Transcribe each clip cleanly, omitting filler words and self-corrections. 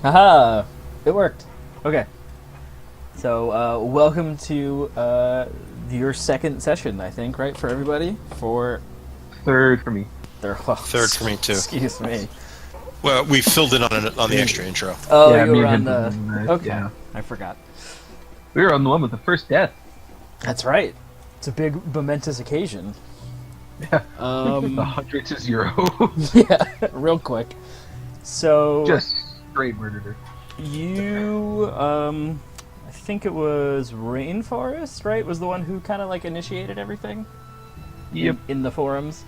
Haha! It worked. Okay. So, welcome to your second session, I think, right, for everybody? For Third for me. Third for me, too. Excuse me. Well, we filled in on the extra intro. Oh, Yeah, you me were and on him the... did that, Okay, yeah. I forgot. We were on the one with the first death. That's right. It's a big, momentous occasion. Yeah. The 100 to 0. Yeah, real quick. So... Just straight murdered her. You, I think it was Rainforest, right? Was the one who kind of like initiated everything? Yep. In the forums.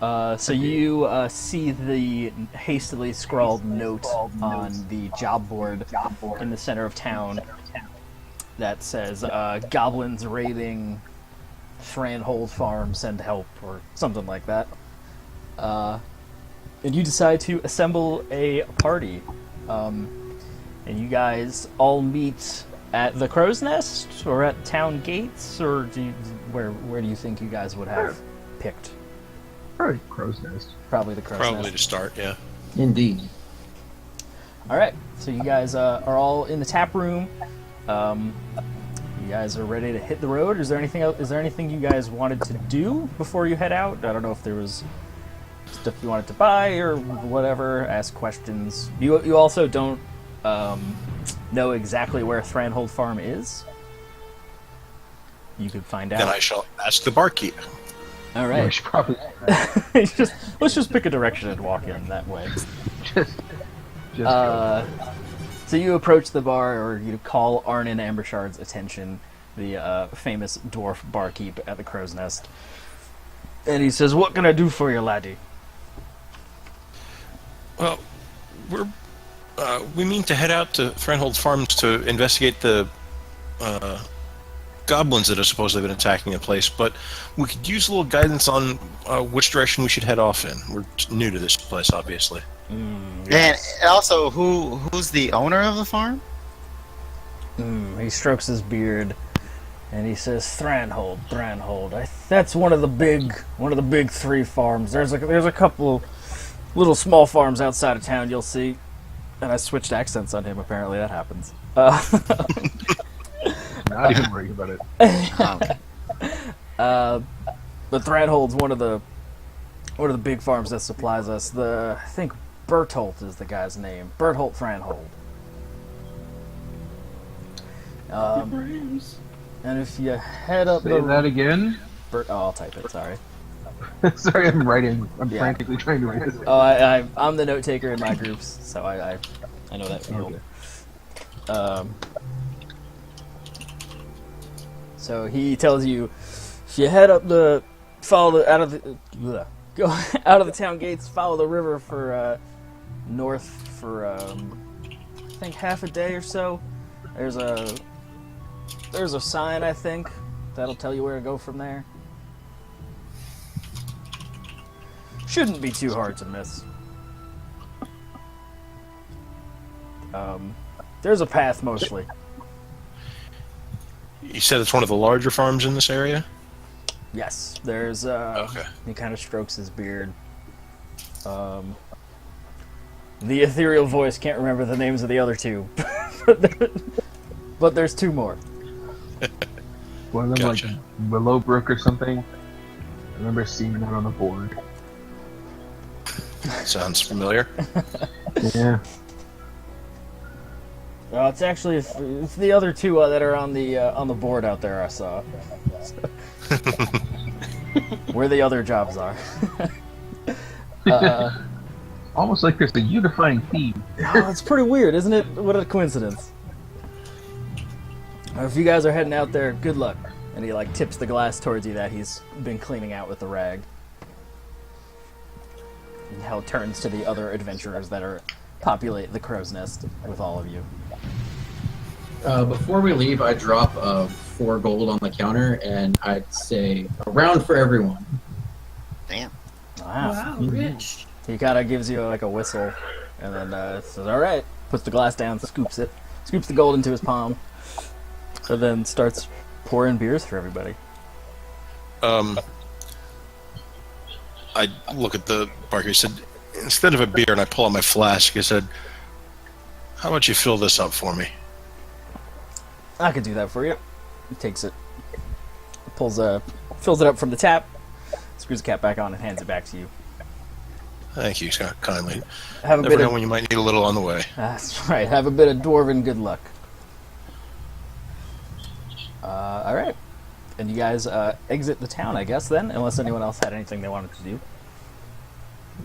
So you see the hastily scrawled note on the job board in the center of town that says, goblins raiding Thranhold Farms, send help, or something like that. And you decide to assemble a party. And you guys all meet at the Crow's Nest, or at town gates, or where do you think you guys would have picked? Probably Crow's Nest. Probably the Crow's Probably Nest. to start, yeah. Indeed. All right, so you guys are all in the tap room. You guys are ready to hit the road. Is there anything else? Is there anything you guys wanted to do before you head out? I don't know if there was stuff you wanted to buy or whatever. Ask questions. You also don't know exactly where Thranhold Farm is. You could find out. Then I shall ask the barkeep. All Yeah, we right. should probably let's just pick a direction and walk in that way. just So you approach the bar, or you call Arnon Ambershard's attention, the famous dwarf barkeep at the Crow's Nest, and he says, "What can I do for you, laddie?" Well, we mean to head out to Thranhold Farms to investigate the goblins that have supposedly been attacking the place, but we could use a little guidance on which direction we should head off in. We're new to this place, obviously. And also, who's the owner of the farm? He strokes his beard, and he says, "Thranhold. That's one of the big three farms. There's a couple little small farms outside of town. You'll see." And I switched accents on him. Apparently, that happens. not even worried about it. But Thranhold's one of the big farms that supplies us. I think Bertolt is the guy's name. Bertolt Thranhold. And if you head up Say that again. I'll type it. Sorry. Sorry, I'm writing. I'm Yeah. frantically trying to write this. Oh, I'm the note taker in my groups, so I know that feel. Okay. So he tells you, if you head up go out of the town gates, follow the river for north for I think half a day or so. There's a sign, I think, that'll tell you where to go from there. Shouldn't be too hard to miss. There's a path mostly. You said it's one of the larger farms in this area? Yes, there's Okay. He kind of strokes his beard. The ethereal voice can't remember the names of the other two, but there's two more. One of them Gotcha. like Willowbrook or something. I remember seeing that on the board. Sounds familiar. Yeah. Well, it's actually it's the other two that are on the board out there. I saw where the other jobs are. Almost like there's a unifying theme. Oh, it's pretty weird, isn't it? What a coincidence. If you guys are heading out there, good luck. And he like tips the glass towards you that he's been cleaning out with the rag. And Hal turns to the other adventurers that populate the Crow's Nest with all of you. Before we leave, I drop 4 gold on the counter, and I'd say a round for everyone. Damn. Wow. Rich. He kind of gives you like a whistle, and then says, "All right." Puts the glass down, scoops the gold into his palm, and then starts pouring beers for everybody. I look at the barkeep. He said, instead of a beer, and I pull out my flask. I said, How about you fill this up for me? I could do that for you. He takes it, fills it up from the tap, screws the cap back on, and hands it back to you. Thank you, kindly. Have a Never bit know of, when you might need a little on the way. That's right. Have a bit of dwarven good luck. All right, and you guys exit the town, I guess. Then, unless anyone else had anything they wanted to do.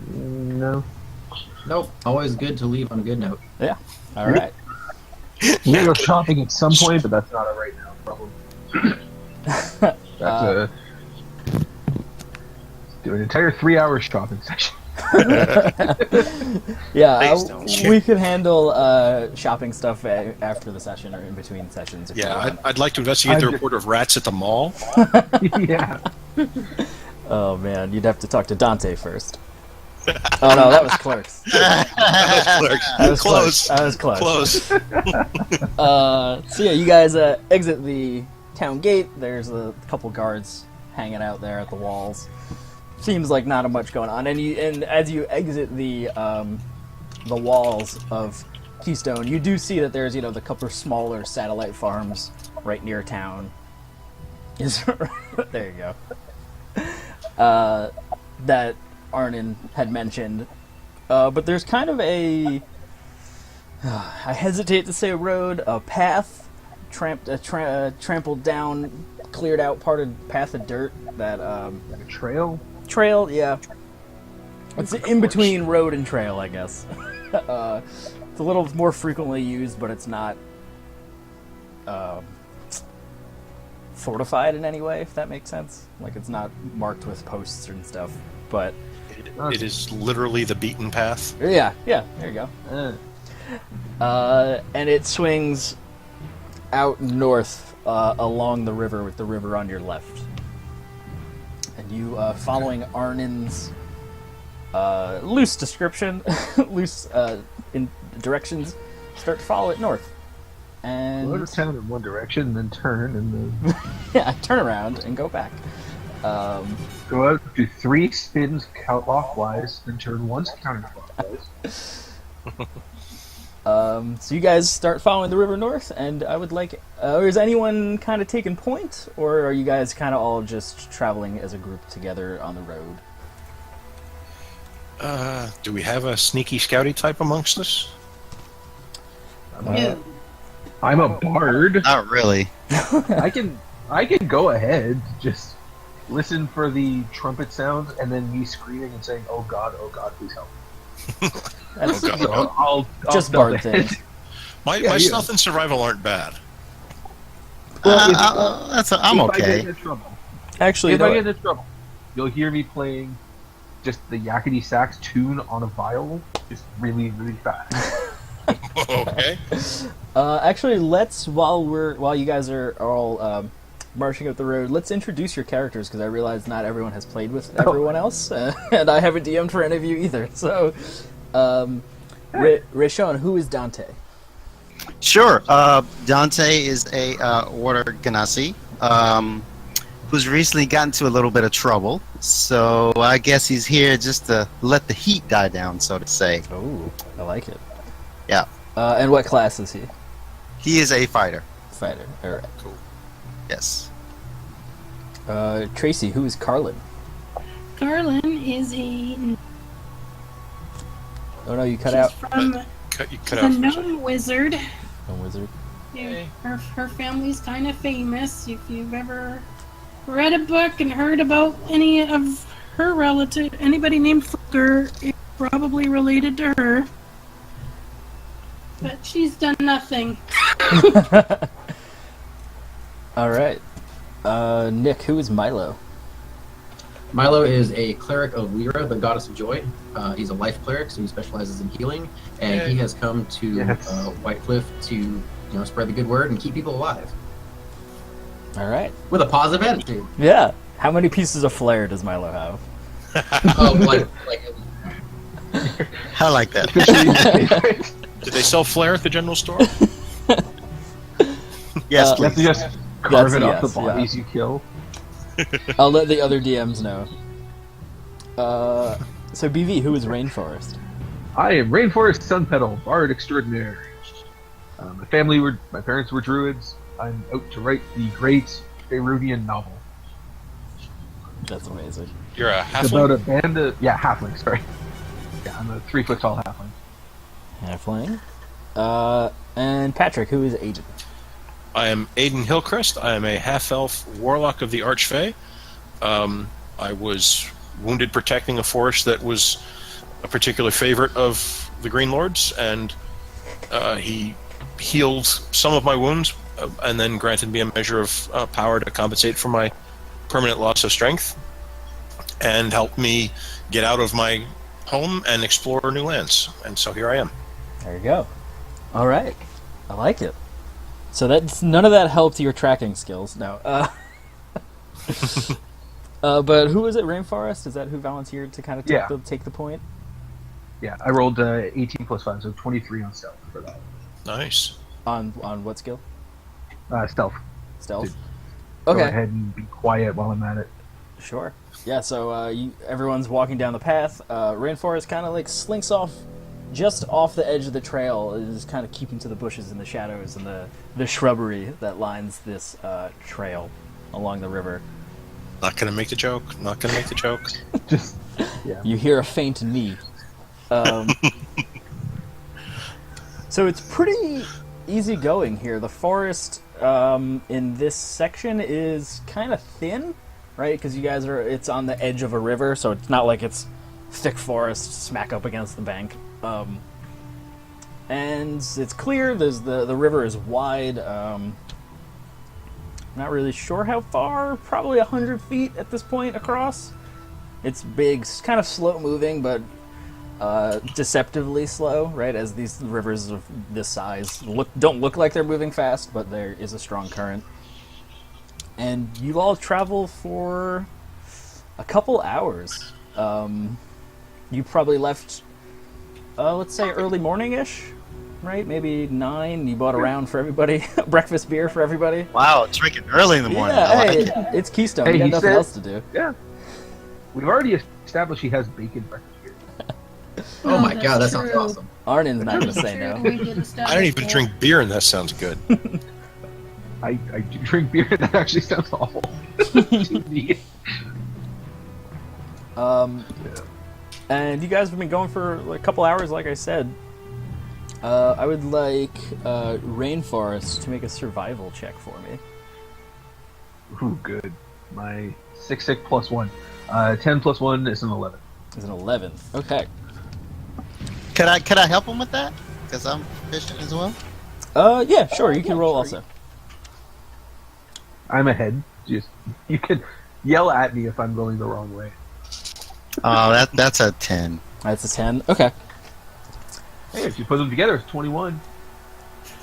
No. Nope. Always good to leave on a good note. Yeah. All right. We're gonna go shopping at some point, but that's not a right now problem. That's do an entire 3-hour shopping session. Yeah, Thanks, don't we can handle shopping stuff after the session or in between sessions. If you Yeah, want. I'd like to investigate the report of rats at the mall. Yeah. Oh man, you'd have to talk to Dante first. Oh no, that was Clerks. That was close. That was close. Close. So yeah, you guys exit the town gate. There's a couple guards hanging out there at the walls. Seems like not much going on, and as you exit the walls of Keystone, you do see that there's the couple smaller satellite farms right near town. There you go. That Arnon had mentioned, but there's kind of I hesitate to say a road, a path, trampled down, cleared out part of path of dirt that Like a trail? trail, yeah. It's in between road and trail, I guess. It's a little more frequently used, but it's not fortified in any way, if that makes sense. Like, it's not marked with posts and stuff, but... It is literally the beaten path. Yeah, there you go. And it swings out north along the river with the river on your left. And you, following Arnon's loose description, loose in directions, start to follow it north. And Go to town in one direction, then turn, and then yeah, turn around and go back. go out, do 3 spins clockwise, then turn once counterclockwise. So you guys start following the river north, and I would like... is anyone kind of taking point, or are you guys kind of all just traveling as a group together on the road? Do we have a sneaky scouty type amongst us? I'm a bard. Not really. I can go ahead, just listen for the trumpet sounds, and then me screaming and saying, "Oh God, please help." That's Oh, God. So I'll just belt bard ahead. things. My stealth and survival aren't bad. Well, I'm if I get okay. into trouble, Actually, if you know I what? get into trouble, you'll hear me playing just the yakety sax tune on a viol, just really, really fast. Okay. Actually, let's while you guys are all marching up the road, let's introduce your characters, because I realize not everyone has played with everyone else, and I haven't DM'd for any of you either. So, Rayshaun, who is Dante? Sure. Dante is a water Genasi who's recently gotten into a little bit of trouble. So I guess he's here just to let the heat die down, so to say. Oh, I like it. Yeah. And what class is he? He is a fighter. Fighter. All right. Cool. Yes. Tracy, who is Carlin? Carlin is a Oh no, you cut she's out. from You cut the out for a second. Gnome Wizard. No wizard. Her family's kind of famous. If you've ever read a book and heard about any of her relative, anybody named Flicker, it's probably related to her. But she's done nothing. All right. Nick, who is Milo? Milo is a cleric of Lyra, the goddess of joy. He's a life cleric, so he specializes in healing, and he has come to Whitecliff to spread the good word and keep people alive All right. with a positive attitude. Yeah. How many pieces of flair does Milo have? I like that. Did they sell flair at the general store? Yes, You have to please. just carve it off yes, the bodies you kill. I'll let the other DMs know. So BV, who is Rainforest? I am Rainforest Sunpetal, bard extraordinaire. My parents were druids. I'm out to write the great Faerunian novel. That's amazing. You're a It's about halfling? a band of halfling. Sorry, I'm a 3 foot tall halfling. Halfling. And Patrick, who is Aedan? I am Aedan Hillcrest. I am a half-elf warlock of the Archfey. I was wounded protecting a forest that was a particular favorite of the Green Lords, and he healed some of my wounds and then granted me a measure of power to compensate for my permanent loss of strength and helped me get out of my home and explore new lands. And so here I am. There you go. All right. I like it. So that's none of that helped your tracking skills. No. But who was it? Rainforest? Is that who volunteered to kind of take the point? Yeah, I rolled 18 plus 5, so 23 on stealth for that. Nice. On what skill? Stealth. Stealth. Go Okay. ahead and be quiet while I'm at it. Sure. Yeah. So everyone's walking down the path. Rainforest kind of like slinks off, just off the edge of the trail, is kind of keeping to the bushes and the shadows and the shrubbery that lines this trail along the river. Not gonna make the joke. Not gonna make the joke. Just, yeah. You hear a faint knee. So it's pretty easy going here. The forest in this section is kind of thin, right? Because you guys it's on the edge of a river, so it's not like it's thick forest smack up against the bank. And it's clear. The river is wide. Not really sure how far. Probably 100 feet at this point across. It's big, kind of slow moving, but deceptively slow, right? As these rivers of this size don't look like they're moving fast, but there is a strong current. And you all travel for a couple hours. You probably left, let's say early morning-ish, right? Maybe 9. You bought a round for everybody, breakfast beer for everybody. Wow, drinking early in the morning. Yeah, I like hey, it. it's Keystone. Hey, You got he nothing said- else to do. Yeah. We've already established he has bacon breakfast here. Oh my that's god, that sounds true. awesome. Arnin's not going to say Sure, no. we did I don't establish even that. drink beer, and that sounds good. I do drink beer, and that actually sounds awful. To me. And you guys have been going for like a couple hours, like I said. I would like Rainforest to make a survival check for me. Ooh, good. My 6 plus 1. 10 plus 1 is an 11. It's an 11. Okay. Could I help him with that? Because I'm fishing as well. Yeah, sure. You can roll also. I'm ahead. Just you can yell at me if I'm going the wrong way. Oh, that's a 10. That's a 10. Okay. Hey, if you put them together, it's 21.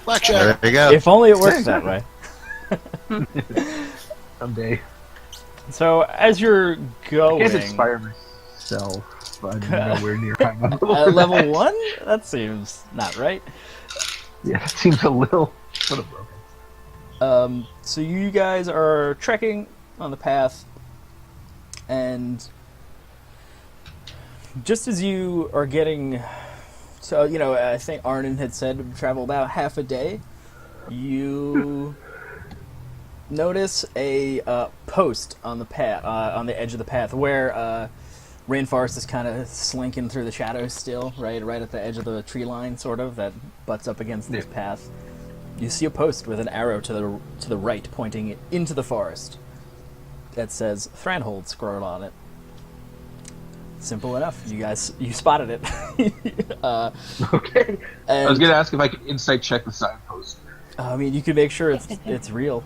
Blackjack. There you go. If only it works that way. Someday. So as you're I going, can't inspire myself, but I'm nowhere near high level. at level 1, that seems not right. Yeah, it seems a little broken. So you guys are trekking on the path, and just as you are getting, so I think Arnon had said travel about half a day. You notice a post on the path, on the edge of the path, where Rainforest is kind of slinking through the shadows still, right at the edge of the tree line, sort of that butts up against this path. You see a post with an arrow to the right, pointing into the forest. That says Thranhold scrawled on it. Simple enough. You spotted it. Okay. I was gonna ask if I could insight check the signpost. I mean, you can make sure it's real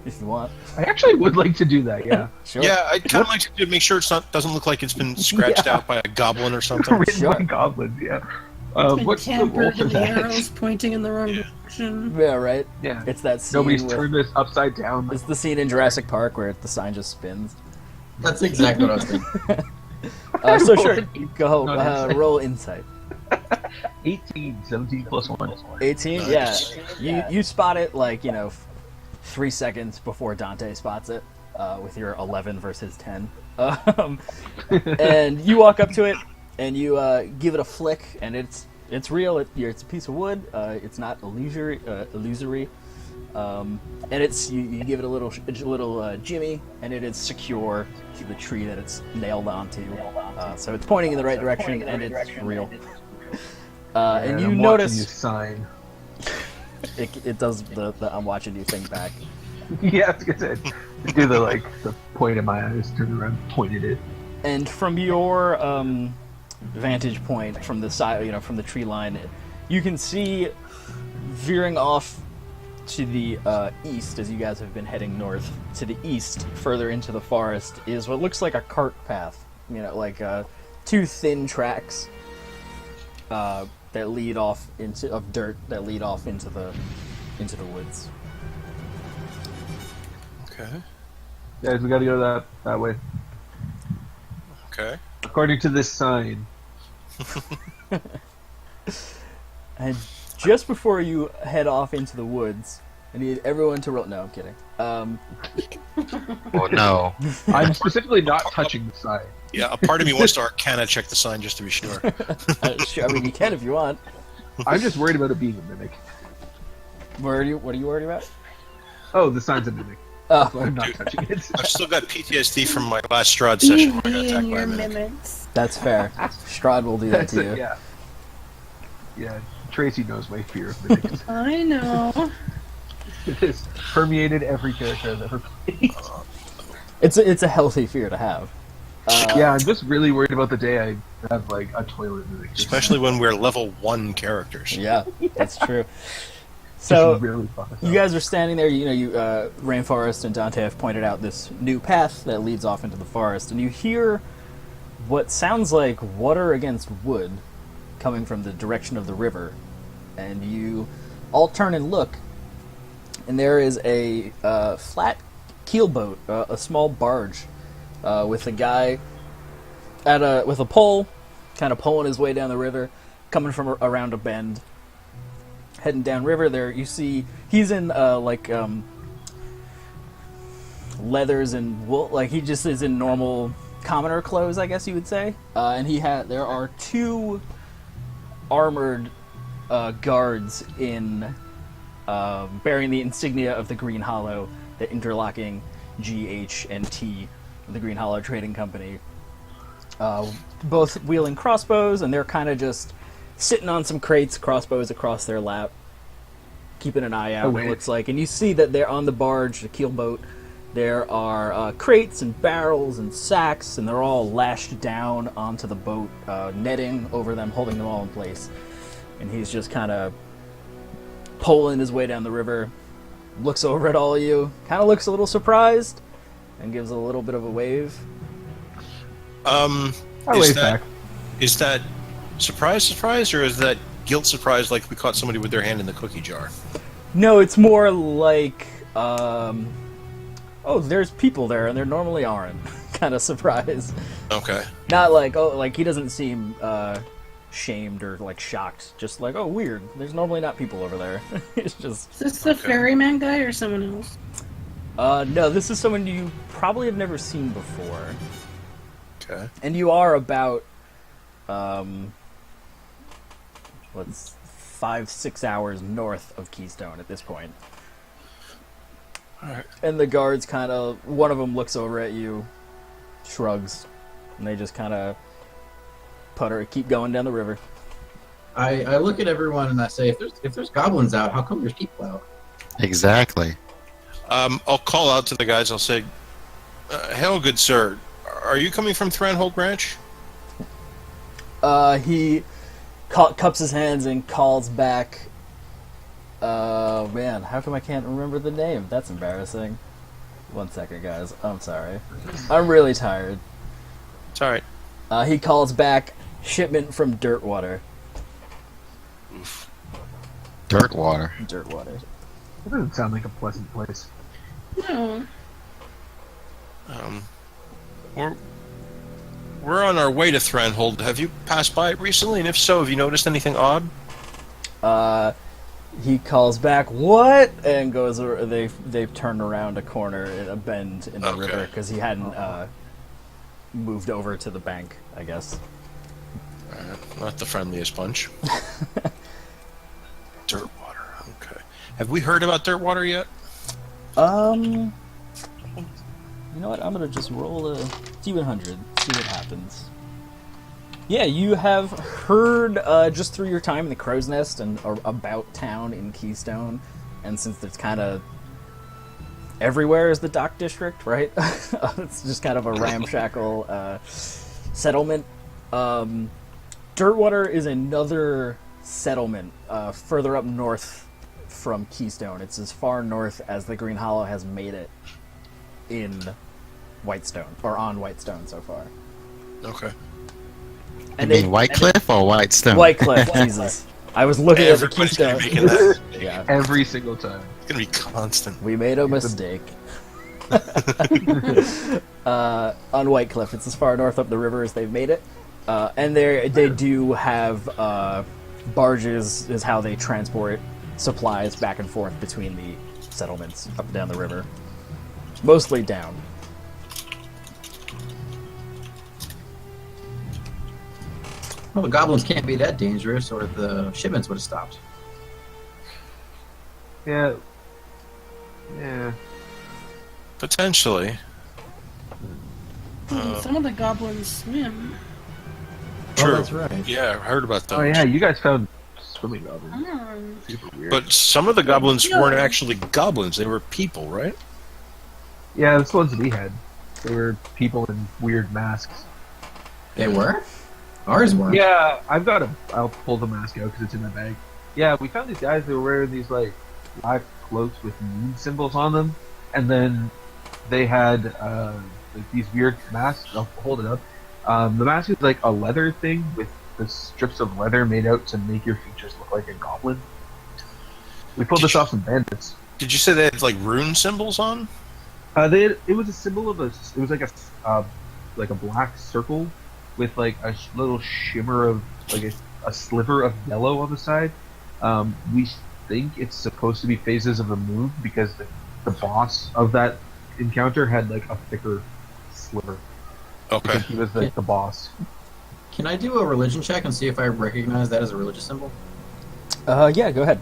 if you want. I actually would like to do that. Yeah. Sure. Yeah, I kind of like to make sure doesn't look like it's been scratched out by a goblin or something. Written Sure. by goblins. Yeah. Been What's the roll tampered for and the that? arrows pointing in the wrong direction. Yeah, right. Yeah. It's that scene. Nobody's with, turned this upside down. It's the scene in Jurassic Park where the sign just spins. That's exactly what I was thinking. So sure, go No, that's- roll insight. 18, 17 plus 1. 18. Nice. Yeah. You spot it like 3 seconds before Dante spots it with your 11 versus 10. And you walk up to it and you give it a flick, and It's real. It's a piece of wood. It's not illusory. And it's you give it a little jimmy, and it is secure to the tree that it's nailed onto. So it's pointing in the right direction, and it's real. And you I'm notice watching you sign. it does the I'm watching you thing back. Yeah, I was gonna say, do the point of my eyes, turn around, pointed it. And from your vantage point, from the side, from the tree line, you can see veering off to the east, as you guys have been heading north, to the east, further into the forest, is what looks like a cart path. Two thin tracks that lead off into the woods. Okay. Guys, we gotta go that way. Okay. According to this sign. And just before you head off into the woods, I need everyone to roll. No, I'm kidding. Oh no. I'm specifically not touching the sign. Yeah, a part of me wants to Arcana check the sign just to be sure. Sure, I mean, you can if you want. I'm just worried about it being a mimic. What are you worried about? Oh, the sign's a mimic. Oh, So I'm not touching it. I've still got PTSD from my last Strahd session. Where I got Me attacked and by a your mimic. mimics. that's fair. Strahd will do that That's to it, you. yeah. Yeah, Tracy knows my fear of mimics. I know. It has permeated every character I've ever played. It's a healthy fear to have. Yeah, I'm just really worried about the day I have a toilet mimic. Especially when we're level 1 characters. Yeah, that's true. Just So really fuck us you up. guys are standing there. Rainforest and Dante have pointed out this new path that leads off into the forest, and you hear what sounds like water against wood coming from the direction of the river. And you all turn and look, and there is a flat keelboat, a small barge, with a guy with a pole, kind of pulling his way down the river, coming from around a bend. Heading downriver there, you see he's in leathers and wool. Like, he just is in normal commoner clothes, I guess you would say. And there are two armored guards in bearing the insignia of the Green Hollow, the interlocking GH and T of the Green Hollow Trading Company. Both wielding crossbows, and they're kind of just sitting on some crates, crossbows across their lap, keeping an eye out, it looks like. And you see that they're on the barge, the keelboat. There are crates and barrels and sacks, and they're all lashed down onto the boat, netting over them, holding them all in place. And he's just kind of poling his way down the river, looks over at all of you, kind of looks a little surprised, and gives a little bit of a wave. I wave back. Is that surprise, or is that guilt surprise, like we caught somebody with their hand in the cookie jar? No, it's more like, oh, there's people there, and there normally aren't, kind of surprise. Okay. Not like, oh, like, he doesn't seem shamed or, like, shocked. Just like, oh, weird. There's normally not people over there. It's just... Is this the ferryman guy or someone else? No, this is someone you probably have never seen before. Okay. And you are about, 5-6 hours north of Keystone at this point. Alright. And the guards kind of, one of them looks over at you, shrugs, and they just kind of keep going down the river. I look at everyone and I say, if there's goblins out, how come there's people out? Exactly. I'll call out to the guys. I'll say, "Hail, good sir. Are you coming from Thranhold Branch?" He cups his hands and calls back. Man, how come I can't remember the name? That's embarrassing. 1 second, guys. I'm sorry. I'm really tired. It's alright. He calls back, shipment from Dirtwater. Dirtwater. Dirtwater. That doesn't sound like a pleasant place. No. We're on our way to Thranhold. Have you passed by it recently? And if so, have you noticed anything odd? He calls back, what? And goes, they've turned around a corner in a bend in the river because he hadn't moved over to the bank, I guess. Not the friendliest bunch. Dirtwater. Okay. Have we heard about Dirtwater yet? You know what? I'm gonna just roll a D100, see what happens. Yeah, you have heard just through your time in the Crow's Nest and about town in Keystone, and since it's kind of everywhere is the Dock District, right? It's just kind of a ramshackle settlement. Dirtwater is another settlement further up north from Keystone. It's as far north as the Green Hollow has made it in Whitestone, or on Whitestone so far. Okay. You mean Whitecliff or Whitestone? Whitecliff, Jesus. I was looking at the Everybody's gonna Keystone. be making that. Yeah, Every single time. It's gonna be constant. we made a mistake. On Whitecliff, it's as far north up the river as they've made it. And they do have barges is how they transport supplies back and forth between the settlements up and down the river. Mostly down. Well, the goblins can't be that dangerous, or the shipments would have stopped. Yeah. Yeah. Potentially. Some of the goblins swim. True. Oh, that's right. Yeah, I heard about those. Oh yeah, you guys found swimming goblins. Hmm. Super weird. But some of the goblins Yeah. weren't actually goblins; they were people, right? yeah, that's the ones we had. They were people in weird masks. They were? Ours weren't. Yeah, I'll pull the mask out because it's in my bag. Yeah, we found these guys that were wearing these like black cloaks with moon symbols on them, and then they had like these weird masks. I'll hold it up. The mask is like a leather thing with the strips of leather made out to make your features look like a goblin. We pulled this off some bandits. Did you say they had like rune symbols on? It was a symbol of it was like a black circle with like a little shimmer of like a sliver of yellow on the side. We think it's supposed to be phases of the moon because the boss of that encounter had like a thicker sliver. Okay. Because he was like the boss. Can I do a religion check and see if I recognize that as a religious symbol? Yeah, go ahead.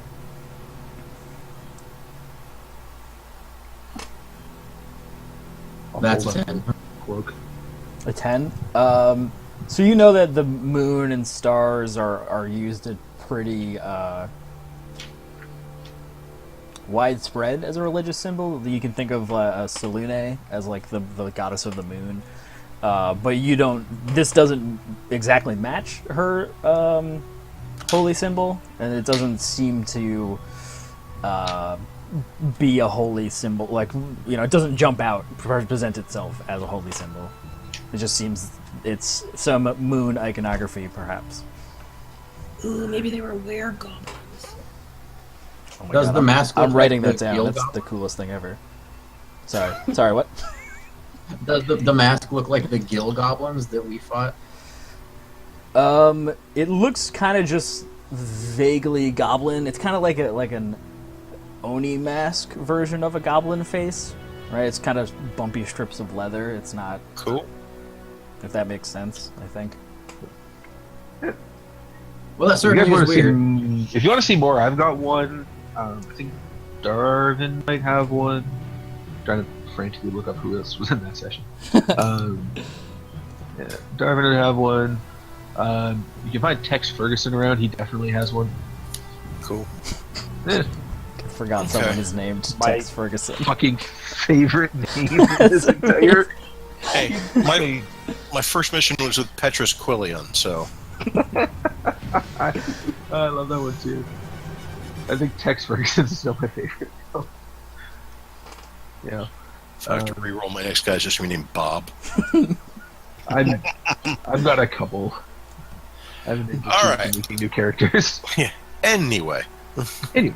I'll That's hold a up 10. the cloak. A 10. So you know that the moon and stars are used in pretty widespread as a religious symbol. You can think of Selune as like the goddess of the moon. But you don't. This doesn't exactly match her holy symbol, and it doesn't seem to be a holy symbol. Like, you know, it doesn't jump out, present itself as a holy symbol. It just seems it's some moon iconography, perhaps. Ooh, maybe they were were-goblins. Oh my Does God, the mask look I'm writing like that the down. Guild That's the Goblin? coolest thing ever. Sorry, what? Does the mask look like the gill goblins that we fought? It looks kind of just vaguely goblin. It's kind of like an Oni mask version of a goblin face, right? It's kind of bumpy strips of leather. It's not, Cool. if that makes sense, I think. Well, that If you guys certainly want is to weird. see, if you want to see more, I've got one. I think Darvin might have one. I'm trying to frantically look up who else was in that session. Yeah, Darvin would have one. You can find Tex Ferguson around. He definitely has one. Cool. Eh, Forgot someone is named My- Tex Ferguson. fucking favorite name in this entire. Hey, my first mission was with Petrus Quillion, so I love that one too. I think Tex Ferguson is still my favorite. Yeah. if I have to re-roll my next guy's just gonna be named Bob. I've got a couple. I haven't been All right. making new characters. Anyway, Anyway,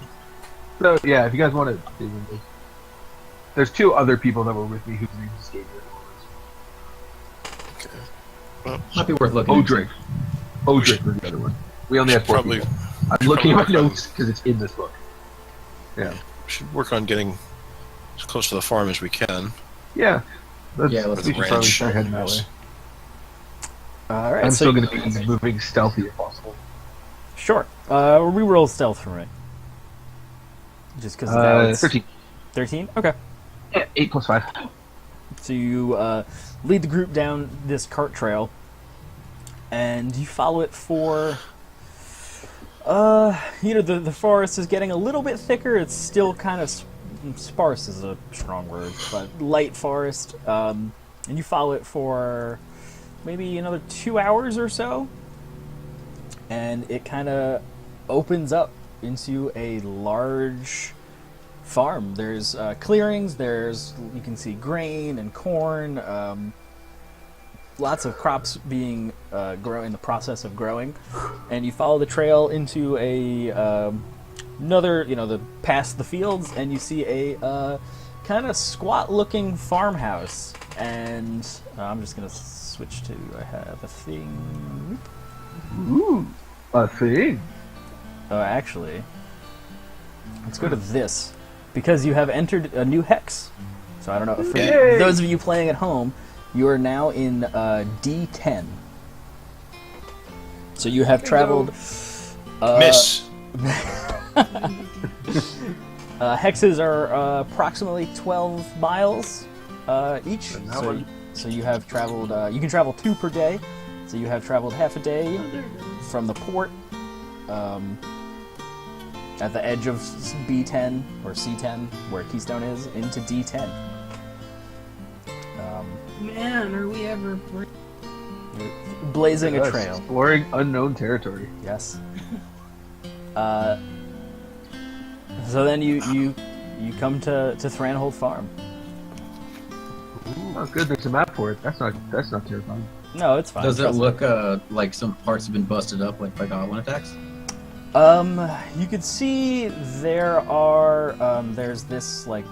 so yeah, if you guys want to dig into this, there's two other people that were with me whose names escape me at the moment. Might be worth looking. Odrick. Odrick was the other one. We only have four probably people. I'm looking at my probably- notes because it's in this book. Yeah. should work on getting as close to the farm as we can. Yeah. Yeah, let's we should probably ranch. start heading that way. All right. I'm so still going to be moving stealthy if possible. Sure. Reroll stealth for me. Just because now it's 13. 13? Okay. Yeah, 8 plus 5. So you lead the group down this cart trail, and you follow it for... the forest is getting a little bit thicker. It's still kind of sparse is a strong word, but light forest. And you follow it for maybe another 2 hours or so, and it kind of opens up into a large farm. There's clearings. You can see grain and corn. Lots of crops being in the process of growing, and you follow the trail into another, past the fields, and you see a kind of squat-looking farmhouse. And I'm just gonna switch to I have a thing. Ooh, a thing. Oh, actually, let's go to this because you have entered a new hex. So I don't know for those of you playing at home. You are now in D10. So you have traveled... Miss. Hexes are approximately 12 miles each. So you have traveled... you can travel 2 per day. So you have traveled half a day from the port at the edge of B10 or C10, where Keystone is, into D10. Man, are we ever... Blazing a trail. Exploring unknown territory. Yes. So then you come to Thranhold Farm. Oh, good. There's a map for it. That's not terrifying. No, it's fine. Does it look like some parts have been busted up, like by goblin attacks? You could see there are there's this like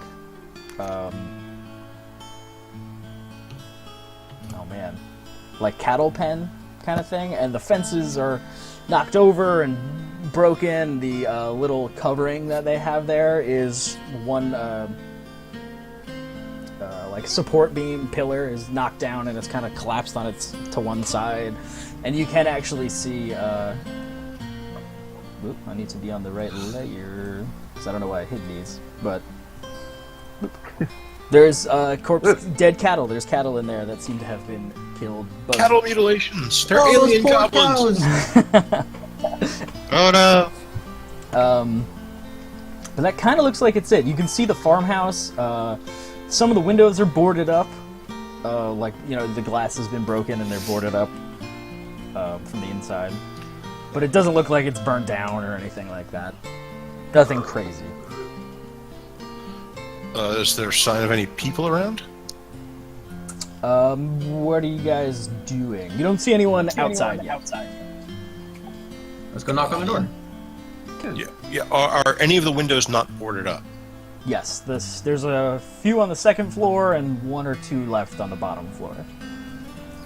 like cattle pen kind of thing, and the fences are knocked over and broken. The little covering that they have there is one like support beam pillar is knocked down and it's kind of collapsed on its to one side, and you can actually see I need to be on the right layer because I don't know why I hid these, but there's dead cattle. There's cattle in there that seem to have been killed. Cattle mutilations. They're alien goblins. Oh no! But that kind of looks like it's it. You can see the farmhouse. Some of the windows are boarded up. The glass has been broken and they're boarded up from the inside. But it doesn't look like it's burned down or anything like that. Nothing crazy. Is there a sign of any people around? What are you guys doing? You don't see anyone outside yet. Let's go knock on the door. Yeah. Are any of the windows not boarded up? Yes, there's a few on the second floor and 1 or 2 left on the bottom floor.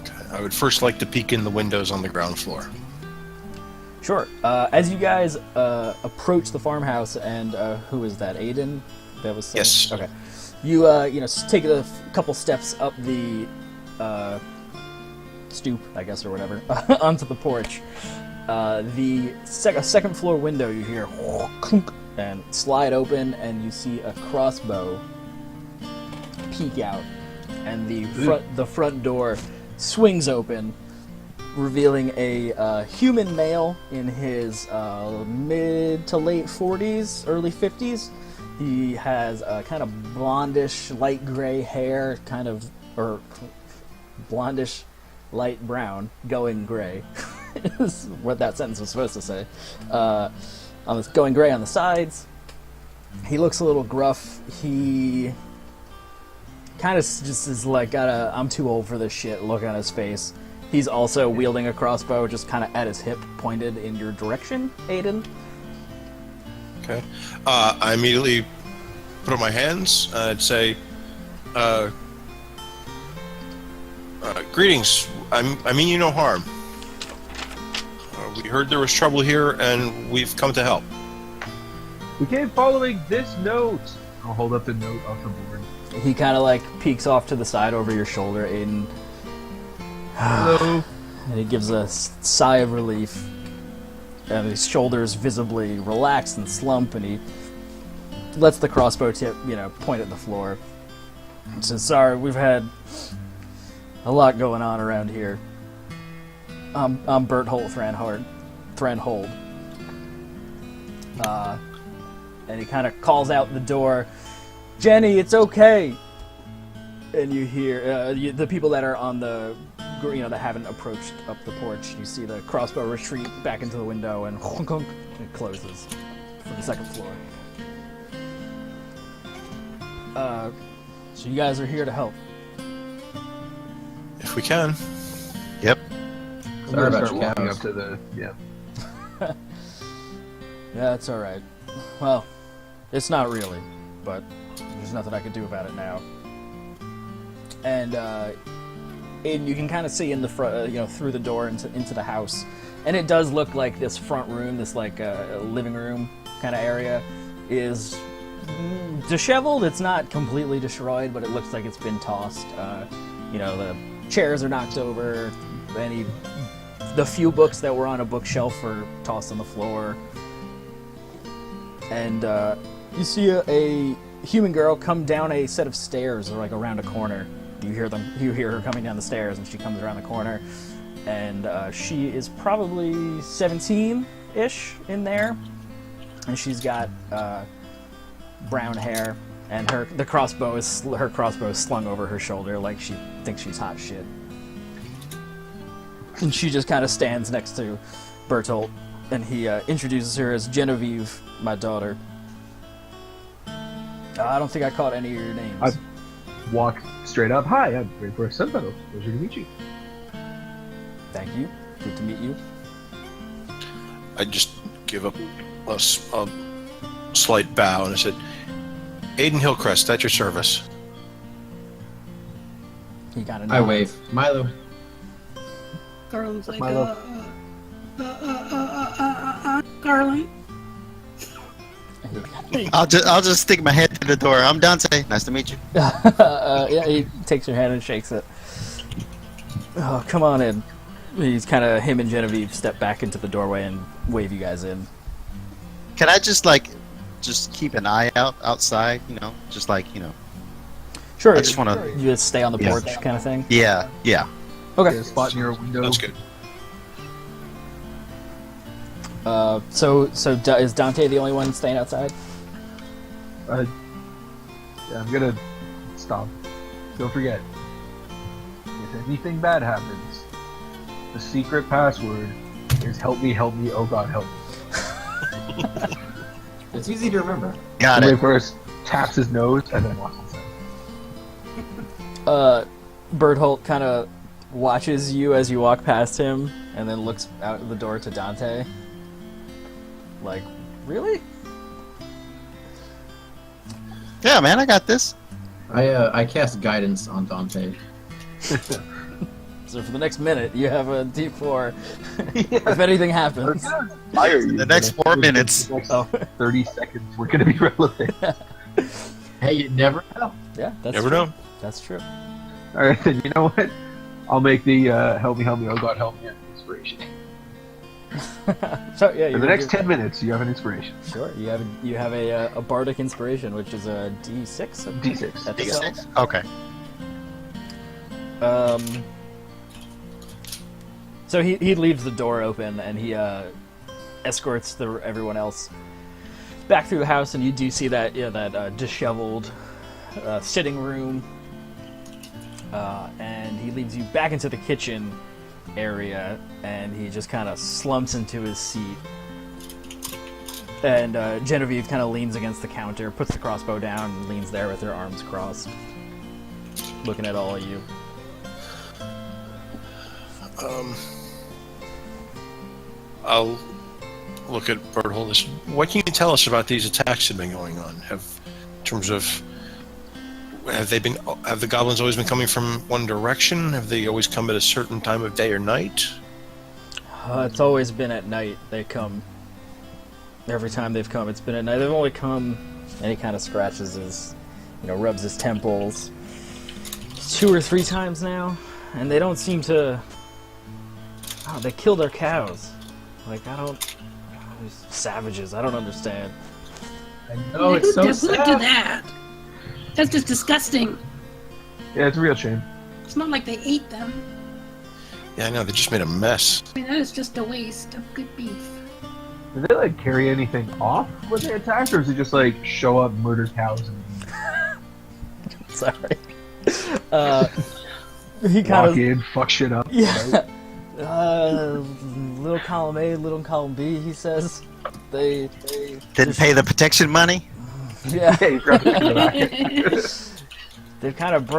Okay. I would first like to peek in the windows on the ground floor. Sure. As you guys approach the farmhouse, and who is that? Aedan? That was saying? Yes. Okay. You take a couple steps up the stoop, I guess, or whatever, onto the porch. The second floor window you hear clunk and slide open, and you see a crossbow peek out, and the front door swings open, revealing a human male in his mid to late 40s, early 50s. He has kind of blondish, light gray hair, or blondish, light brown, going gray. Is what that sentence was supposed to say. On this going gray on the sides. He looks a little gruff. He kind of just is like got a "I'm too old for this shit" look on his face. He's also wielding a crossbow, just kind of at his hip, pointed in your direction, Aedan. Okay. I immediately put up my hands. I'd say, greetings. I mean you no harm. We heard there was trouble here, and we've come to help. We came following this note. I'll hold up the note off the board. He kind of like peeks off to the side over your shoulder, Aedan. Hello. And he gives a sigh of relief. And his shoulders visibly relax and slump, and he lets the crossbow tip, point at the floor. He says, "Sorry, we've had a lot going on around here. I'm Berthold Thranhold. And he kind of calls out the door, "Jenny, it's okay." And you hear the people that are on the, that haven't approached up the porch. You see the crossbow retreat back into the window, and it closes for the second floor. So you guys are here to help. If we can. Yep. Sorry about start your walking cows. up to the Yeah, it's alright. Well, it's not really, but there's nothing I can do about it now. And you can kind of see in the front, through the door into the house, and it does look like this front room, this living room kind of area, is disheveled. It's not completely destroyed, but it looks like it's been tossed. The chairs are knocked over. The few books that were on a bookshelf are tossed on the floor. And you see a human girl come down a set of stairs, or around a corner. You hear her coming down the stairs, and she comes around the corner, and she is probably 17-ish in there, and she's got brown hair, and her crossbow is slung over her shoulder like she thinks she's hot shit. And she just kind of stands next to Bertolt, and he introduces her as Genevieve, my daughter. I don't think I caught any of your names. I walk straight up. "Hi, I'm Rainforest Sunpetal. Pleasure to meet you." Thank you. Good to meet you. I just give a slight bow, and I said, "Aedan Hillcrest, at your service." He got a I wave. Milo. Carlin's like, Milo. Carlin. I'll just stick my head through the door. I'm Dante. Nice to meet you. Yeah, he takes your hand and shakes it. "Oh, come on in." He's him and Genevieve step back into the doorway and wave you guys in. Can I just keep an eye out outside? Sure. I just want to. You just stay on the Yeah. porch kind of thing? Yeah. Okay. Get a spot near a window. That's good. So is Dante the only one staying outside? Yeah, I'm gonna stop. Don't forget, if anything bad happens, the secret password is "help me, oh God, help me." It's easy to remember. Got Somebody it. first taps his nose and then walks inside. Berthold kind of watches you as you walk past him, and then looks out the door to Dante. Like, really? Yeah, man, I got this. I cast guidance on Dante. So for the next minute, you have a D4. If anything happens. Fire you. The next 4 minutes. The next Oh. 30 seconds, we're gonna be relevant. Hey, you never know. Yeah, that's Never true. know. That's true. All right, then you know what? I'll make the "help me, oh God, help me" an inspiration. So yeah, For the next 10 minutes, you have an inspiration. Sure, you have a bardic inspiration, which is a D6. I think? D6. That's it. D6? Okay. So he leaves the door open, and he escorts everyone else back through the house, and you do see that disheveled sitting room, and he leads you back into the kitchen area, and he just kind of slumps into his seat. And Genevieve kind of leans against the counter, puts the crossbow down, and leans there with her arms crossed, looking at all of you. I'll look at Berthold. What can you tell us about these attacks that have been going on? Have the goblins always been coming from one direction? Have they always come at a certain time of day or night? It's always been at night. They come. Every time they've come, it's been at night. They've only come, and he kind of scratches his, rubs his temples 2 or 3 times now, and they don't seem to Oh, they killed our cows. Like, I don't... These savages, I don't understand. I know, it's so Who would sad. do that? That's just disgusting. Yeah, it's a real shame. It's not like they ate them. Yeah, I know. They just made a mess. I mean, that is just a waste of good beef. Did they like carry anything off when they attacked, or is it just like show up, murder cows, and Sorry. He kind walk of... in, fuck shit up? Yeah. Little column A, little column B, he says. They Didn't pay the protection money? yeah. Hey, grab it. They've kind of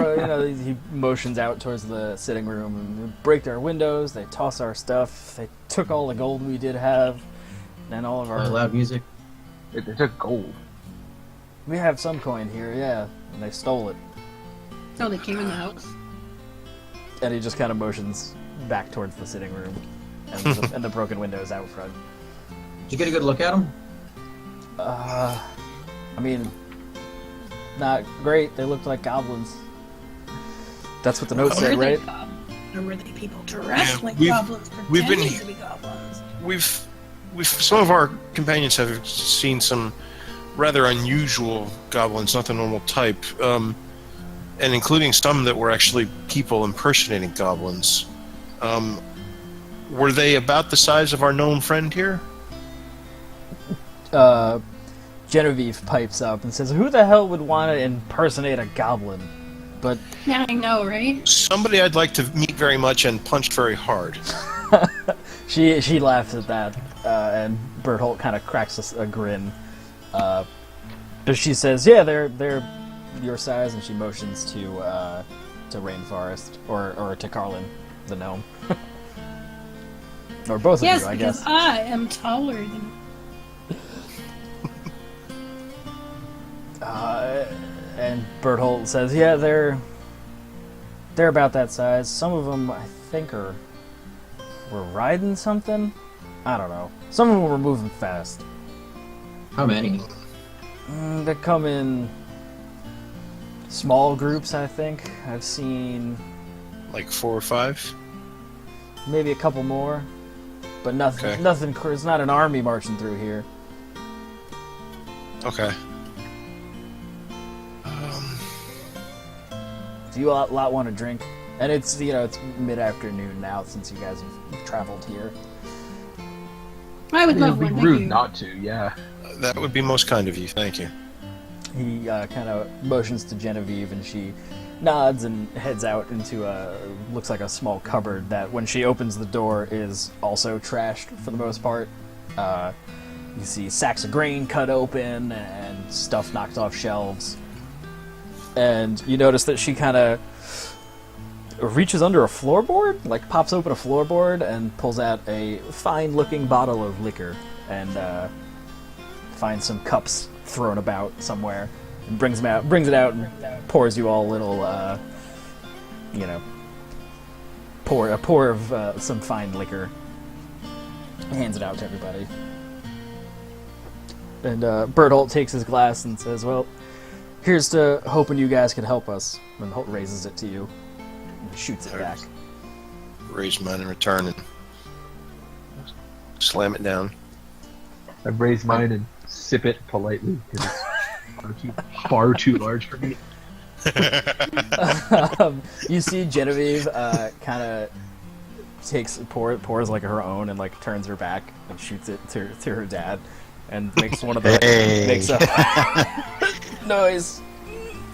he motions out towards the sitting room and they break our windows, they toss our stuff, they took all the gold we did have, and all of our... Loud music. They took gold. We have some coin here, yeah, and they stole it. Oh, they came in the house. And he just kind of motions back towards the sitting room and the broken windows out front. Did you get a good look at them? I mean, not great. They looked like goblins. That's what the note said, right? Or were they people dressed like we've- goblins, we've been- pretending to be goblins? We've some of our companions have seen some rather unusual goblins, not the normal type, and including some that were actually people impersonating goblins. Were they about the size of our gnome friend here? Genevieve pipes up and says, "Who the hell would want to impersonate a goblin?" But Yeah, I know, right? Somebody I'd like to meet very much and punch very hard. she laughs at that, and Berthold kind of cracks a grin. But she says, "Yeah, they're your size," and she motions to Rainforest or to Carlin, the gnome, or both of Yes, you, I because guess. I am taller than. And Berthold says, "Yeah, they're about that size. Some of them, I think, were riding something. I don't know. Some of them were moving fast. How many? They come in small groups, I think. I've seen Like 4 or 5? maybe a couple more, but nothing. Okay. Nothing. It's not an army marching through here." Okay. Do you lot want to drink? And it's it's mid-afternoon now since you guys have traveled here. I would It love would be one. rude Thank you. not to. Yeah. That would be most kind of you. Thank you. He kind of motions to Genevieve, and she nods and heads out into looks like a small cupboard that, when she opens the door, is also trashed for the most part. You see sacks of grain cut open and stuff knocked off shelves. And you notice that she kind of reaches under a floorboard, like pops open a floorboard and pulls out a fine-looking bottle of liquor and finds some cups thrown about somewhere and brings it out and pours you all a little, pour of some fine liquor. Hands it out to everybody. And Berthold takes his glass and says, "Well, here's to hoping you guys can help us." And Holt raises it to you and shoots it back. Raise mine in return and slam it down. I raise mine and sip it politely because it's far too large for me. You see Genevieve kind of pours like her own and like turns her back and shoots it to her dad and makes one of the Hey. makes a noise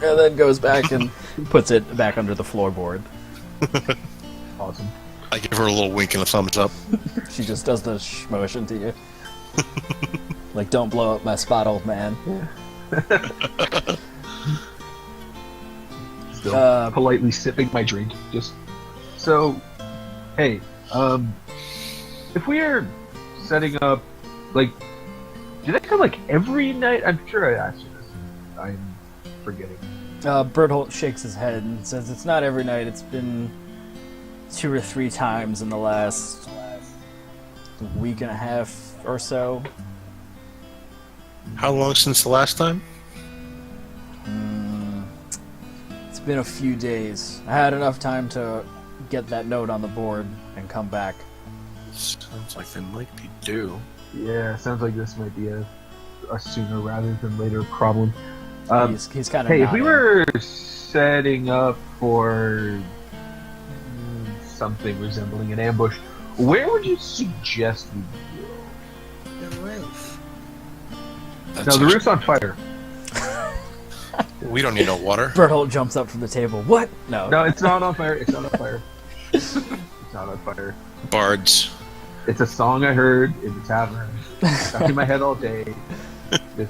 and then goes back and puts it back under the floorboard. Awesome. I give her a little wink and a thumbs up. She just does the motion to you. Like, "Don't blow up my spot, old man." Still politely sipping my drink. Just so, hey, if we are setting up, like, do they come like every night? I'm sure I asked you this. I'm forgetting. Berthold shakes his head and says, "It's not every night. It's been 2 or 3 times in the last week and a half or so." How long since the last time? It's been a few days. I had enough time to get that note on the board and come back. Sounds like they might be due. Yeah, sounds like this might be a sooner rather than later problem. He's kind of. Hey, if we were setting up for something resembling an ambush, where would you suggest we go? The roof. Now, the roof's on fire. We don't need no water. Berthold jumps up from the table. What? No. No, it's not on fire. It's not on fire. It's not on fire. Bards. It's a song I heard in the tavern. Stuck in my head all day. Okay.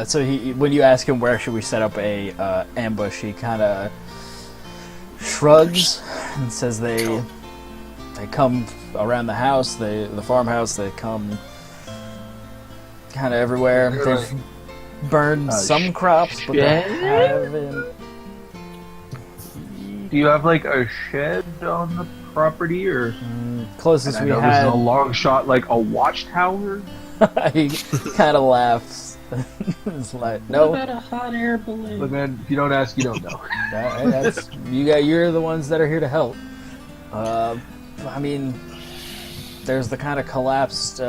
So when you ask him where should we set up a ambush, he kind of shrugs and says they come around the house, the farmhouse. They come kind of everywhere. They've burned some crops, but they haven't. Do you have like a shed on the property, or closest we this had? is a long shot, like a watchtower. He kind of laughs. It's like, no. What about a hot air balloon? Look, man, if you don't ask, you don't know. You're the ones that are here to help. I mean, there's the kind of collapsed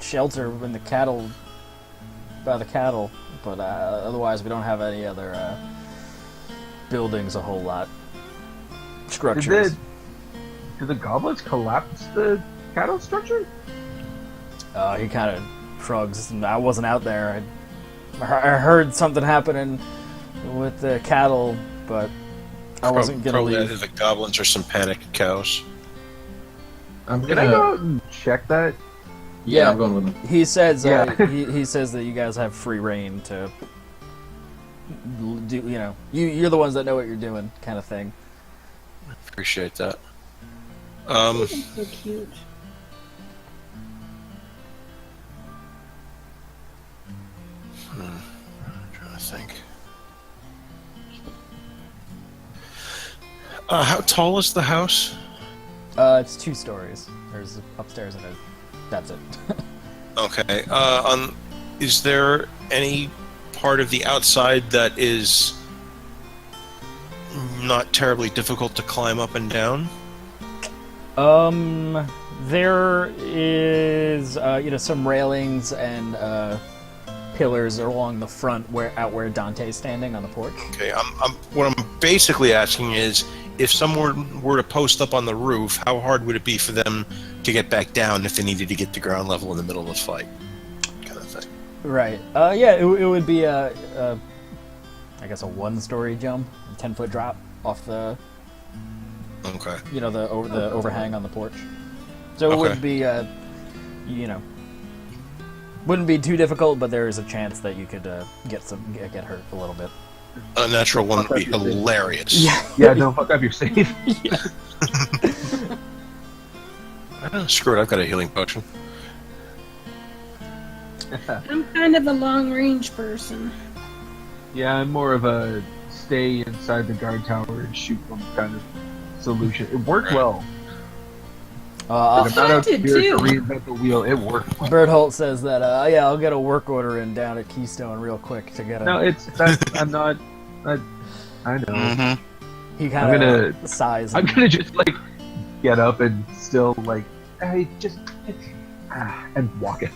shelter in the cattle, by the cattle, but otherwise we don't have any other buildings a whole lot. Structures. Did the goblins collapse the cattle structure? He kind of shrugs. I wasn't out there. I heard something happening with the cattle, but I wasn't gonna probably leave. either the goblins or some panicked cows. I'm Can I gonna. go out and check that? Yeah, I'm going with him. He says Yeah. he says that you guys have free reign to do. You know, you're the ones that know what you're doing, kind of thing. Appreciate that. So cute. I'm trying to think. How tall is the house? It's 2 stories. There's upstairs and that's it. Okay. Is there any part of the outside that is not terribly difficult to climb up and down? There is some railings and pillars along the front where Dante's standing on the porch. Okay. What I'm basically asking is, if someone were to post up on the roof, how hard would it be for them to get back down if they needed to get to ground level in the middle of the fight? Kind of thing. Right. Yeah. It would be I guess a 1-story jump, a 10-foot drop off the Okay. the overhang on the porch. So it Okay. wouldn't be wouldn't be too difficult, but there is a chance that you could get hurt a little bit. A natural one would be hilarious. Yeah, don't fuck up your save. Screw it, I've got a healing potion. I'm kind of a long-range person. Yeah, I'm more of a stay inside the guard tower and shoot them kind of solution. It worked well. Uh, I'm not out did here too. to reinvent the wheel. It worked well. Berthold says that I'll get a work order in down at Keystone real quick to get a. No, I'm not. I know. Mm-hmm. He kind I'm of sighs. I'm and- gonna just like get up and still like, hey, and walk it.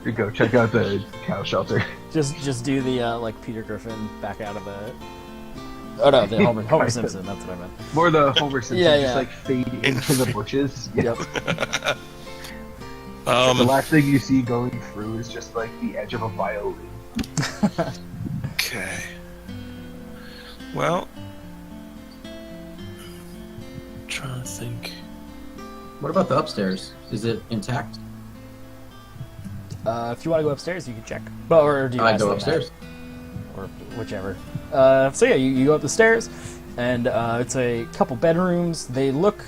To go check out the cow shelter. Just do the like Peter Griffin back out of the. Oh no, the Homer Simpson. That's what I meant. More the Homer Simpson, Yeah, just yeah. like fade into the bushes. Yeah. Yep. The last thing you see going through is just like the edge of a violin. Okay. Well, I'm trying to think. What about the upstairs? Is it intact? If you want to go upstairs, you can check. But or do you I ask go them upstairs. that? Or whichever. So yeah, you go up the stairs, and it's a couple bedrooms. They look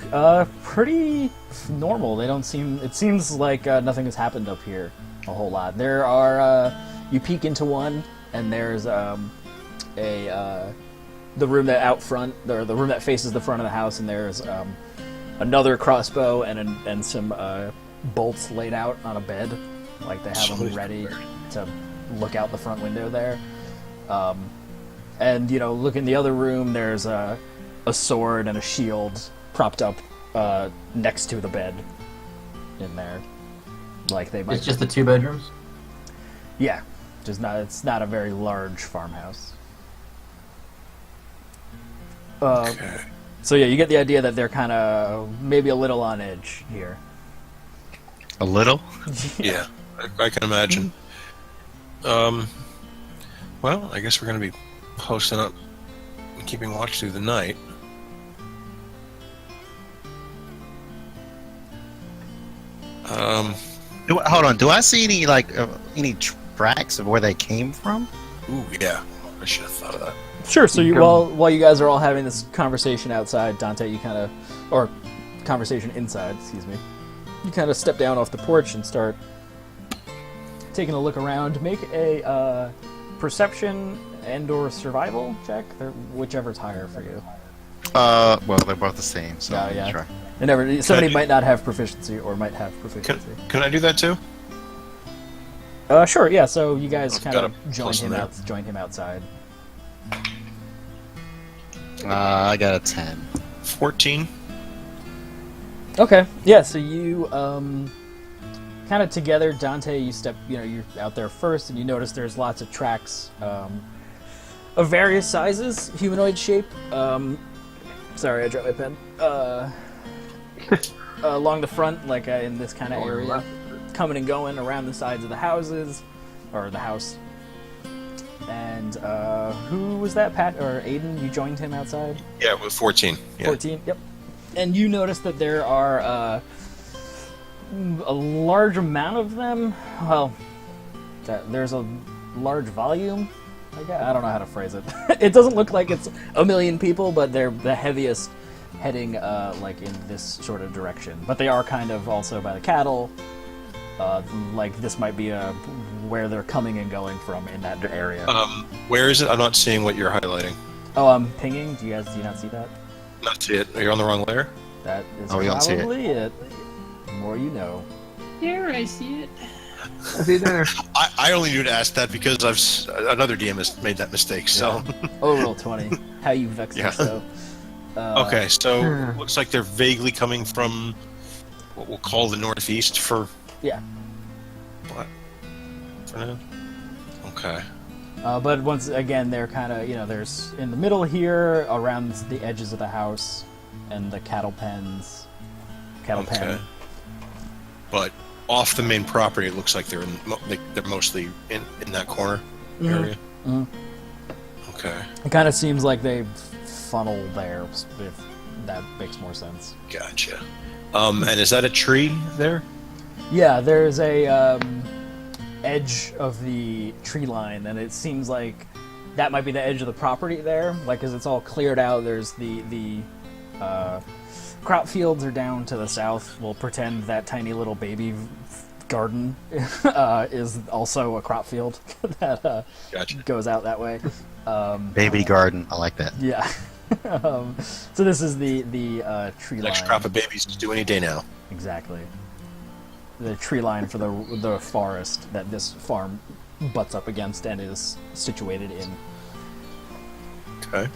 pretty normal. They don't seem. It seems like nothing has happened up here a whole lot. There are. You peek into one, and there's the room that out front, or the room that faces the front of the house, and there's another crossbow and some bolts laid out on a bed, like they have them ready to look out the front window there. And look in the other room. There's a sword and a shield propped up next to the bed in there. Like they might. It's just the 2 bedrooms. Yeah, it's not a very large farmhouse. Okay. So yeah, you get the idea that they're kind of maybe a little on edge here. A little? Yeah, I can imagine. Well, I guess we're going to be posting up and keeping watch through the night. Hold on. Do I see any tracks of where they came from? Ooh, yeah. I should have thought of that. Sure. So while you guys are all having this conversation outside, Dante, or conversation inside, excuse me, you kind of step down off the porch and start taking a look around. Make a perception and/or survival check, whichever's higher for you. Well, they're both the same, so Yeah. try. Somebody might not have proficiency or might have proficiency. Can I do that too? Sure. Yeah. So you guys I've kind got of a join plus in him there. out. Join him outside. I got a 10. 14. Okay. Yeah. So you kind of together, Dante. You're out there first, and you notice there's lots of tracks of various sizes, humanoid shape. Sorry, I dropped my pen. Along the front, like in this kind of area, coming and going around the sides of the houses, or the house. And who was that, Pat or Aedan? You joined him outside? Yeah, with 14. Yeah. 14, yep. And you notice that there are a large amount of them. Well, there's a large volume. I don't know how to phrase it. It doesn't look like it's a million people, but they're the heaviest heading like in this sort of direction. But they are kind of also by the cattle. Like this might be where they're coming and going from in that area. Where is it? I'm not seeing what you're highlighting. Oh, I'm pinging. Do you not see that? Not see it. Are you on the wrong layer? That is We don't see it. probably it. The more you know. There, I see it. I see there. I only knew to ask that because another DM has made that mistake. So Oh, roll 20. How you vex Yeah. yourself. okay, so looks like they're vaguely coming from what we'll call the northeast for Yeah. what? For now? Okay. But once again, they're kind of, there's in the middle here, around the edges of the house, and the cattle pens. Cattle pen. But off the main property, it looks like they're mostly in that corner area. Mhm. Okay, It kind of seems like they funnel there, if that makes more sense. gotcha. And is that a tree there? Yeah, there's a edge of the tree line, and it seems like that might be the edge of the property there, like, because it's all cleared out. There's the crop fields are down to the south. We'll pretend that tiny little baby garden is also a crop field that Gotcha. goes out that way. Baby garden. I like that. Yeah. So this is the tree Next line. crop of babies is due any day now. Exactly. The tree line for the forest that this farm butts up against and is situated in. Okay.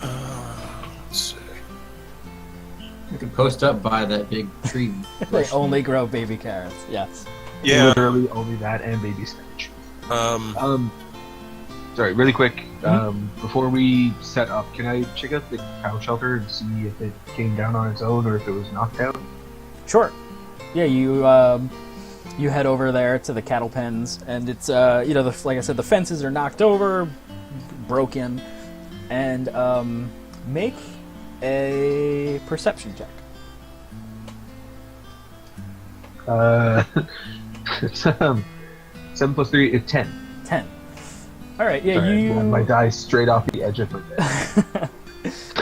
Let's see. You can post up by that big tree. They only grow baby carrots. Yes. Yeah. Literally only that and baby spinach. Sorry, really quick. Before we set up, can I check out the cow shelter and see if it came down on its own or if it was knocked down? Sure. Yeah, you head over there to the cattle pens, and it's like I said, the fences are knocked over, broken, and make a perception check. It's 7 plus 3 is 10. 10. All right. Yeah, Sorry, you. my dice straight off the edge of my bed.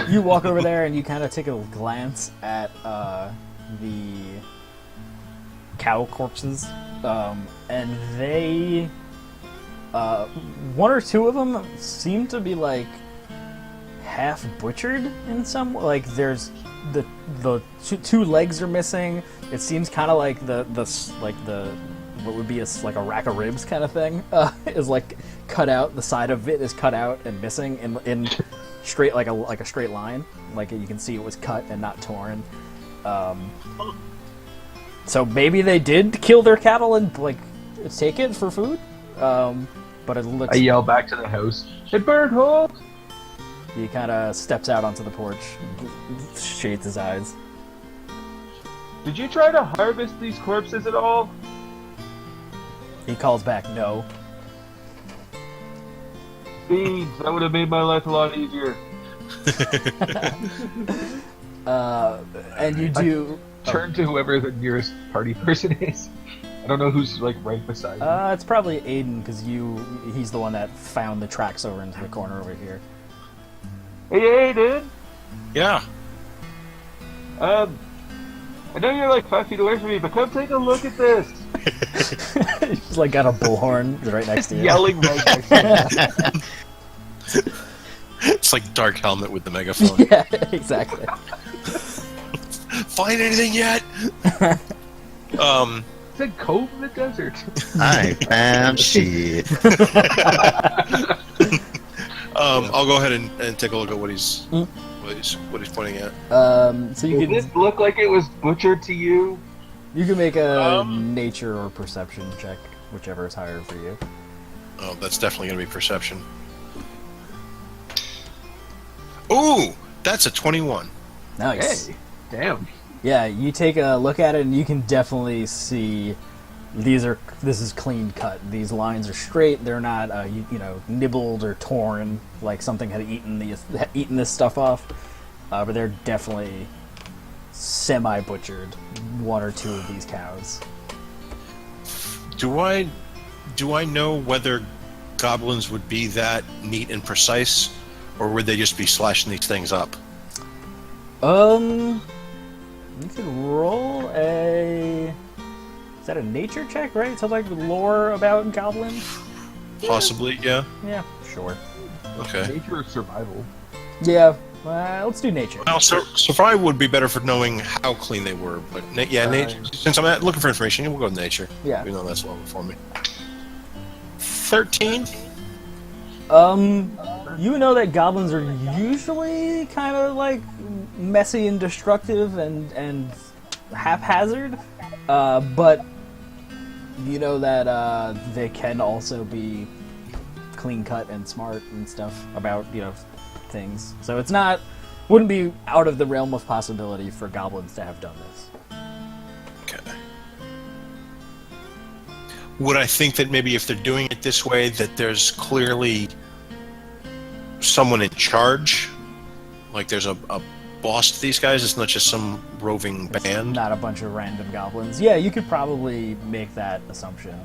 You walk over there and you kind of take a glance at the cow corpses, and they, one or two of them seem to be like half butchered in some. Like there's the two legs are missing. It seems kind of like the what would be like a rack of ribs kind of thing is like cut out. The side of it is cut out and missing in straight like a straight line. Like you can see it was cut and not torn. So maybe they did kill their cattle and like take it for food. But it looks. I yell back to the house. It burned hold. He kind of steps out onto the porch, shades his eyes. Did you try to harvest these corpses at all? He calls back, no. Beans, that would have made my life a lot easier. And you do... Turn to whoever the nearest party person is. I don't know who's like right beside me. It's probably Aedan, because he's the one that found the tracks over into the corner over here. Hey, Aedan! Yeah. I know you're like 5 feet away from me, but come take a look at this! He's like got a bullhorn right next to you. Yelling right next to me. It's like Dark Helmet with the megaphone. Yeah, exactly. Find anything yet? It's a cove in the desert. I found shit. I'll go ahead and take a look at what he's pointing at. So you Does can this look like it was butchered to you? make a nature or perception check, whichever is higher for you. Oh, that's definitely going to be perception. Ooh, that's a 21. Nice. Hey, damn. Yeah, you take a look at it and you can definitely see this is clean cut. These lines are straight. They're not nibbled or torn like something had eaten this stuff off. But they're definitely semi butchered. One or two of these cows. Do I know whether goblins would be that neat and precise, or would they just be slashing these things up? You could roll a... Is that a nature check, right? So like lore about goblins? Possibly, yeah. Yeah, sure. Okay. Nature or survival? Yeah, let's do nature. Well, survival would be better for knowing how clean they were, but nature. Since I'm looking for information, we'll go with nature. Yeah. Even though that's low for me. 13. You know that goblins are usually kind of like messy and destructive and haphazard, but you know that they can also be clean cut and smart and stuff about things. So wouldn't be out of the realm of possibility for goblins to have done this. Okay. Would I think that maybe if they're doing it this way, that there's clearly someone in charge? Like there's a boss to these guys? It's not just some roving band? Not a bunch of random goblins. Yeah, you could probably make that assumption.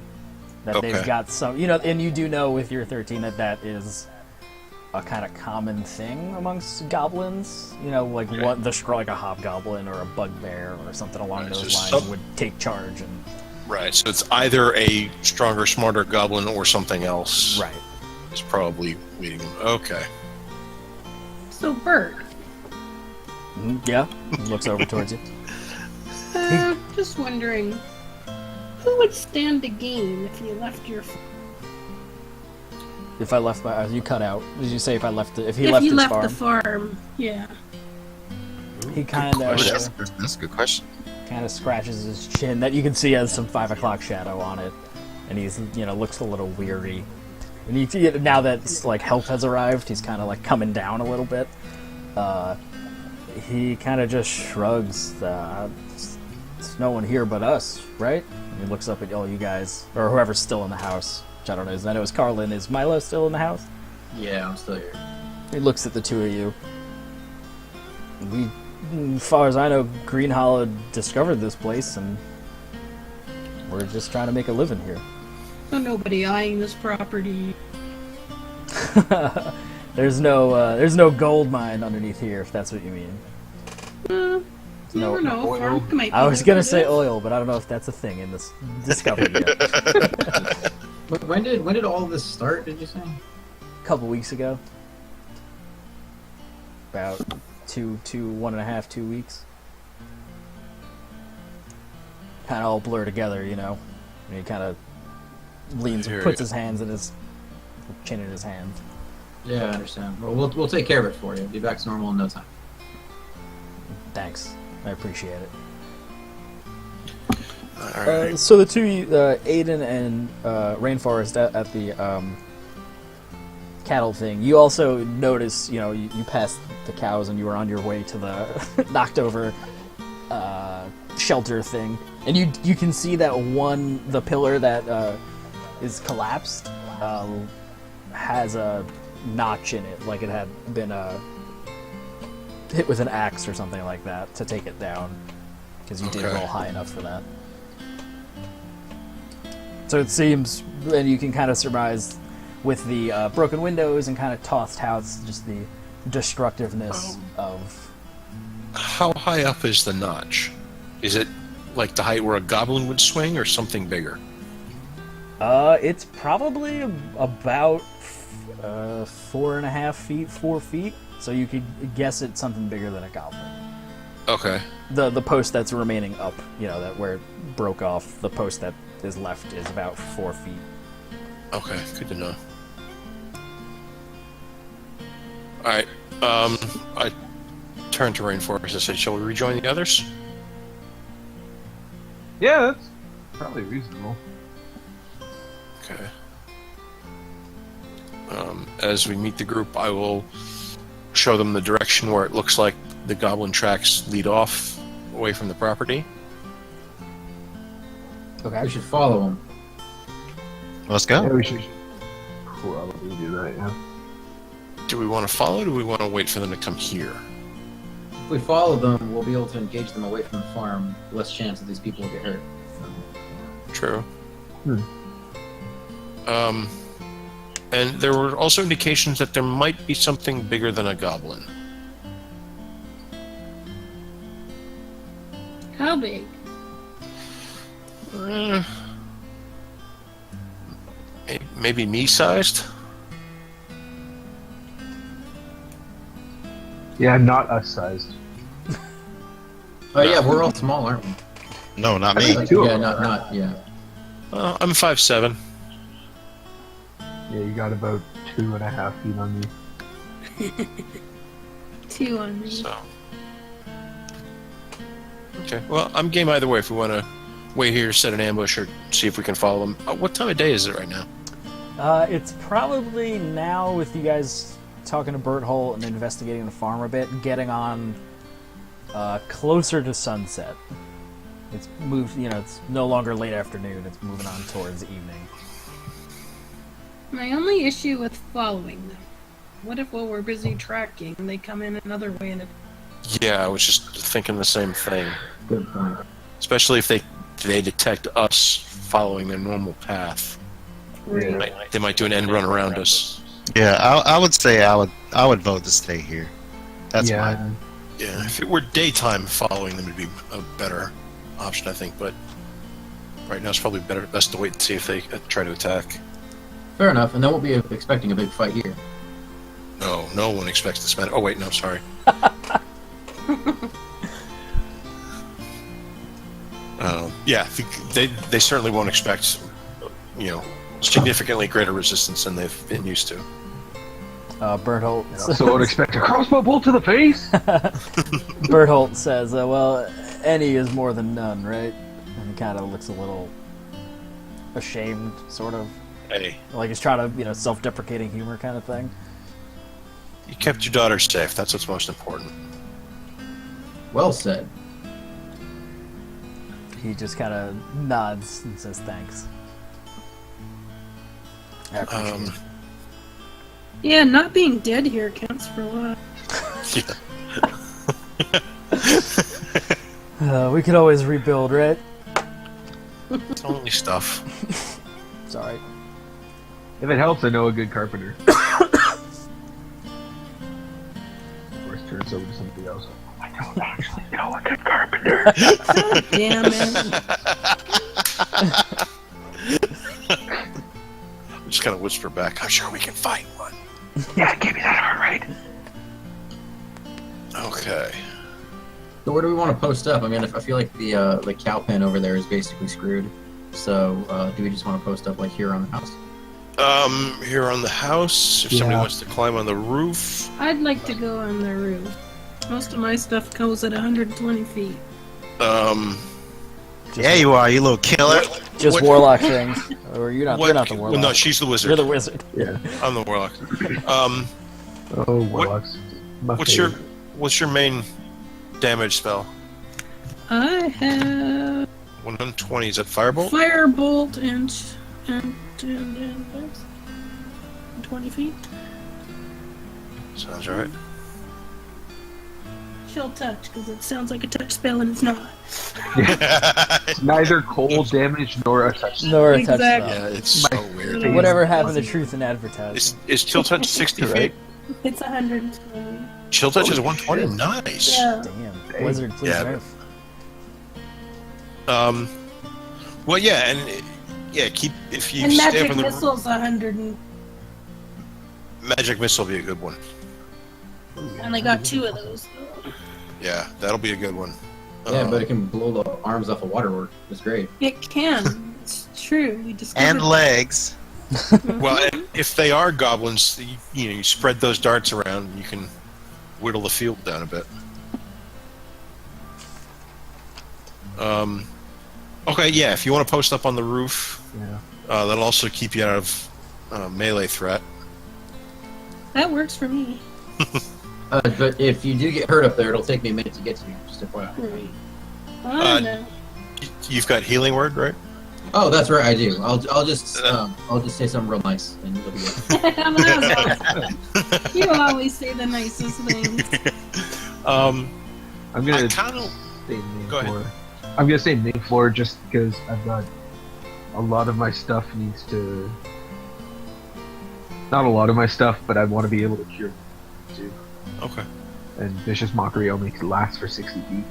That they've got some... and you do know with your 13 that is a kind of common thing amongst goblins. Like like a hobgoblin or a bugbear or something along those lines would take charge and... Right, so it's either a stronger, smarter goblin or something else. Right. Is probably leading them. Okay. So, Bert, Yeah, looks over towards you. just wondering, who would stand to gain if you left your... If I left my... you cut out. Did you say if I left... If you left the farm, yeah. He kind of... That's a good question. Kind of scratches his chin. That you can see has some 5 o'clock shadow on it. And he's, looks a little weary. And you see, now that, like, help has arrived, he's kind of, like, coming down a little bit. He kind of just shrugs. There's no one here but us, right? And he looks up at all you guys, or whoever's still in the house. Which I don't know. I know it's Carlin. Is Milo still in the house? Yeah, I'm still here. He looks at the two of you. As far as I know, Green Hollow discovered this place, and we're just trying to make a living here. So nobody eyeing this property. There's no gold mine underneath here, if that's what you mean. You never know. oil. Farm might be I was gonna say lucrative. oil, but I don't know if that's a thing in this discovery yet. But when did all of this start? Did you say? A couple weeks ago, about 1.5, 2 weeks. Kind of all blur together, And he kind of leans, Here puts you- his hands in his chin in his hand. Yeah, I understand. Well, we'll take care of it for you. Be back to normal in no time. Thanks, I appreciate it. All right. So the two, Aedan and Rainforest at the cattle thing. You also notice, you passed the cows and you were on your way to the knocked over shelter thing, and you can see that the pillar that is collapsed has a notch in it, like it had been hit with an axe or something like that to take it down, because you did Okay. roll high enough for that. So it seems, and you can kind of surmise with the broken windows and kind of tossed house, just the destructiveness of... How high up is the notch? Is it like the height where a goblin would swing, or something bigger? It's probably about 4.5 feet, 4 feet. So you could guess it's something bigger than a goblin. Okay. The post that's remaining up, that where it broke off, the post that is left is about 4 feet. Okay, good to know. Alright, I turned to Rainforest and said, shall we rejoin the others? Yeah, that's probably reasonable. Okay. As we meet the group, I will show them the direction where it looks like the goblin tracks lead off away from the property. Okay. We should follow him. Let's Yeah, go. we should probably do that, yeah. Do we want to follow, or do we want to wait for them to come here? If we follow them, we'll be able to engage them away from the farm. Less chance that these people will get hurt. True. And there were also indications that there might be something bigger than a goblin. How big? Maybe me-sized? Yeah, not us sized. Oh yeah, we're all small, aren't we? No, not me. Two of Yeah, them. not yeah. I'm 5'7". Yeah, you got about 2.5 feet on me. 2 on me. So. Okay, well, I'm game either way if we want to wait here, set an ambush, or see if we can follow them. What time of day is it right now? It's probably now, with you guys talking to Bert Holt and investigating the farm a bit, getting on closer to sunset. It's moved, it's no longer late afternoon, it's moving on towards evening. My only issue with following them. What if while we're busy tracking, they come in another way and it... Yeah, I was just thinking the same thing. Good point. Especially if they detect us following their normal path. They might do an end run around us. Yeah, I would say I would vote to stay here. That's mine. Yeah, if it were daytime, following them would be a better option, I think. But right now, it's probably best to wait and see if they try to attack. Fair enough, and then we'll be expecting a big fight here. No one expects this man. Oh wait, no, sorry. Yeah, they certainly won't expect, significantly greater resistance than they've been used to. Bert Holt. So I would expect a crossbow bolt to the face? Bert Holt says, well, any is more than none, right? And he kind of looks a little ashamed, sort of. Hey, Like he's trying to, self-deprecating humor kind of thing. you kept your daughter safe. That's what's most important. Well said. He just kind of nods and says thanks. I appreciate it. Yeah, not being dead here counts for a lot. Yeah. We could always rebuild, right? It's only stuff. Sorry. If it helps, I know a good carpenter. Of course, turns over to somebody else. I don't actually know a good carpenter. God damn it. I'm just gonna whisper back. I'm sure we can find one. Yeah, give me that heart rate. Okay. So where do we want to post up? I mean, I feel like the cow pen over there is basically screwed. So, do we just want to post up like here on the house? Here on the house, if somebody Yeah. wants to climb on the roof. I'd like to go on the roof. Most of my stuff goes at 120 feet. Yeah, you are, you little killer. Just What- warlock things. Or you're not the warlock. Well, no, she's the wizard. You're the wizard. Yeah. I'm the warlock. Oh, warlocks. My favorite. What's your main damage spell? I have 120. Is that firebolt? firebolt and 20 feet. Sounds right. Chill touch, because it sounds like a touch spell and it's not. It's neither cold damage nor a touch. Nor a touch Exactly. spell. Yeah, it's so weird. Favorite. Whatever happened to truth in advertising? Is Chill Touch 60 feet? Right. It's 120. Chill Touch is Holy 120. shit. Nice. Yeah. Damn. Wizard, please Yeah. nerf. Well, yeah, and keep if you And stay up magic on the missile's 100, magic missile will be a good one. and I got 2 of those. Yeah, that'll be a good one. Yeah, but it can blow the arms off a waterwork. It's great. It can. It's true. We discovered And that. legs. Well, and if they are goblins, you spread those darts around, and you can whittle the field down a bit. Okay, yeah. If you want to post up on the roof, Yeah. that'll also keep you out of melee threat. That works for me. But if you do get hurt up there, it'll take me a minute to get to you. Just FYI. Right. Uh, No. You've got healing word, right? Oh, that's right, I do. I'll just say something real nice, and you'll be good. That's awesome. You always say the nicest things. I'm I gonna kind of. say main Go ahead. floor. I'm gonna say main floor just because I've got a lot of my stuff needs to. Not a lot of my stuff, but I want to be able to cure too. Okay. And Vicious Mockery only lasts for 60 feet.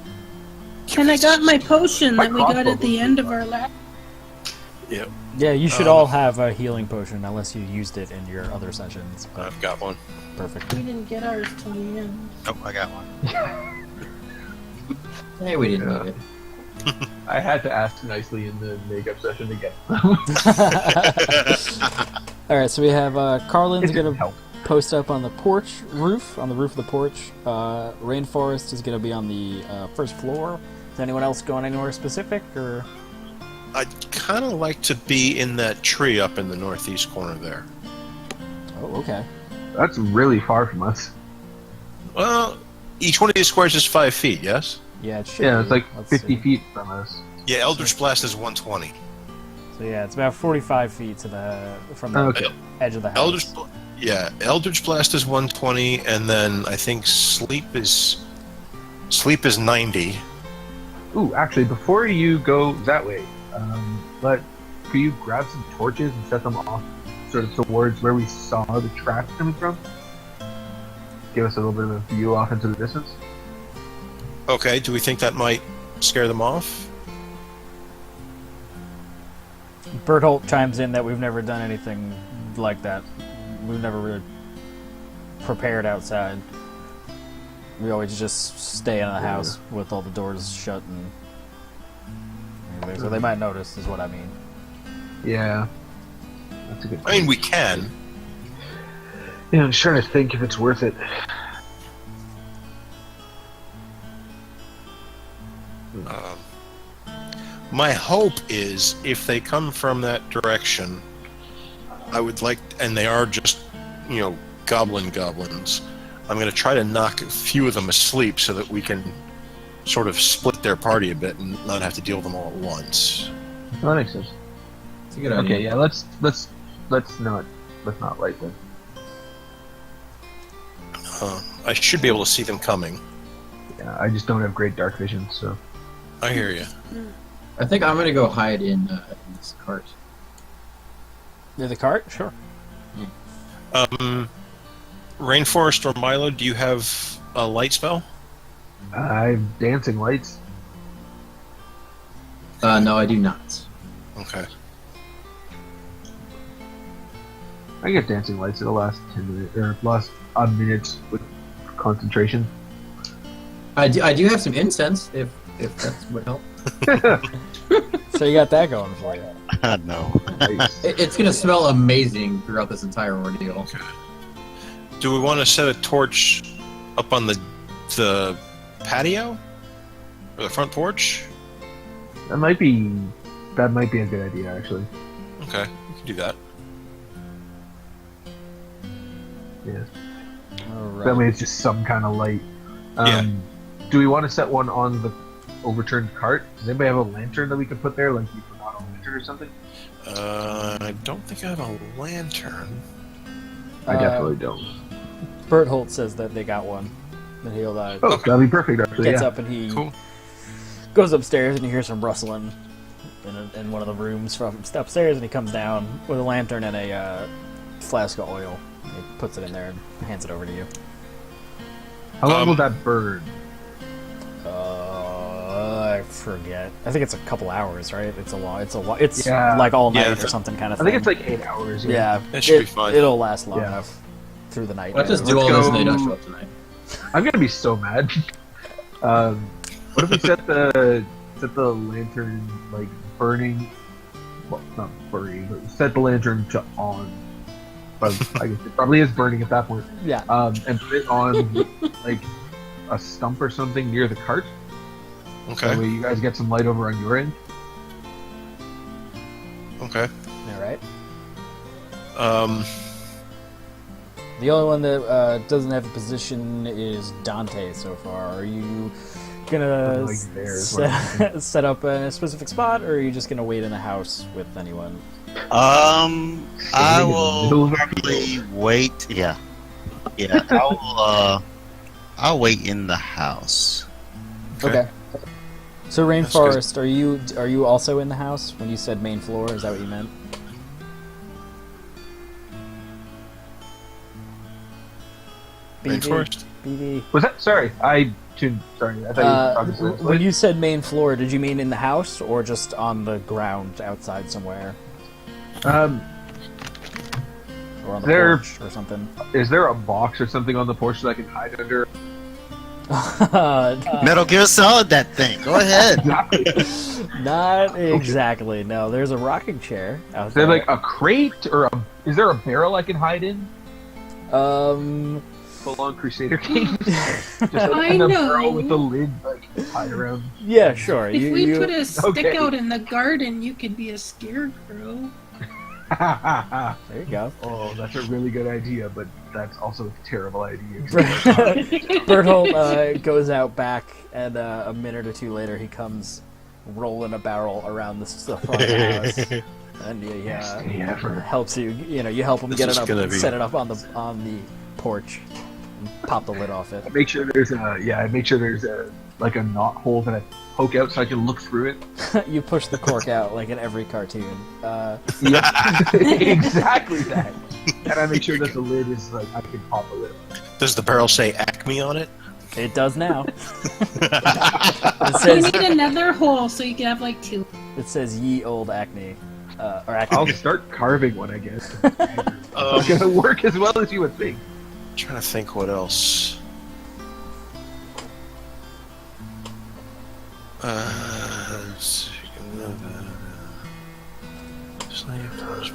And I got my potion My that we got crossbow at the was end good. of our last. Yep. Yeah, you should Um, all have a healing potion unless you used it in your other sessions. But I've got one. perfect. We didn't get ours till the end. Oh, I got one. Hey, we didn't Yeah. need it. I had to ask nicely in the makeup session to get. All right, so we have Carlin's It didn't gonna help. post up on the roof of the porch. Rainforest is gonna be on the first floor. Is anyone else going anywhere specific, or? I'd kind of like to be in that tree up in the northeast corner there. Oh, okay. That's really far from us. Well, each one of these squares is 5 feet. Yes. Yeah, it should. Yeah, be. it's like Let's 50 see. feet from us. Yeah, Eldritch Blast is 120. So yeah, it's about 45 feet from the Okay. edge of the house. Eldritch Blast is 120, and then I think Sleep is 90. Ooh, actually, before you go that way, could you grab some torches and set them off sort of towards where we saw the tracks coming from? Give us a little bit of a view off into the distance. Okay, do we think that might scare them off? Berthold chimes in that we've never done anything like that. We've never really prepared outside. We always just stay in the house with all the doors shut and everything. So they might notice, is what I mean. Yeah. That's a good I mean, we can. Yeah, I'm just trying to think if it's worth it. My hope is if they come from that direction, I would like, and they are just, goblins, I'm going to try to knock a few of them asleep so that we can sort of split their party a bit and not have to deal with them all at once. Oh, that makes sense. It's a good idea. Okay, yeah, let's not light them. I should be able to see them coming. Yeah, I just don't have great dark vision, so. I hear you. I think I'm gonna go hide in this cart. Near the cart? Sure. Rainforest or Milo, do you have a light spell? I have dancing lights. No, I do not. Okay. I get dancing lights. It'll last 10 minutes, or last odd minutes with concentration. I do have some incense if that's what helps. So you got that going for you. No. It's gonna smell amazing throughout this entire ordeal. Do we want to set a torch up on the patio or the front porch? That might be a good idea, actually. Okay, we can do that. Yeah. All That right. way it's just some kind of light. Yeah. Do we want to set one on the overturned cart? Does anybody have a lantern that we could put there, like you forgot a lantern or something? I don't think I have a lantern. I definitely don't. Berthold says that they got one. And he'll Oh, that'd be perfect, actually. gets Yeah. up and he Cool. goes upstairs and he hears some rustling in one of the rooms from upstairs, and he comes down with a lantern and a flask of oil. He puts it in there and hands it over to you. How long will that burn? I forget. I think it's a couple hours, right? It's Yeah. like all night Yeah, or something kind of I thing. think it's like 8 hours. yeah, That should be fine. It'll last long Yeah. enough through the night. Let's just do Let's all this and go- they don't show up tonight. I'm gonna be so mad. What if we set the lantern like burning? Well, not burning, but set the lantern to on. But I guess it probably is burning at that point. Yeah. And put it on like a stump or something near the cart. Okay. That way you guys get some light over on your end. Okay. All right. Um, The only one that doesn't have a position is Dante so far. Are you gonna Like there is what I'm set up in a specific spot, or are you just gonna wait in the house with anyone? I in the middle will of the probably wait. Yeah. I'll wait in the house. Okay. So That's Rainforest, are you also in the house when you said main floor? Is that what you meant? Rainforest? BB. Was that? Sorry, I tuned. Sorry, I thought you were talking to this. When you said main floor, did you mean in the house or just on the ground outside somewhere, or on the There- porch or something? Is there a box or something on the porch that I can hide under? Metal Gear Solid that thing. Go ahead. Not exactly. No, there's a rocking chair out Is there there. like a crate or is there a barrel I can hide in? Full on Crusader Kings. Just I in a know. barrel with the lid like tied around. Yeah, sure. If we you put a stick Okay. out in the garden, you could be a scarecrow. there you go. Oh, that's a really good idea, but that's also a terrible idea. Berthold goes out back, and a minute or two later, he comes rolling a barrel around the front of the house, and he helps you. You know, you help him This get is it up, gonna and be- set it up on the porch, and pop the lid off it. Make sure there's a like a knot hole that I poke out so I can look through it. You push the cork out like in every cartoon. Yeah, exactly that. And I make sure that the lid is like I can pop a lid. Does the barrel say Acme on it? It does now. It You says need another hole so you can have like two. it says ye old acne, or I'll acne. start carving one, I guess. It's gonna work as well as you would think. Trying to think what else.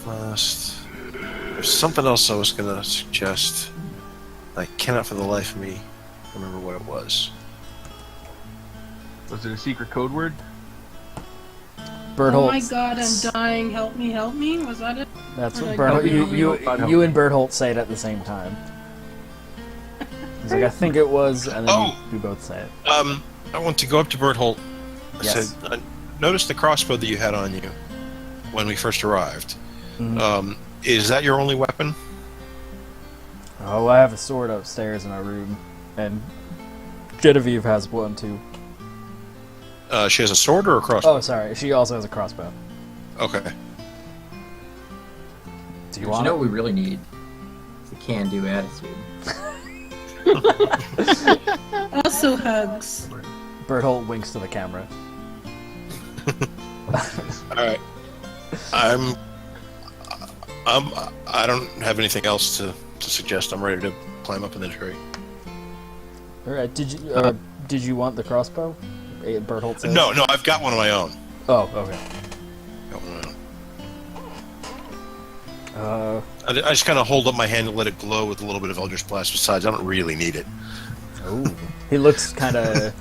Blast. There's something else I was gonna suggest. I cannot for the life of me remember what it was. Was it a secret code word? Berthold. Oh my god, I'm dying. Help me, help me. Was that it? That's Or what did I Berthold, go you, wrong? you and Berthold say it at the same time. He's like, I think it was, and then you both say it. I want to go up to Berthold. I Yes. said, I noticed the crossbow that you had on you when we first arrived. Mhm. Is that your only weapon? Oh, I have a sword upstairs in my room, and Genevieve has one too. She has a sword or a crossbow? Oh, sorry, she also has a crossbow. Okay. Do you But want you know it? what we really need? It's a can-do attitude. Also hugs. Berthold winks to the camera. All right. I don't have anything else to suggest. I'm ready to climb up in the tree. All right, did you want the crossbow? Berthold says. No, I've got one of my own. Oh, okay. Uh, I just kind of hold up my hand and let it glow with a little bit of Eldritch Blast besides. I don't really need it. oh, he looks kind of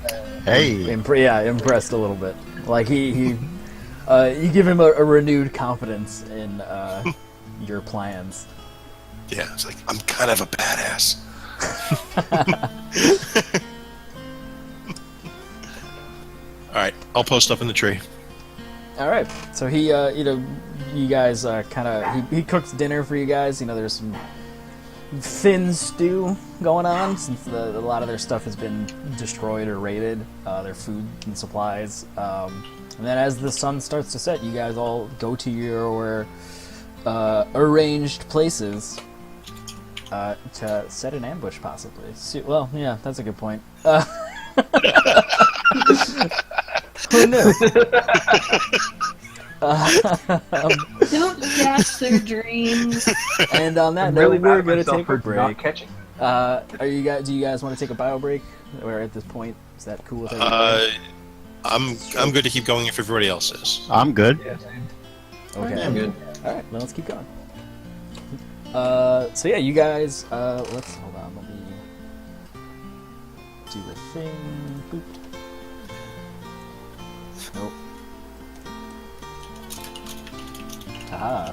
Hey. impressed a little bit. Like you give him a renewed confidence in your plans. Yeah, it's like, I'm kind of a badass. Alright, I'll post up in the tree. All right, so he, you guys kind of he cooks dinner for you guys. There's some thin stew going on since a lot of their stuff has been destroyed or raided, their food and supplies. And then as the sun starts to set, you guys all go to your arranged places to set an ambush, possibly. Well, yeah, that's a good point. Who knew? Don't dash their dreams. And on that I'm note, really mad we're at going to myself take for a not break. catching. Do you guys want to take a bio break? Or at this point, is that cool with everybody? I'm good to keep going if everybody else is. I'm good. Yeah, same. Okay. I'm good. All right, well, let's keep going. So yeah, you guys. Let's hold on. Let me do a thing. Boop. Nope. Aha.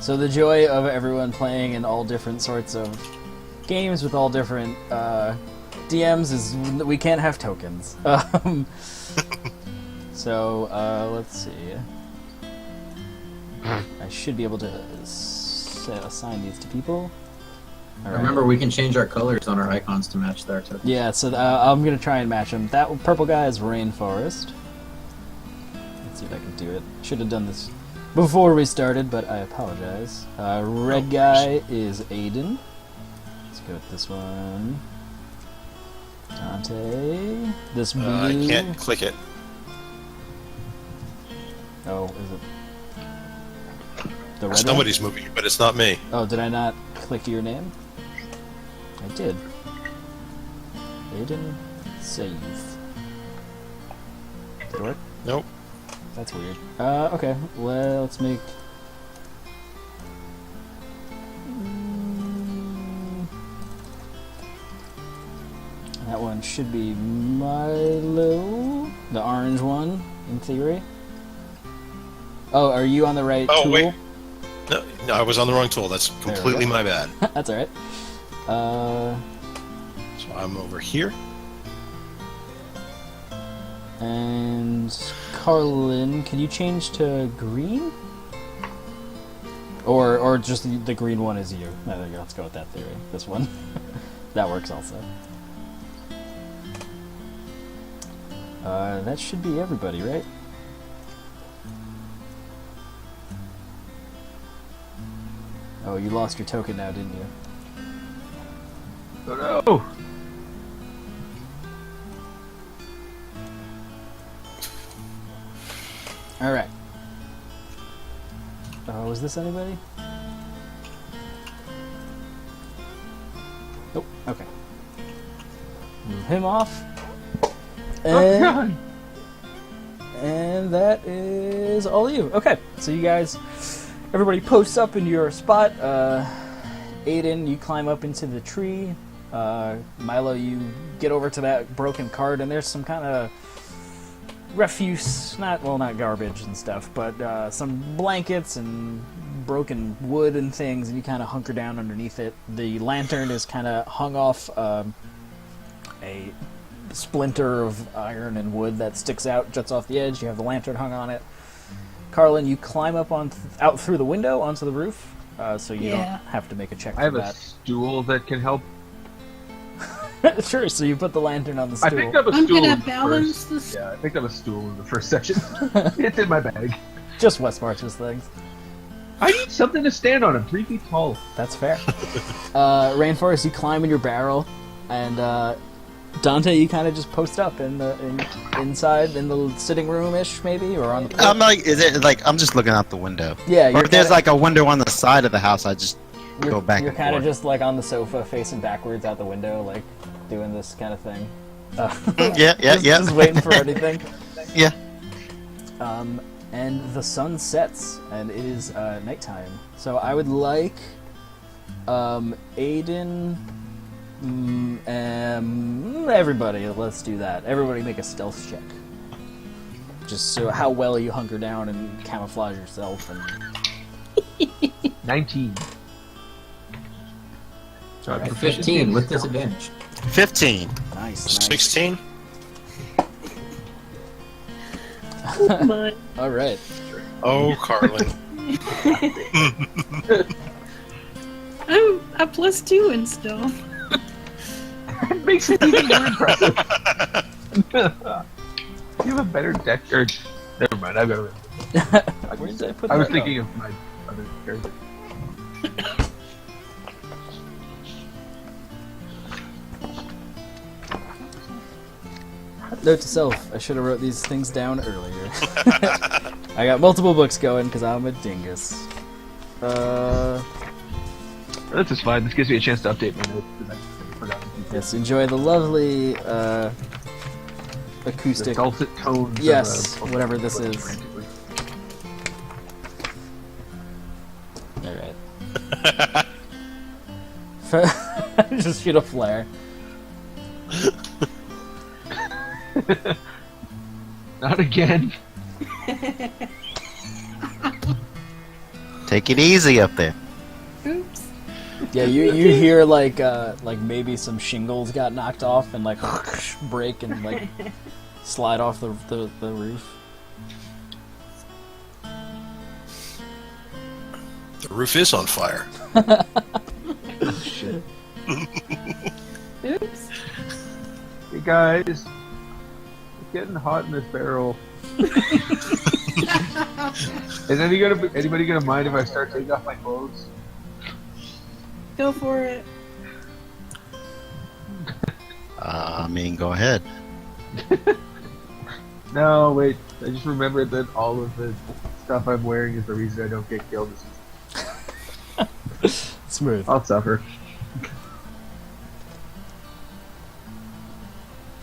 So the joy of everyone playing in all different sorts of games with all different DMs is we can't have tokens. So let's see. I should be able to assign these to people. All right. Remember, we can change our colors on our icons to match their tokens. Yeah, so I'm gonna try and match them. That purple guy is Rainforest. Let's see if I can do it. Should have done this before we started, but I apologize. Red guy is Aedan. Let's go with this one. Dante. This blue. I can't click it. Oh, is it the red one? Somebody's moving it, but it's not me. Oh, did I not click your name? I did. Aedan save. Did it work? Nope. That's weird. Okay. Well, let's make. That one should be Milo, the orange one, in theory. Oh, are you on the right Oh, tool? wait. No, I was on the wrong tool. That's we completely go. my bad. That's alright. So I'm over here. And Carlin, can you change to green? Or just the green one is you? No, there you go. Let's go with that theory. This one. That works also. That should be everybody, right? Oh, you lost your token now, didn't you? Oh no! Alright. Was this anybody? Nope. Okay. Move him off. Oh god! And that is all of you. Okay, so you guys, everybody posts up in your spot. Aedan, you climb up into the tree. Milo, you get over to that broken cart, and there's some kind of refuse, not garbage and stuff, but some blankets and broken wood and things, and you kind of hunker down underneath it. The lantern is kind of hung off a splinter of iron and wood that sticks out, juts off the edge. You have the lantern hung on it. Carlin, you climb up out through the window onto the roof, so you don't have to make a check for I have that. a stool that can help. Sure, so you put the lantern on the I stool. picked up a I'm stool. gonna in the balance first- this. Yeah, I picked up a stool in the first session. It's in my bag. Just West Marches things. I need something to stand on. I'm 3 feet tall. That's fair. Rainforest, you climb in your barrel, and Dante, you kind of just post up inside in the sitting room-ish, maybe, or on the porch. I'm like, is it like I'm just looking out the window? Yeah, Or you're if there's kinda, like a window on the side of the house, I just go back You're and kind of forth. just like on the sofa, facing backwards out the window, like doing this kind of thing. Yeah, Just waiting for anything. Yeah. and the sun sets, and it is nighttime. So I would like Aedan, everybody, let's do that. Everybody make a stealth check. Just so how well you hunker down and camouflage yourself. And 19. So 15 with disadvantage. 15. Nice. 16. Oh my. All right. Oh, Carlin. I'm a +2 in stealth. It makes it even more impressive. You have a better deck. Or, never mind, I've got to. Where did I put I was that? thinking of my other character. Note to self: I should have wrote these things down earlier. I got multiple books going because I'm a dingus. This is fine. This gives me a chance to update my notes because I forgot. Yes, enjoy the lovely The acoustic. dulcet tones. Yes, of, whatever this is. All right. Just shoot a flare. Not again. Take it easy up there. Oops. Yeah, you hear like maybe some shingles got knocked off and like break and like slide off the roof. The roof is on fire. Oh, shit. Oops. Hey guys, it's getting hot in this barrel. Is anybody gonna mind if I start taking off my clothes? Go for it. I mean, go ahead. No, wait. I just remembered that all of the stuff I'm wearing is the reason I don't get killed. Smooth. I'll suffer.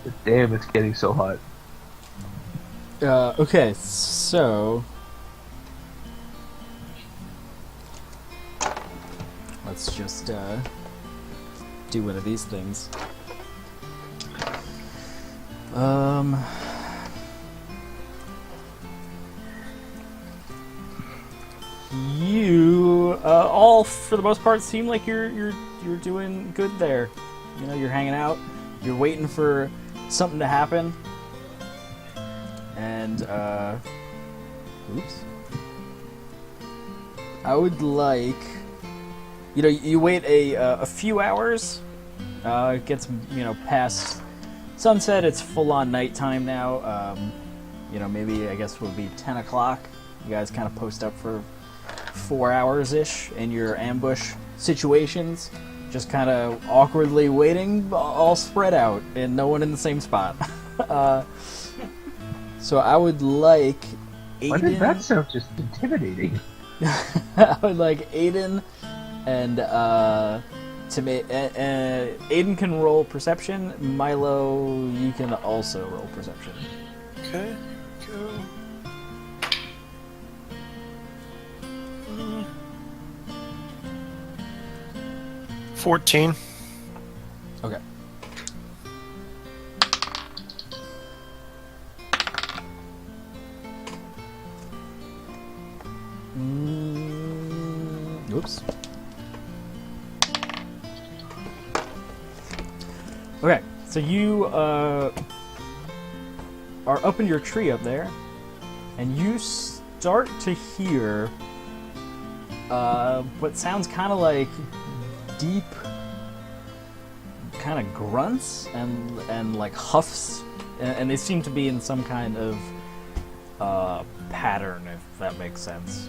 But damn, it's getting so hot. Okay, so let's just do one of these things. You all, for the most part, seem like you're doing good there. You know, you're hanging out. You're waiting for something to happen. And, oops. I would like, you know, you wait a few hours. It gets, you know, past sunset. It's full-on nighttime now. You know, maybe, I guess, would be 10 o'clock. You guys kind of post up for 4 hours-ish in your ambush situations. Just kind of awkwardly waiting, all spread out, and no one in the same spot. So I would like Aedan. Why did that sound just intimidating? I would like Aedan and Aedan can roll perception. Milo, you can also roll perception. Okay, go. 14. Okay. Oops. Okay, so you are up in your tree up there, and you start to hear what sounds kind of like deep kind of grunts and like huffs, and they seem to be in some kind of pattern, if that makes sense.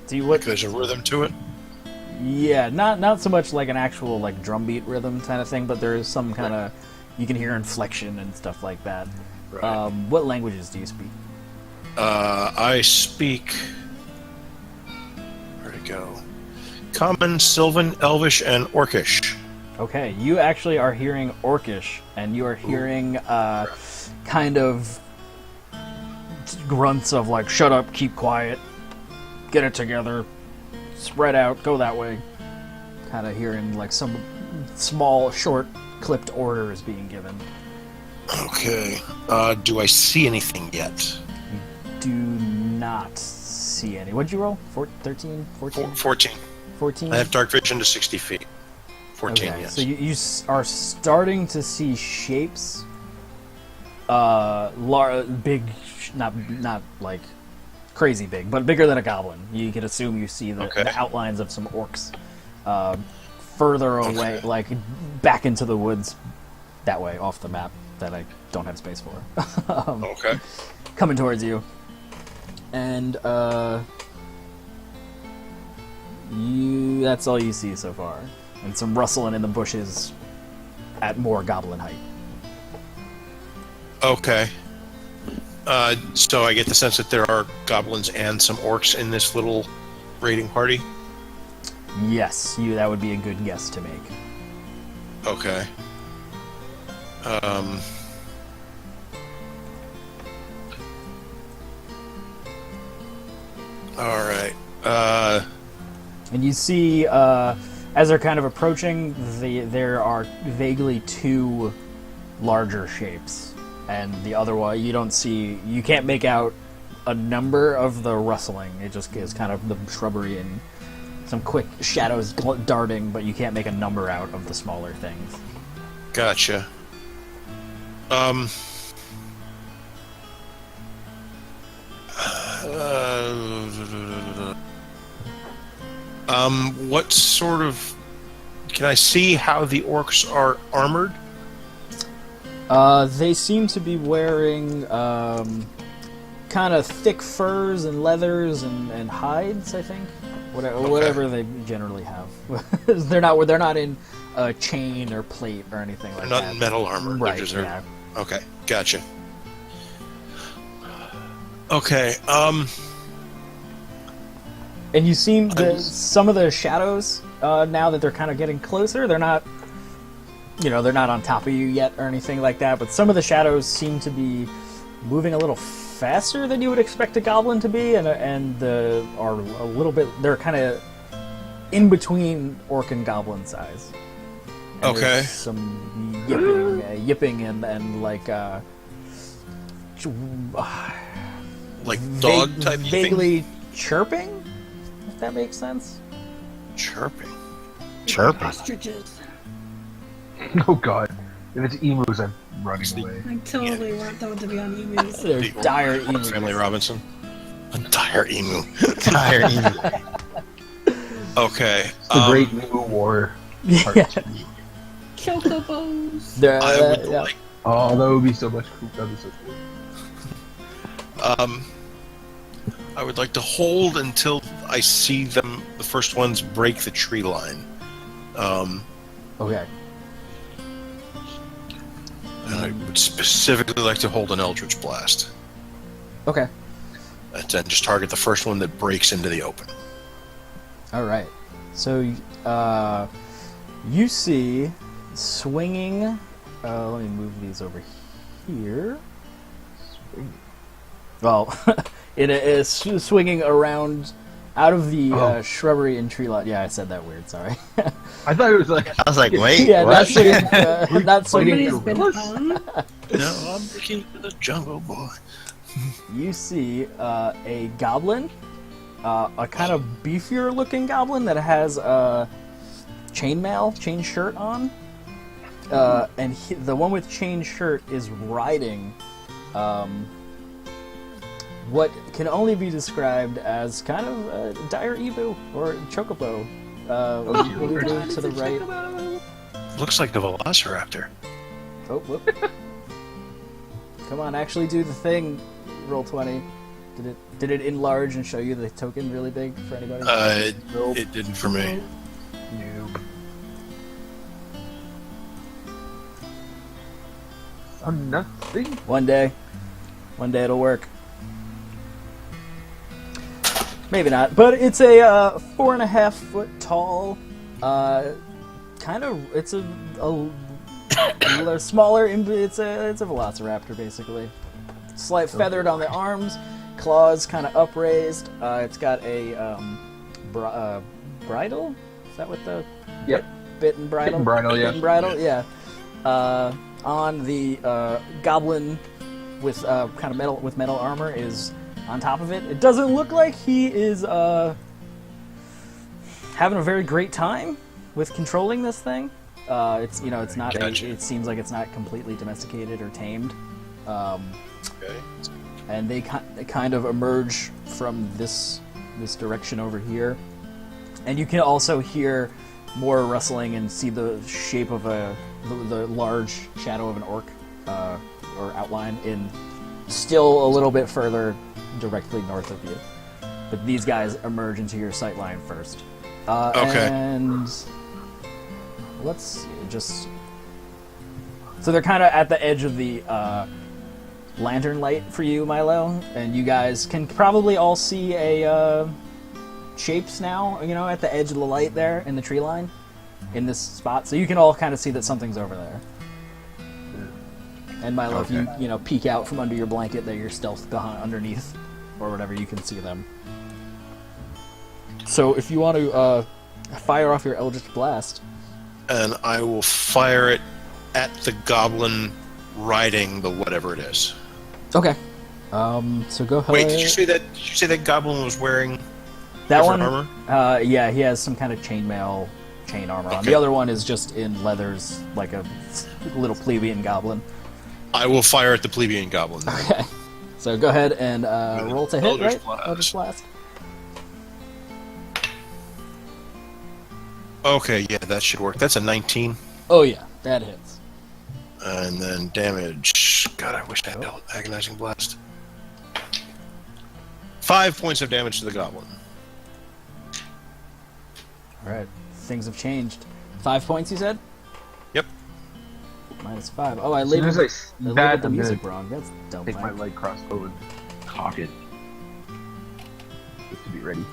Do you Like there's a rhythm to it? Yeah, not so much like an actual like drum beat rhythm kind of thing, but there is some kind of, you can hear inflection and stuff like that. Right. What languages do you speak? I speak... Where'd it go? Common, Sylvan, Elvish, and Orcish. Okay, you actually are hearing Orcish, and you are hearing kind of grunts of like, shut up, keep quiet, get it together, spread out, go that way. Kind of hearing like some small, short, clipped orders being given. Okay. Do I see anything yet? Do not see any. What'd you roll? 13? 14? 14. 14? I have dark vision to 60 feet. 14, Okay, yes. so you are starting to see shapes. Big, not like crazy big, but bigger than a goblin. You can assume you see the outlines of some orcs further away, like back into the woods that way, off the map that I don't have space for. Okay. Coming towards you. And that's all you see so far. And some rustling in the bushes at more goblin height. Okay. So I get the sense that there are goblins and some orcs in this little raiding party? Yes, that would be a good guess to make. Okay. Alright. And you see, as they're kind of approaching, there are vaguely two larger shapes. And the other one, you can't make out a number of the rustling. It just is kind of the shrubbery and some quick shadows darting, but you can't make a number out of the smaller things. Gotcha. What sort of... Can I see how the orcs are armored? They seem to be wearing kind of thick furs and leathers and hides, I think. Whatever they generally have. They're not in chain or plate or anything like that. Not in metal armor. Right, yeah. Okay, gotcha. Okay, And you seem some of the shadows, now that they're kind of getting closer, they're not on top of you yet or anything like that, but some of the shadows seem to be moving a little faster than you would expect a goblin to be, and are a little bit, they're kind of in between orc and goblin size. And okay. there's some yipping and like dog type vaguely chirping, if that makes sense. Chirping. Ostriches. Oh god. If it's emus, I'm running away. I totally want them to be on emus. They're dire emu. Family Robinson. A dire emu. Dire emu. Okay. The Great Moo War. Yeah. Chocobos. I would like. Oh, that would be so much cool. That would be so cool. I would like to hold until I see them. The first ones break the tree line. Okay. And I would specifically like to hold an Eldritch Blast. Okay. And then just target the first one that breaks into the open. All right. So, you see swinging. Let me move these over here. Well, it is swinging around out of the shrubbery and tree lot. Yeah, I said that weird. Sorry. I thought it was like... I was like, wait, Yeah, what? not swinging. Somebody's been hung. No, I'm the king of the jungle, boy. You see a goblin, a kind of beefier looking goblin that has a chain shirt on, and the one with chain shirt is riding what can only be described as kind of a dire ebu or chocobo. Will you move to the right? Looks like the Velociraptor. Oh, whoop. Come on, actually do the thing. Roll 20. Did it enlarge and show you the token really big for anybody? Nope. It didn't for me. Noob. Nothing. One day it'll work. Maybe not, but it's a 4.5 foot tall, kind of. It's a smaller. It's a velociraptor basically. slight feathered on the arms, claws kind of upraised. It's got a bridle. Is that what the Yep. bit and bridle? Bit and bridle, yeah. Bit and bridle, yeah. On the goblin with kind of metal armor is on top of it. It doesn't look like he is having a very great time with controlling this thing. It's not. Gotcha. It seems like it's not completely domesticated or tamed. Okay. And they kind of emerge from this direction over here, and you can also hear more rustling and see the shape of the large shadow of an orc or outline in still a little bit further directly north of you. But these guys emerge into your sight line first. Okay. And let's see, so they're kind of at the edge of the lantern light for you, Milo, and you guys can probably all see a shapes now, at the edge of the light there in the tree line, in this spot. So you can all kind of see that something's over there. And Milo, Okay. if you peek out from under your blanket that you're stealth behind underneath, or whatever, you can see them. So if you want to fire off your Eldritch Blast. And I will fire it at the goblin riding the whatever it is. Okay. So go ahead. Wait, did you say that goblin was wearing that different one? armor? Yeah, he has some kind of chainmail chain armor on. Okay. The other one is just in leathers, like a little plebeian goblin. I will fire at the plebeian goblin. Okay. So go ahead and roll to hit, Eldritch right? Blast. Eldritch Blast. Okay, yeah, that should work. That's a 19. Oh yeah, that hits. And then damage. God, I wish I had agonizing blast. 5 points of damage to the goblin. All right. Things have changed. 5 points, you said? Yep. -5. Oh, I As soon labeled, as I I see labeled that, the I'm music gonna wrong. That's dumb. take my Mike. light crossbow and cock it. Just to be ready.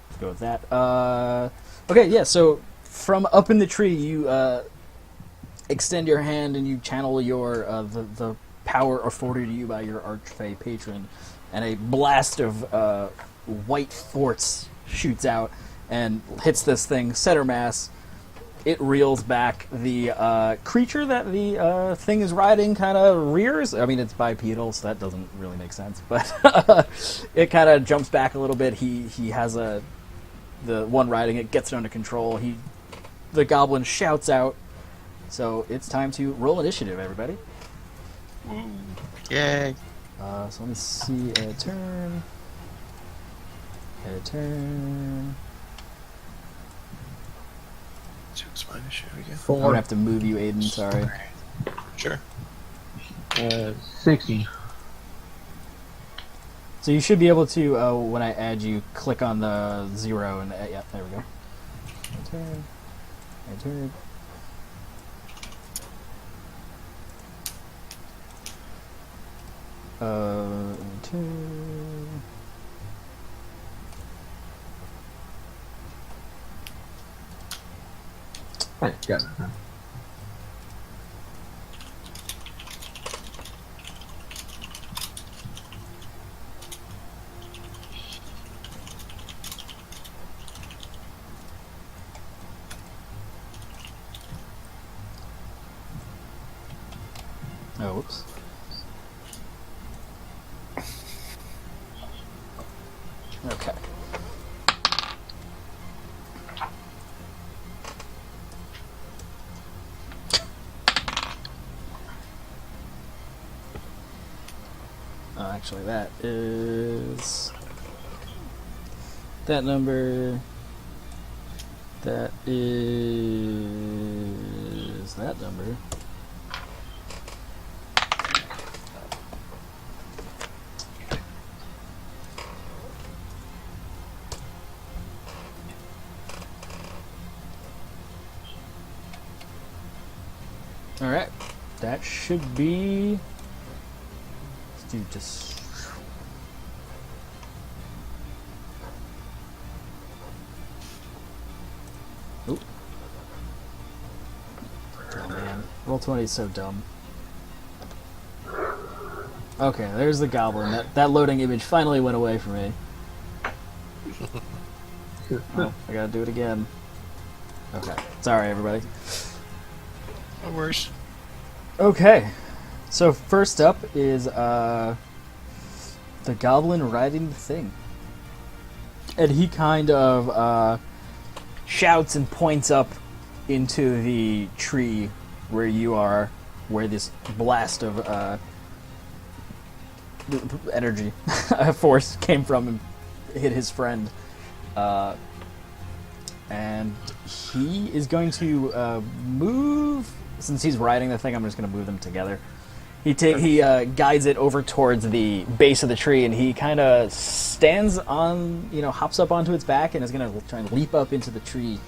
Let's go with that. Okay, yeah, so from up in the tree, you extend your hand and you channel your the power afforded to you by your Archfey patron, and a blast of white force shoots out and hits this thing center mass. It reels back. The creature that the thing is riding kind of rears. I mean, it's bipedal, so that doesn't really make sense, but it kind of jumps back a little bit. He has the one riding it gets it under control. The goblin shouts out. So it's time to roll initiative, everybody. Yay. So let me see a turn. A turn. What's my initiative again? I'm gonna have to move you, Aedan. Sorry. Sure. 16. So you should be able to, when I add you, click on the 0 and yeah, there we go. A turn. A turn. Turn. Hey, got it. Huh? Oh, whoops. Okay. Actually, that is that number. That is that number. All right, that should be. Let's do just. Oop. Oh man, roll 20 is so dumb. Okay, there's the goblin. That loading image finally went away for me. Oh, I gotta do it again. Okay, sorry everybody. No worries. Okay, so first up is the goblin riding the thing. And he kind of shouts and points up into the tree where you are, where this blast of energy force came from and hit his friend. And he is going to move. Since he's riding the thing, I'm just going to move them together. He guides it over towards the base of the tree, and he kind of stands on, hops up onto its back, and is going to try and leap up into the tree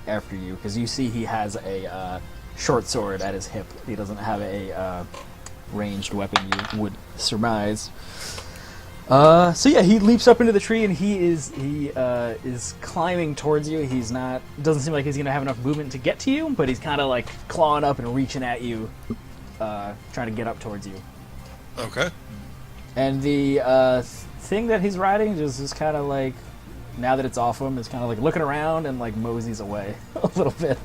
after you, because you see he has a short sword at his hip. He doesn't have a ranged weapon, you would surmise. So yeah, he leaps up into the tree, and he is climbing towards you. Doesn't seem like he's gonna have enough movement to get to you, but he's kind of like clawing up and reaching at you, trying to get up towards you. Okay. And the thing that he's riding is kind of like, now that it's off him, is kind of like looking around and like moseys away a little bit.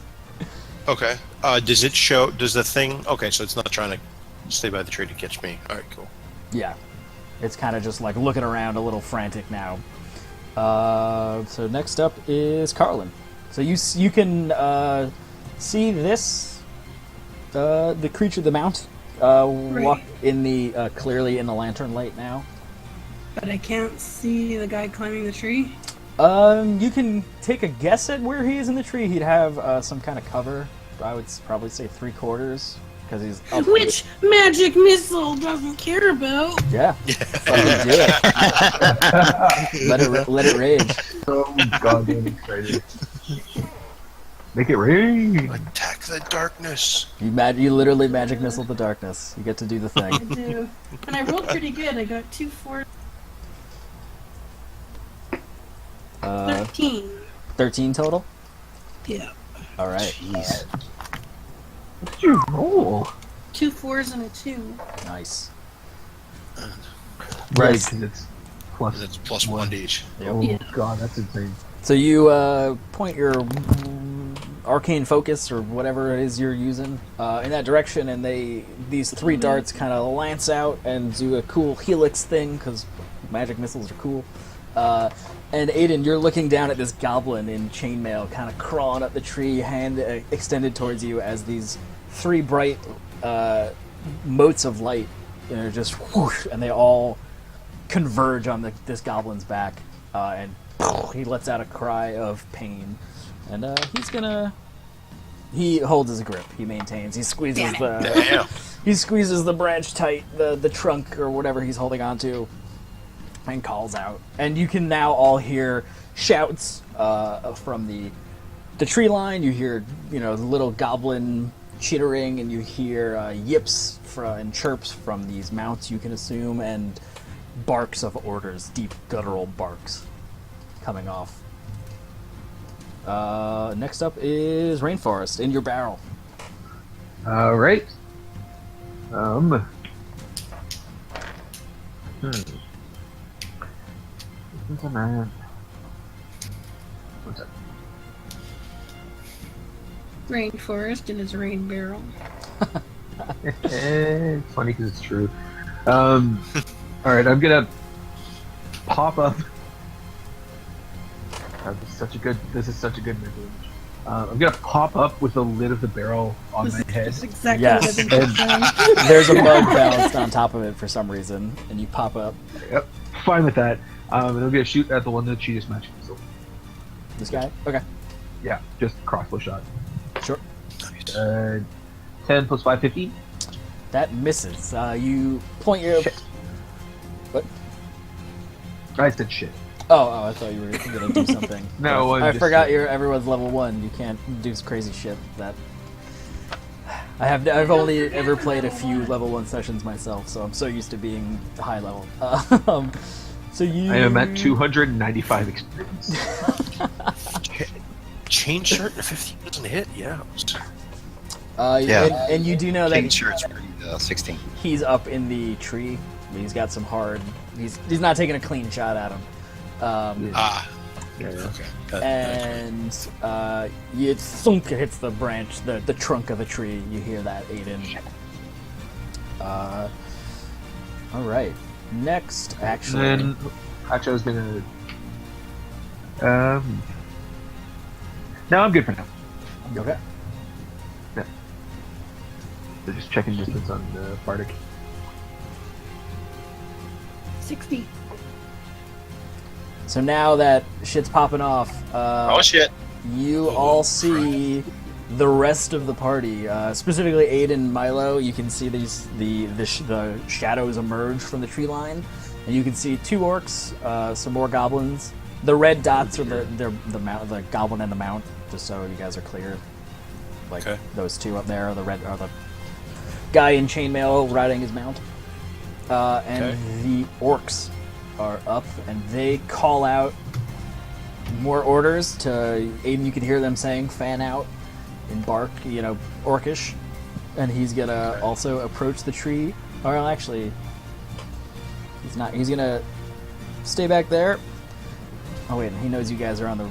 Okay. Does it show? Does the thing? Okay, so it's not trying to stay by the tree to catch me. All right, cool. Yeah. It's kind of just like looking around, a little frantic now. So next up is Carlin. So you can see this, the creature, the mount, walk in the clearly in the lantern light now. But I can't see the guy climbing the tree. You can take a guess at where he is in the tree. He'd have some kind of cover. I would probably say 3/4. Because he's up. Which magic missile doesn't care about? Yeah. Fucking do it. Let it rage. So goddamn excited. Make it rain. Attack the darkness. You literally magic missile the darkness. You get to do the thing. I do. And I rolled pretty good. I got 2, 4, 13. 13 total? Yeah. All right. Jeez. What did you roll? 2 4s and a 2. Nice. Right, Yes. because it's plus. It's plus one to each. Oh Yeah. god, that's insane. So you point your arcane focus or whatever it is you're using in that direction, and these 3 darts kind of lance out and do a cool helix thing because magic missiles are cool. And Aedan, you're looking down at this goblin in chainmail, kind of crawling up the tree, hand extended towards you, as these 3 bright motes of light, just whoosh, and they all converge on this goblin's back, and he lets out a cry of pain, and he holds his grip. He maintains. He squeezes he squeezes the branch tight, the trunk or whatever he's holding onto, and calls out. And you can now all hear shouts from the tree line. You hear the little goblin chittering, and you hear yips and chirps from these mounts, you can assume, and barks of orders, deep guttural barks coming off. Next up is Rainforest in your barrel. Alright. What's up? Rainforest in his rain barrel. It's funny because it's true. Alright, I'm gonna pop up. This is such a good image. I'm gonna pop up with the lid of the barrel on my head. That's exactly Yes. what I've been saying. There's a mug balanced on top of it for some reason, and you pop up. Yep, fine with that. And I'm gonna shoot at the one that she just matched. So, This guy? Okay. yeah, just crossbow shot. Sure. 10 plus 5, 15. That misses. You point your... Shit. What? I said shit. Oh, I thought you were going to do something. No, I forgot everyone's level 1. You can't do crazy shit. I've only ever played a few level 1 sessions myself, so I'm so used to being high level. So you... I am at 295 experience. Chain shirt to 15 doesn't hit? Yeah. Yeah. And you do know that King shirt's pretty 16. he's up in the tree He's got some hard. He's not taking a clean shot at him. Okay. And it thunk, it hits the branch, the trunk of a tree. You hear that, Aedan. All right. Next, actually. And then, I was gonna. No, I'm good for now. Okay. Yeah. So just checking distance on Bardic. 60. So now that shit's popping off, Oh shit! you all see the rest of the party, specifically Aedan and Milo. You can see the shadows emerge from the tree line, and you can see 2 orcs, some more goblins. The red dots are the goblin and the mount, just so you guys are clear. Like those 2 up there are the guy in chainmail riding his mount. And the orcs are up, and they call out more orders to Aedan. You can hear them saying "fan out" in bark, orcish, and he's gonna also approach the tree. Or actually, he's not. He's gonna stay back there. Oh wait, he knows you guys are on the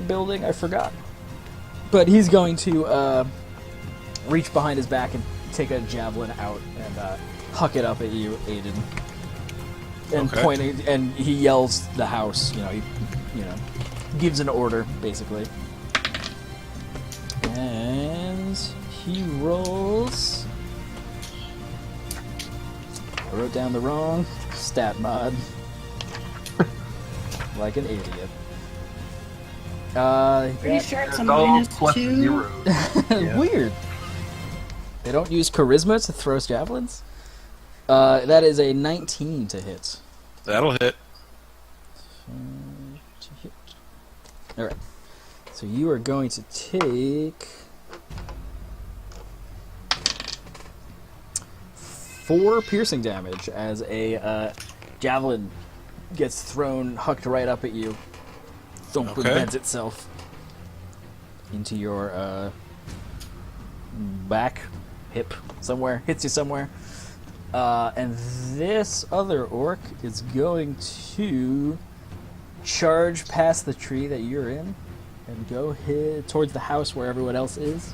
building. I forgot, but he's going to reach behind his back and take a javelin out and huck it up at you, Aedan. And pointing, and he yells the house. He gives an order basically. And he rolls. I wrote down the wrong stat mod. Like an idiot. Pretty sure it's a all -2. +0. Weird. They don't use charisma to throw javelins? That is a 19 to hit. That'll hit. Alright. So you are going to take 4 piercing damage as a javelin gets thrown, hucked right up at you. Thump, embeds itself into your back, hip, somewhere. Hits you somewhere. And this other orc is going to charge past the tree that you're in and go hit towards the house where everyone else is.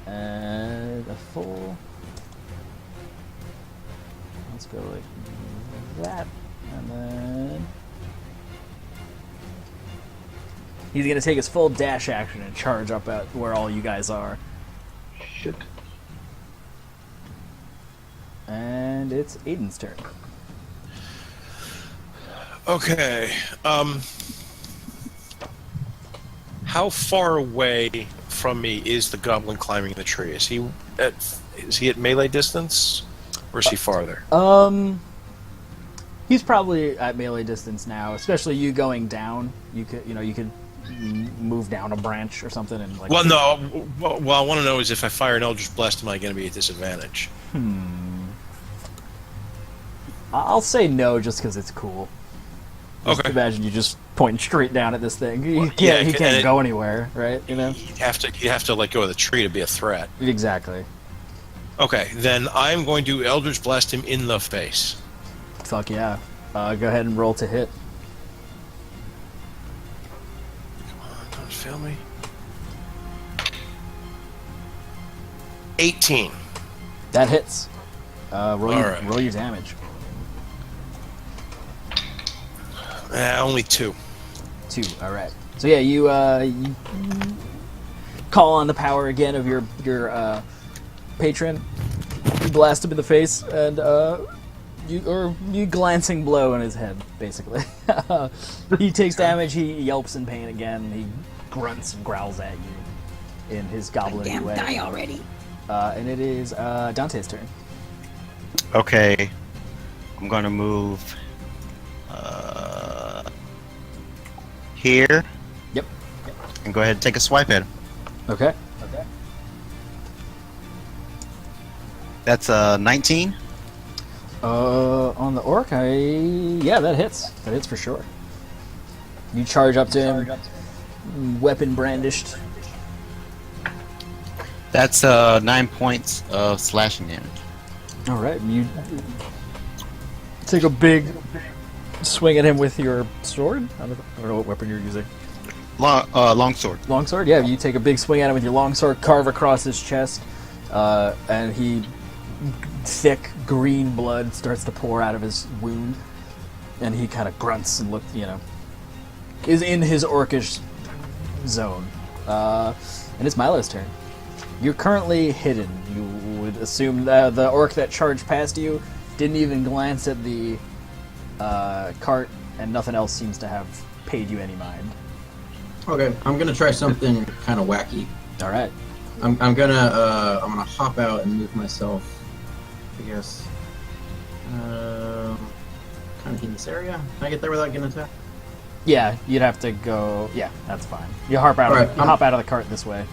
And a full... Let's go like that. And then... He's going to take his full dash action and charge up at where all you guys are. Shit. And it's Aiden's turn. Okay. How far away from me is the goblin climbing the tree? Is he at melee distance, or is he farther? He's probably at melee distance now. Especially you going down. You could move down a branch or something and like. Well, no. What I want to know is if I fire an Eldritch Blast, am I going to be at disadvantage? I'll say no, just because it's cool. Just imagine you just pointing straight down at this thing. He can't go anywhere, right? You have to let go of the tree to be a threat. Exactly. Okay, then I'm going to Eldritch Blast him in the face. Fuck yeah. Go ahead and roll to hit. Come on, don't fail me. 18. That hits. Roll your damage. Only 2. 2. All right. So yeah, you call on the power again of your patron. You blast him in the face, and you glancing blow in his head, basically. He takes damage. He yelps in pain again. He grunts and growls at you in his goblin way. Die already. And it is Dante's turn. Okay. I'm going to move here. Yep. And go ahead and take a swipe at him. Okay. That's 19. On the orc, yeah, that hits. That hits for sure. You charge up to him, weapon brandished. That's 9 points of slashing damage. All right, you take a big swing at him with your sword. I don't know what weapon you're using. Longsword. Longsword? Yeah, you take a big swing at him with your longsword, carve across his chest, and thick green blood starts to pour out of his wound, and he kind of grunts and is in his orcish zone. And it's Milo's turn. You're currently hidden. You would assume the orc that charged past you didn't even glance at the cart, and nothing else seems to have paid you any mind. Okay, I'm gonna try something kind of wacky. All right. I'm gonna hop out and move myself. I guess. Kind of in this area. Can I get there without getting attacked? Yeah, you'd have to go. Yeah, that's fine. You hop out. Right, hop out of the cart this way.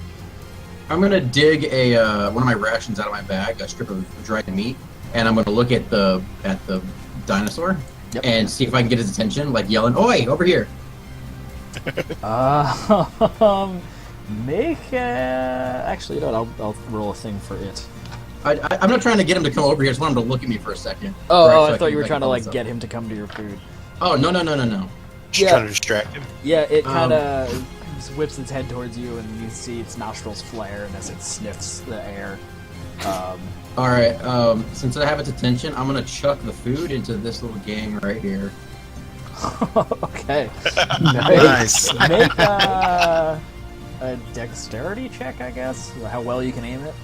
I'm gonna dig one of my rations out of my bag, a strip of dried meat, and I'm gonna look at the dinosaur and see if I can get his attention, like yelling, "Oi, over here!" Actually, I'll roll a thing for it. I'm not trying to get him to come over here. I just want him to look at me for a second. I thought you were trying to get him to come to your food. Oh no! Just trying to distract him. Yeah, it kind of whips its head towards you, and you see its nostrils flare, and as it sniffs the air. All right. Since I have its attention, I'm gonna chuck the food into this little gang right here. Okay. Nice. Make a dexterity check, I guess. How well you can aim it.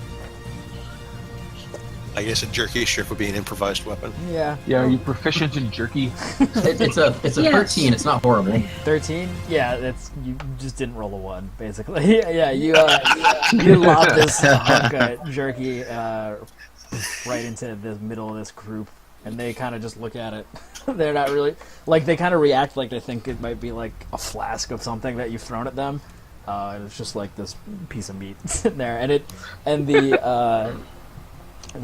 I guess a jerky strip would be an improvised weapon. Yeah. Yeah, are you proficient in jerky? It's a 13. It's not horrible. 13? Yeah, you just didn't roll a 1, basically. Yeah, you lob this hunk of jerky right into the middle of this group, and they kind of just look at it. They're not really they kind of react like they think it might be like a flask of something that you've thrown at them. And it's just like this piece of meat sitting there, and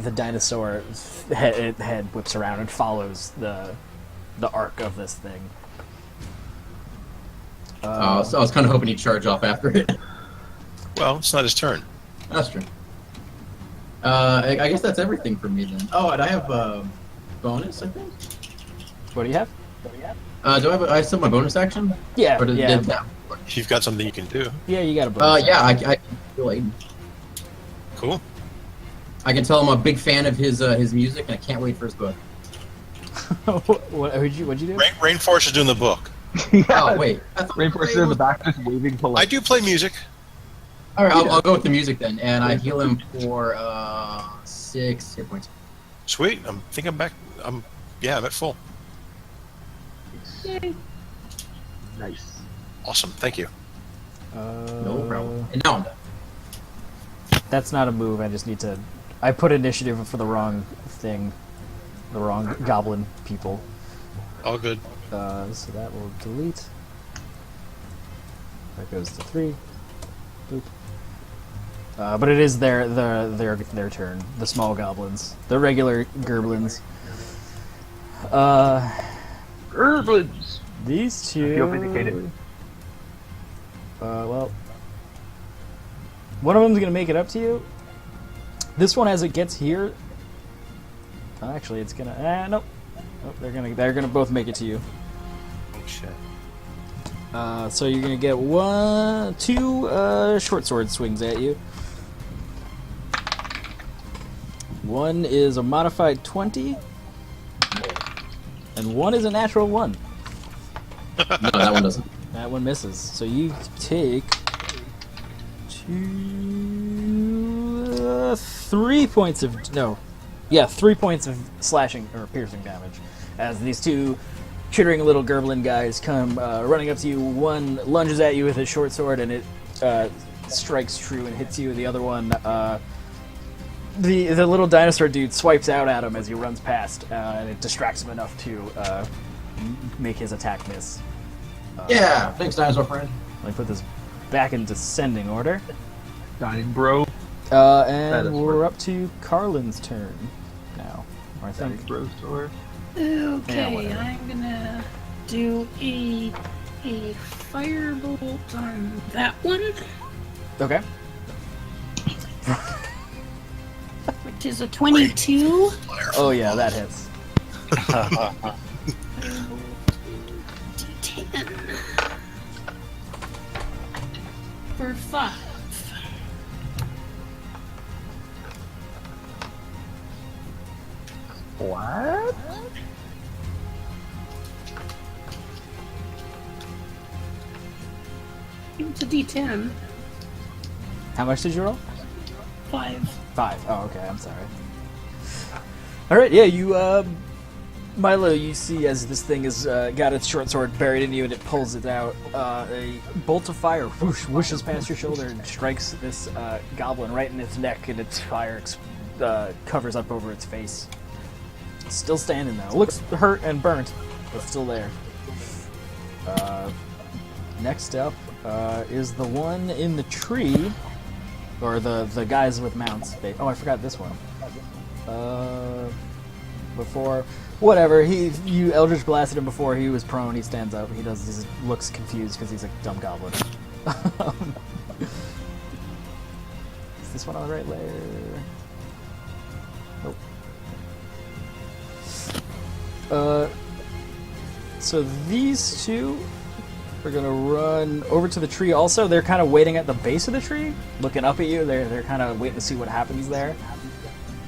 the dinosaur head whips around and follows the arc of this thing. So I was kind of hoping he'd charge off after it. Well, it's not his turn. That's true. I guess that's everything for me then. Oh, and I have a bonus, I think. What do you have? Do I still have my bonus action? Yeah, Or did that? If you've got something you can do. Yeah, you got a bonus. Yeah, I can feel Aedan. Cool. I can tell I'm a big fan of his music, and I can't wait for his book. What'd you do? Rainforest is doing the book. Oh, wait. Rainforest is in the back just waving polite. I do play music. All right, I'll go with the music then, and I heal him for 6 hit points. Sweet. I think I'm back. I'm at full. Yay. Nice. Awesome. Thank you. No problem. And now I'm done. That's not a move. I just need to. I put initiative for the wrong thing, the wrong goblin people. All good. So that will delete. That goes to 3. Boop. But it is their turn. The small goblins, the regular gerblins. Gerblins! These two. I feel vindicated. Well, one of them's gonna make it up to you. This one, as it gets here, actually, it's gonna. Nope. Oh, they're gonna both make it to you. Oh shit. So you're gonna get 2 short sword swings at you. One is a modified 20, and one is a natural 1. No, that one doesn't. That one misses. So you take 3 points of 3 points of slashing or piercing damage as these 2 chittering little gerblin guys come running up to you. One lunges at you with his short sword, and it strikes true and hits you. The other one, the little dinosaur dude swipes out at him as he runs past, and it distracts him enough to make his attack miss. Yeah, thanks, dinosaur friend. Let me put this back in descending order. Dying bro. And we're up to Carlin's turn now. Or I think. Dying bro store. Okay, I'm gonna do a firebolt on that one, Okay. which is a 22. Oh yeah, that hits. 10. For 5. What? It's a D10. How much did you roll? 5. 5. Oh, okay. I'm sorry. All right. Yeah, you, Milo. You see as this thing has got its short sword buried in you, and it pulls it out. A bolt of fire whoosh, whooshes past your shoulder and strikes this goblin right in its neck, and its fire covers up over its face. Still standing though. Looks hurt and burnt, but still there. Next up is the one in the tree, or the guys with mounts. Oh, I forgot this one. Before, whatever. You Eldritch blasted him before. He was prone. He stands up. He looks confused because he's a dumb goblin. Is this one on the right layer? Nope. So these two are gonna run over to the tree. Also, they're kind of waiting at the base of the tree, looking up at you. They're kind of waiting to see what happens there.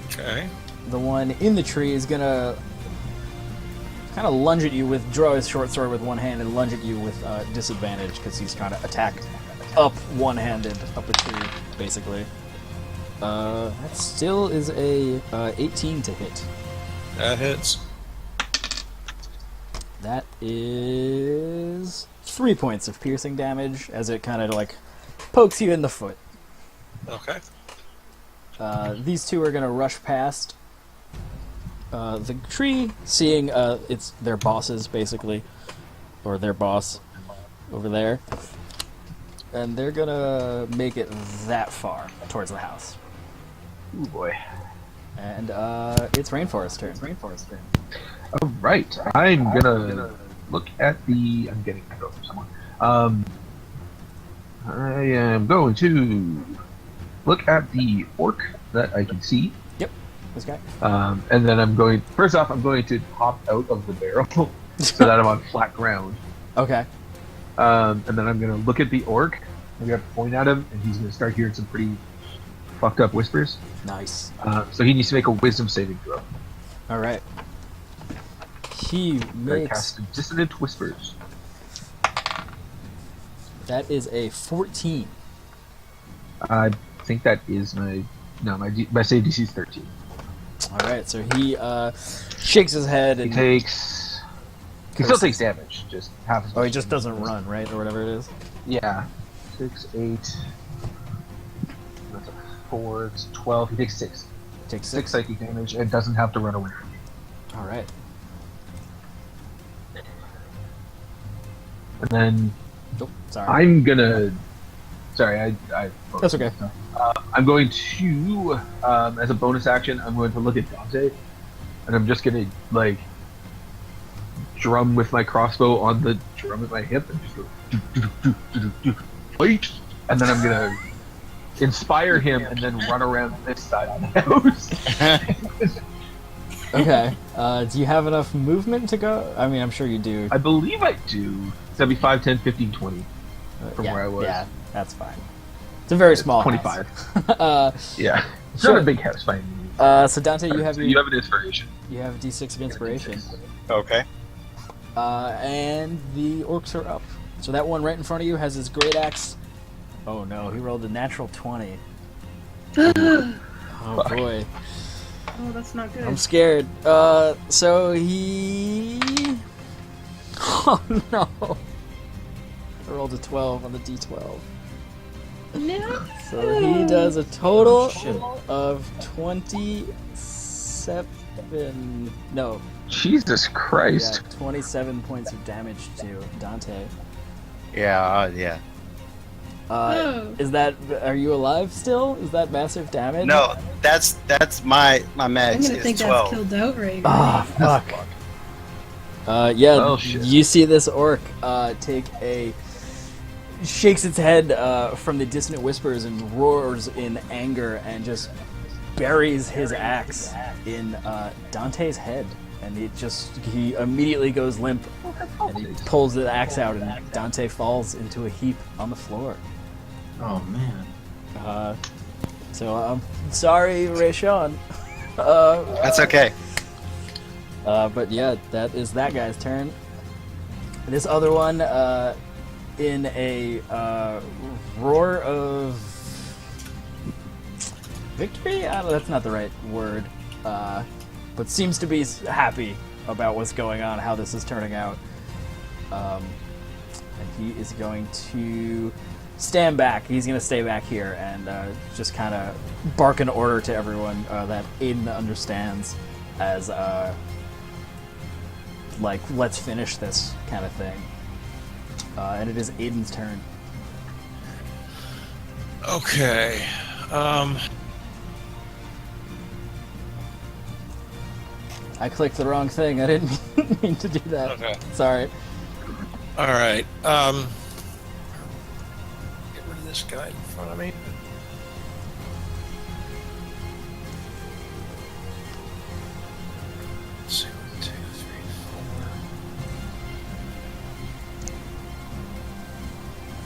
Okay. The one in the tree is gonna kind of lunge at you draw his short sword with one hand and lunge at you with disadvantage because he's trying to attack up one-handed up a tree, basically. That still is a 18 to hit. That hits. That is 3 points of piercing damage as it kind of like pokes you in the foot. Okay. These two are going to rush past the tree, seeing it's their bosses, basically, or their boss over there. And they're going to make it that far towards the house. Ooh, boy. And it's Rainforest turn. All right, I'm gonna look at the. I'm getting echo from someone. I am going to look at the orc that I can see. Yep, this guy. And then I'm going. First off, I'm going to hop out of the barrel so that I'm on flat ground. Okay. And then I'm gonna look at the orc. I'm gonna point at him, and he's gonna start hearing some pretty fucked up whispers. Nice. So he needs to make a wisdom saving throw. All right. He I makes... cast Dissonant Whispers. That is a 14. I think that is my... No, my save DC is 13. Alright, so he shakes his head and... He still takes damage, just half as much. Oh, he just doesn't run, right? Or whatever it is? Yeah. 6, 8... That's a 4, it's 12. He takes 6. Takes 6 psychic damage and doesn't have to run away from me. Alright. And then Oh, sorry. I'm gonna... Sorry, I That's okay. I'm going to, as a bonus action, I'm going to look at Dante, and I'm just gonna, like, drum with my crossbow on the drum at my hip, and just go, wait! And then I'm gonna inspire him, and then run around this side of the house. Okay. Do you have enough movement to go? I mean, I'm sure you do. I believe I do. That'd be 5, 10, 15, 20 from yeah, where I was. Yeah, that's fine. It's a very small 25. house. Yeah. It's Sure. not a big house by any means. So Dante, you have You have an inspiration. you have D6 of inspiration. Okay. And the orcs are up. So that one right in front of you has his great axe. Oh no, he rolled a natural 20. Oh boy. Oh, that's not good. I'm scared. So he... Oh no. I rolled a 12 on the D12. No. So he does a total of 27... No. Jesus Yeah, Christ. 27 points of damage to Dante. Yeah. Oh. Is that... Are you alive still? Is that massive damage? No, that's my I'm max gonna is think 12. that's killed outright. Ah, fuck. Yeah, Oh, shit. you see this orc shakes its head from the dissonant whispers and roars in anger and just buries his axe in Dante's head. and he immediately goes limp, and he pulls the axe out, and Dante falls into a heap on the floor. Oh man. So I'm sorry, Rayshaun. That's okay. But yeah, that is that guy's turn. This other one, in a roar of victory? That's not the right word. But seems to be happy about what's going on, how this is turning out. And he is going to stand back. He's going to stay back here and just kind of bark an order to everyone that Aedan understands as, like, let's finish this kind of thing. And it is Aedan's turn. Okay. I clicked the wrong thing. I didn't mean to do that. Okay. Sorry. All right. Get rid of this guy in front of me. Let's see. 1, 2, 3,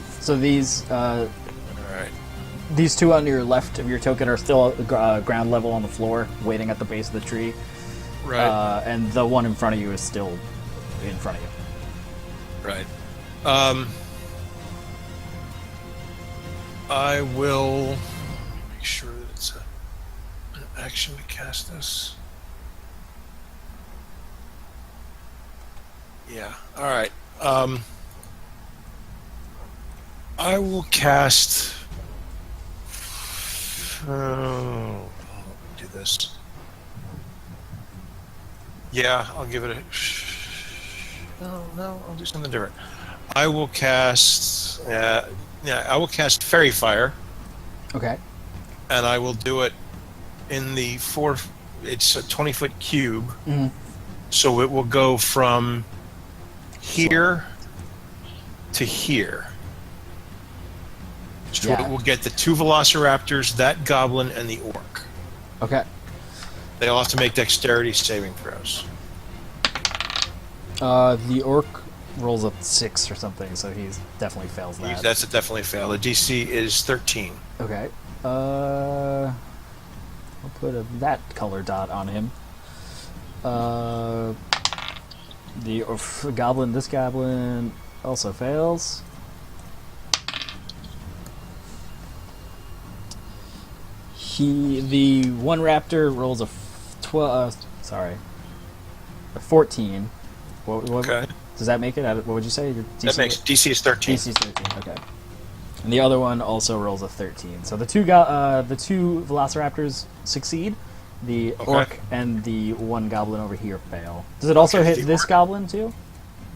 4. So these All right. these two on your left of your token are still ground level on the floor, waiting at the base of the tree. Right. And the one in front of you is still in front of you. Right. I will make sure that it's an action to cast this. Yeah. All right. I will cast. I'll do this. Yeah, I'll give it a. No, I'll do something different. I will cast. I will cast Fairy Fire, Okay. and I will do it in the 4. It's a 20-foot cube, so it will go from here to here. So Yeah. it will get the 2 Velociraptors, that goblin, and the orc. Okay. They all have to make dexterity saving throws. The orc rolls a 6 or something, so he definitely fails that. That's a definitely fail. The DC is 13. Okay. I'll put that color dot on him. The goblin. This goblin also fails. The one raptor rolls a 14. What, Okay. Does that make it? What would you say? Your DC? That makes DC is 13. DC is 13. Okay. And the other one also rolls a 13. So the two Velociraptors succeed. The orc and the one goblin over here fail. Does it also hit this goblin too?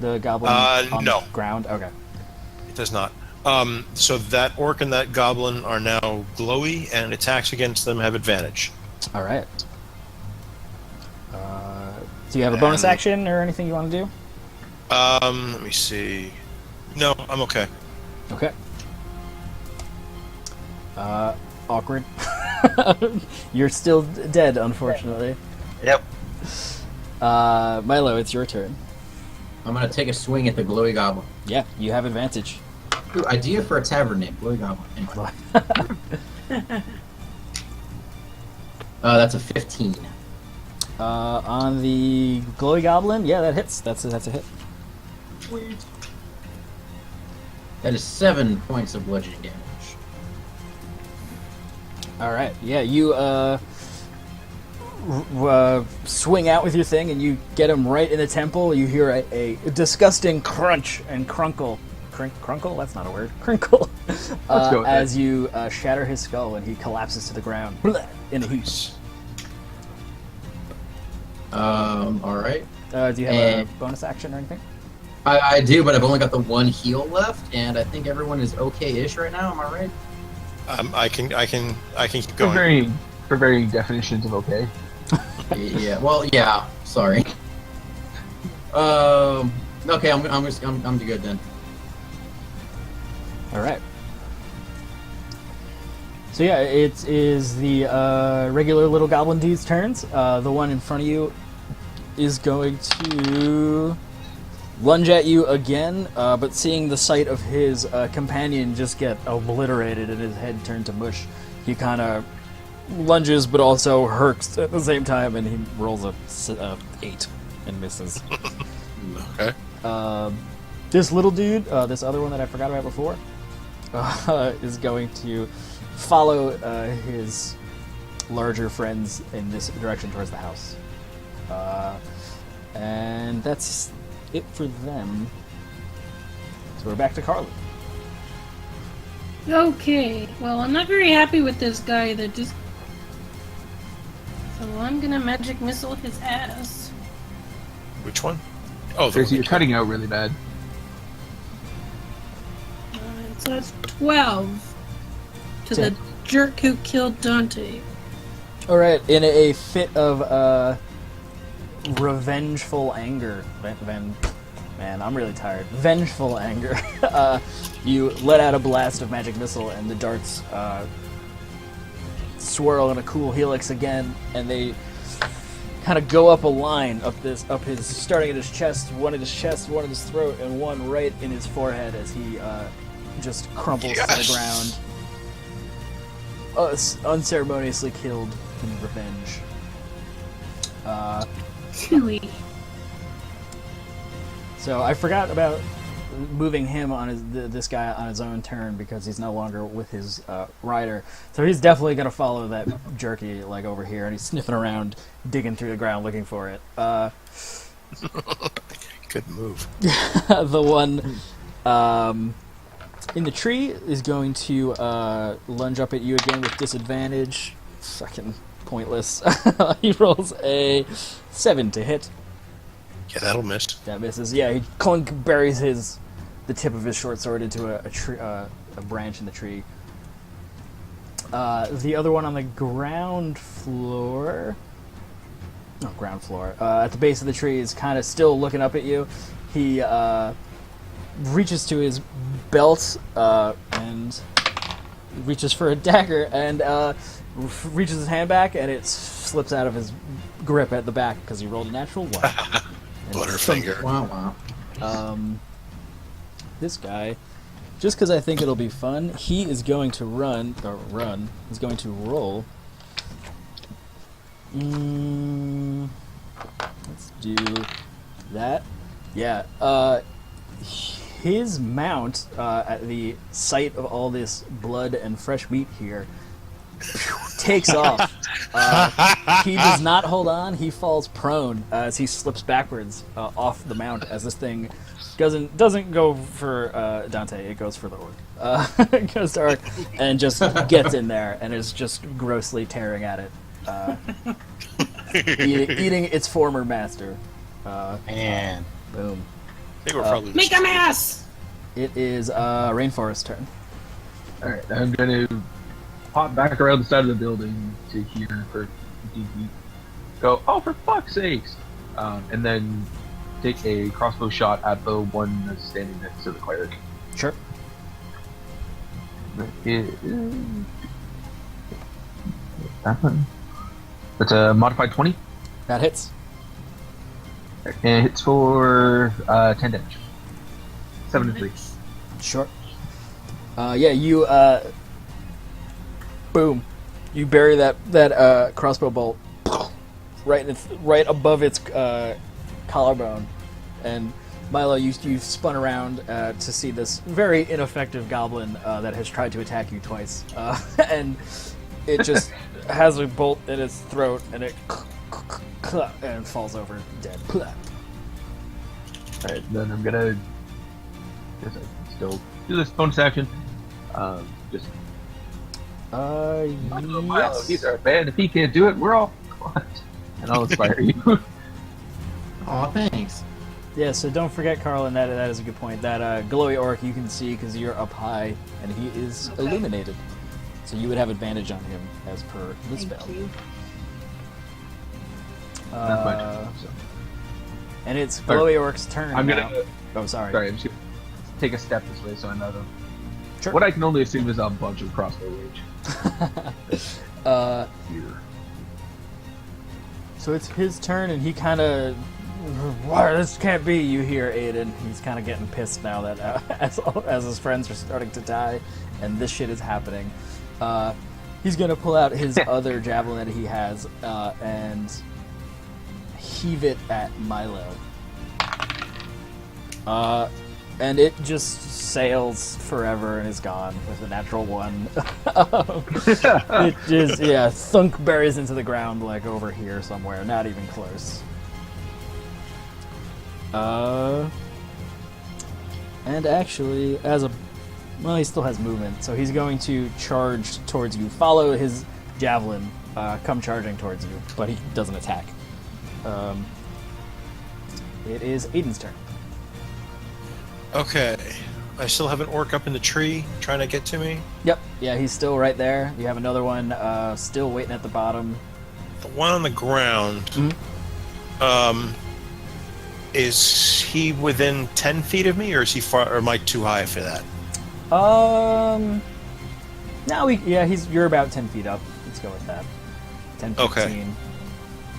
The goblin on no. the ground? Okay. It does not. So that orc and that goblin are now glowy, and attacks against them have advantage. All right. Do you have a bonus action or anything you want to do? Let me see. No, I'm okay. Okay. Awkward. You're still dead, unfortunately. Yep. Milo, it's your turn. I'm gonna take a swing at the glowy goblin. Yeah, you have advantage. Ooh, idea for a tavern name, glowy goblin. Anyway. That's a 15. On the glowy goblin, yeah, that hits. That's a hit. That is 7 points of bludgeoning damage. All right, yeah, you swing out with your thing, and you get him right in the temple. You hear a disgusting crunch and crunkle. Crunkle? That's not a word. Crinkle. Let's go with as you shatter his skull, and he collapses to the ground in a heap. Alright. Do you have a bonus action or anything? I do, but I've only got the one heal left, and I think everyone is okay-ish right now. Am I right? I can keep going. For varying definitions of okay. Yeah. Well, yeah. Sorry. Okay. I'm good then. All right. So yeah, it is the regular little goblin dude's turns. The one in front of you is going to lunge at you again, but seeing the sight of his companion just get obliterated and his head turn to mush, he kind of lunges but also hurks at the same time, and he rolls a 8 and misses. Okay. This little dude, this other one that I forgot about before, is going to follow his larger friends in this direction towards the house. And that's it for them. So we're back to Carlin. Okay, well, I'm not very happy with this guy that just... So I'm gonna magic missile his ass. Which one? Oh, the Tracy, one you're cutting out really bad. So that's 12 to the jerk who killed Dante. Alright, in a fit of revengeful anger, man, I'm really tired. Vengeful anger. You let out a blast of magic missile, and the darts swirl in a cool helix again, and they kind of go up a line up his, starting at his chest, one at his chest, one at his throat, and one right in his forehead as he just crumples to the ground. Unceremoniously killed in revenge. Chewy. So I forgot about moving him on this guy on his own turn because he's no longer with his rider. So he's definitely going to follow that jerky like over here, and he's sniffing around, digging through the ground looking for it. Good move. The one in the tree is going to lunge up at you again with disadvantage. Fucking pointless. He rolls a 7 to hit. Yeah, that'll miss. That misses. Yeah, he buries the tip of his short sword into a branch in the tree. The other one on the ground floor, at the base of the tree is kind of still looking up at you. He reaches to his belt and reaches for a dagger and reaches his hand back, and it slips out of his grip at the back because he rolled a natural 1. Butterfinger. Wow. This guy, just because I think it'll be fun, he is going to he's going to roll. Let's do that. Yeah. His mount, at the sight of all this blood and fresh meat here, takes off. He does not hold on. He falls prone as he slips backwards off the mount as this thing doesn't go for Dante. It goes for the orc. It goes to Orc and just gets in there and is just grossly tearing at it, eating its former master. Man. Boom. I think we're probably Make a mess! It is Rainforest turn. Alright, I'm gonna pop back around the side of the building to here for DP. Go, oh, for fuck's sakes! And then take a crossbow shot at the one that's standing next to the cleric. Sure. That's a modified 20. That hits. And it hits for 10 damage. 7 and 3. Sure. Yeah, you boom. You bury that crossbow bolt right above its collarbone, and Milo, you've spun around to see this very ineffective goblin that has tried to attack you twice, and it just has a bolt in its throat, and it and falls over dead. Alright, then I'm gonna still do this bonus action. Just Milo, yes. he's our band. If he can't do it, we're all and I'll inspire you. Aw, thanks. Yeah, so don't forget, Carlin, that is a good point. That glowy orc you can see because you're up high, and he is illuminated. So you would have advantage on him as per the spell. Thank you. That's my turn. So. And it's glowy orc's turn. I'm now. gonna. Oh, sorry. Sorry, I'm just gonna take a step this way so I know them. Sure. What I can only assume is a bunch of crossbow rage. Here. So it's his turn, and he kind of, this can't be. You hear Aedan. He's kind of getting pissed now that as his friends are starting to die, and this shit is happening. He's gonna pull out his other javelin that he has and heave it at Milo. And it just sails forever and is gone with a natural 1. It just, thunk buries into the ground like over here somewhere, not even close. And actually, he still has movement, so he's going to charge towards you. Follow his javelin, come charging towards you, but he doesn't attack. It is Aiden's turn. Okay. I still have an orc up in the tree trying to get to me. Yep. Yeah, he's still right there. You have another one still waiting at the bottom. The one on the ground. Mm-hmm. Is he within 10 feet of me, or is he far? Or am I too high for that? You're about 10 feet up. Let's go with that. 10, 15. Okay.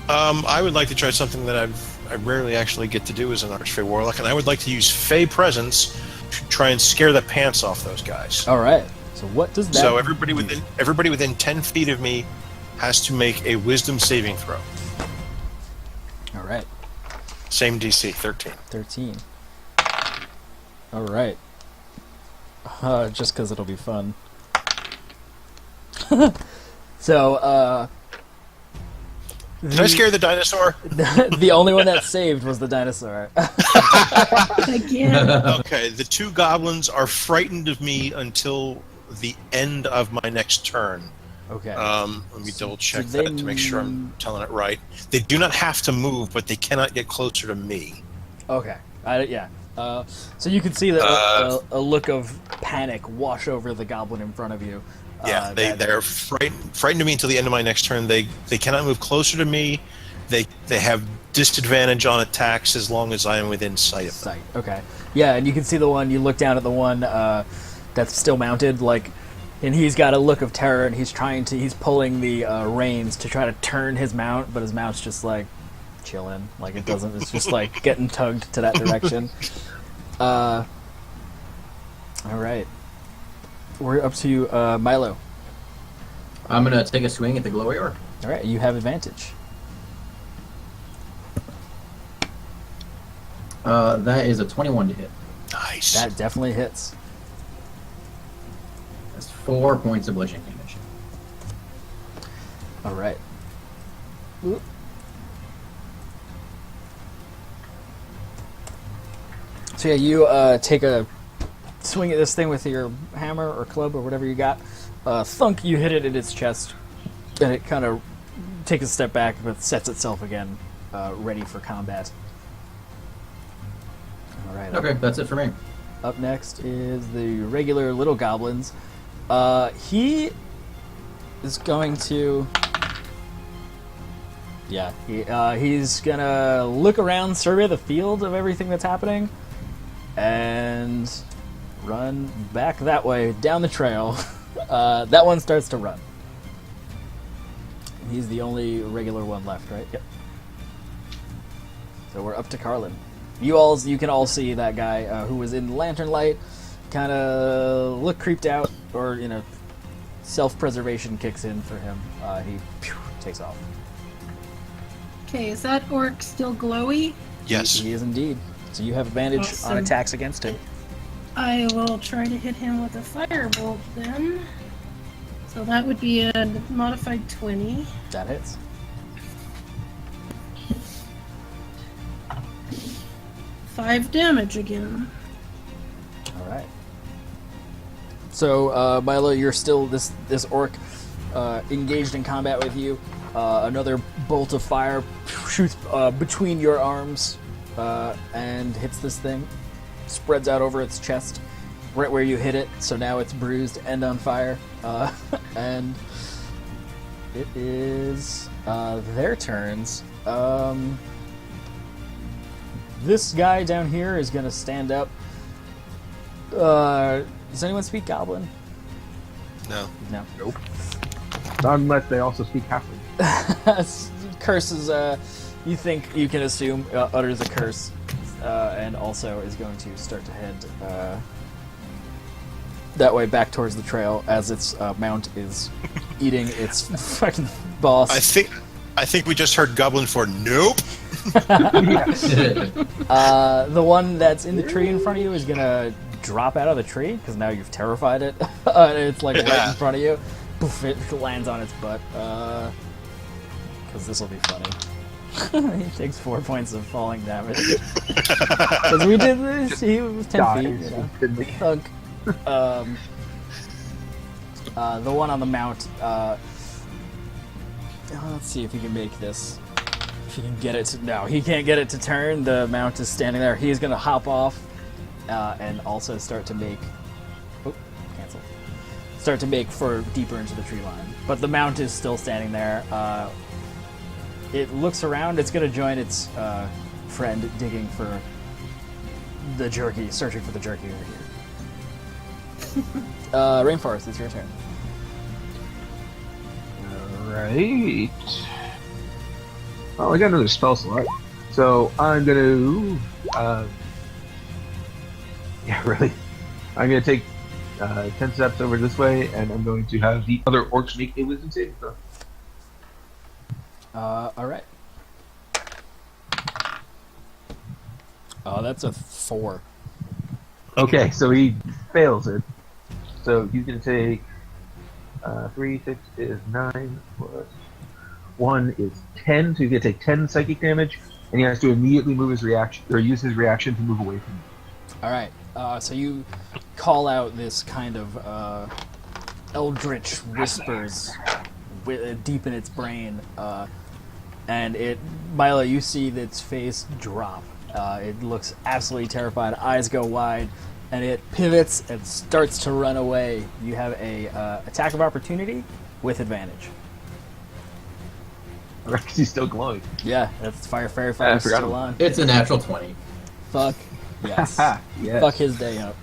I would like to try something that I rarely actually get to do as an Archfey Warlock, and I would like to use Fey Presence to try and scare the pants off those guys. All right. So what does that? So everybody within 10 feet of me has to make a Wisdom saving throw. All right. Same DC, 13. 13. All right. Just because it'll be fun. So, Did I scare the dinosaur? The only one that saved was the dinosaur. Again. Okay, the 2 goblins are frightened of me until the end of my next turn. Okay. Let me double check that to make sure I'm telling it right. They do not have to move, but they cannot get closer to me. Okay. So you can see that a look of panic wash over the goblin in front of you. Yeah, they're frightened of me until the end of my next turn. They cannot move closer to me. They have disadvantage on attacks as long as I am within sight of them. Okay. Yeah, and you can see the one. You look down at the one that's still mounted, and he's got a look of terror, and he's pulling the reins to try to turn his mount, but his mount's just chilling. It doesn't. It's just getting tugged to that direction. All right. We're up to Milo. I'm gonna take a swing at the glowy orc. All right, you have advantage. That is a 21 to hit. Nice. That definitely hits. That's 4 points of bludgeoning damage. All right. Oop. So yeah, you take a swing at this thing with your hammer or club or whatever you got. Thunk, you hit it in its chest, and it kind of takes a step back, but sets itself again, ready for combat. All right. Okay, that's it for me. Up next is the regular little goblins. He is going to... Yeah, he's gonna look around, survey the field of everything that's happening, and run back that way, down the trail. That one starts to run. He's the only regular one left, right? Yep. So we're up to Carlin. You can all see that guy who was in lantern light, kind of look creeped out, or self-preservation kicks in for him. He takes off. Okay, is that orc still glowy? Yes. He is indeed. So you have advantage on attacks against him. I will try to hit him with a firebolt then. So that would be a modified 20. That hits. Five damage again. All right. So Milo, you're still this orc engaged in combat with you. Another bolt of fire shoots between your arms and hits this thing. Spreads out over its chest, right where you hit it. So now it's bruised and on fire. And it is their turns. This guy down here is going to stand up. Does anyone speak Goblin? No. No. Nope. Unless they also speak Halfling. Curses, you think you can assume, utters a curse, and also is going to start to head that way back towards the trail as its mount is eating its fucking boss. I think we just heard Goblin for nope. The one that's in the tree in front of you is gonna drop out of the tree because now you've terrified it. It's like right in front of you. Poof, it lands on its butt. Because this will be funny. He takes 4 points of falling damage. Because we did this, he was 10 feet. Thunk. The one on the mount. Let's see if he can make this. If he can get it to... No, he can't get it to turn. The mount is standing there. He's going to hop off and also start to make... Oh, cancel. Start to make for deeper into the tree line. But the mount is still standing there. It looks around. It's going to join its friend digging for the jerky, searching for the jerky over here. Rainforest, it's your turn. Alright. Oh, I got another spell slot. So I'm gonna yeah, really. I'm gonna take 10 steps over this way, and I'm going to have the other orcs make a wisdom saving throw. Alright. Oh, that's a 4. Okay, so he fails it. So he's gonna take 3, 6 is 9 plus 1 is 10. So he's gonna take 10 psychic damage, and he has to immediately move his reaction or use his reaction to move away from you. All right. So you call out this kind of eldritch whispers deep in its brain, and Milo, you see its face drop. It looks absolutely terrified. Eyes go wide, and it pivots and starts to run away. You have a attack of opportunity with advantage. Because he's still glowing. Yeah, that's fire fairy fire still on. It's a natural 20. Fuck yes. Yes. Fuck his day up.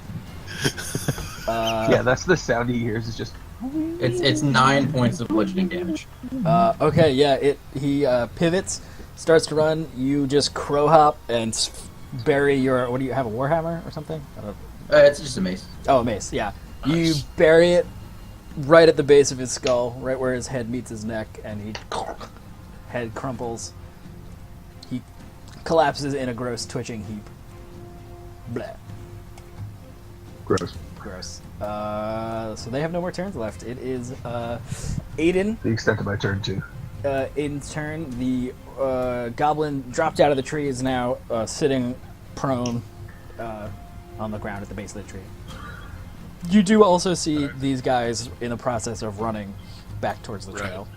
Yeah, that's the sound he hears. Is just. It's 9 points of bludgeoning damage. Okay, yeah. He pivots, starts to run. You just crow hop and bury your. What do you have? A warhammer or something? I don't know. It's just a mace. Oh, a mace. Yeah. You bury it right at the base of his skull, right where his head meets his neck, and head crumples. He collapses in a gross twitching heap. Blah. Gross. Gross. So they have no more turns left. It is Aedan. The extent of my turn too. Aiden's turn. The goblin dropped out of the tree, is now sitting prone on the ground at the base of the tree. You do also see these guys in the process of running back towards the trail.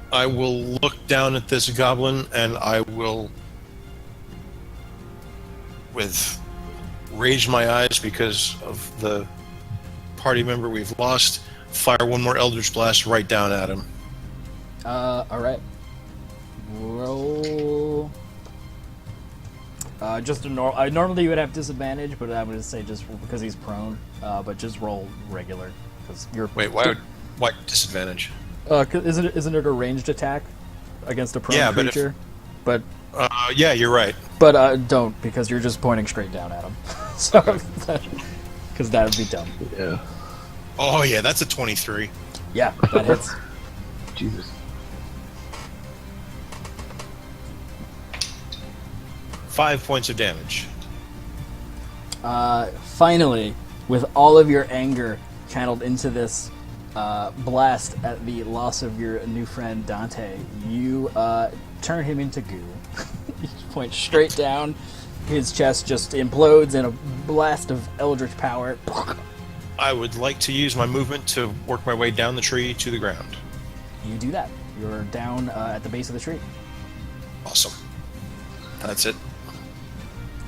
I will look down at this goblin, and I will, with rage in my eyes because of the party member we've lost, fire one more Eldritch Blast right down at him. Alright. Roll... just a normally you would have disadvantage, but I would say just because he's prone. But just roll regular, because you're. Wait, why disadvantage? Isn't it a ranged attack against a prone creature? But yeah, you're right. But don't, because you're just pointing straight down at him. So, because that would be dumb. Yeah. Oh yeah, that's a 23. Yeah, that hits. Jesus. Five points of damage. Finally, with all of your anger channeled into this blast at the loss of your new friend Dante, you turn him into goo. You point straight down. His chest just implodes in a blast of eldritch power. I would like to use my movement to work my way down the tree to the ground. You do that. You're down at the base of the tree. Awesome. That's it.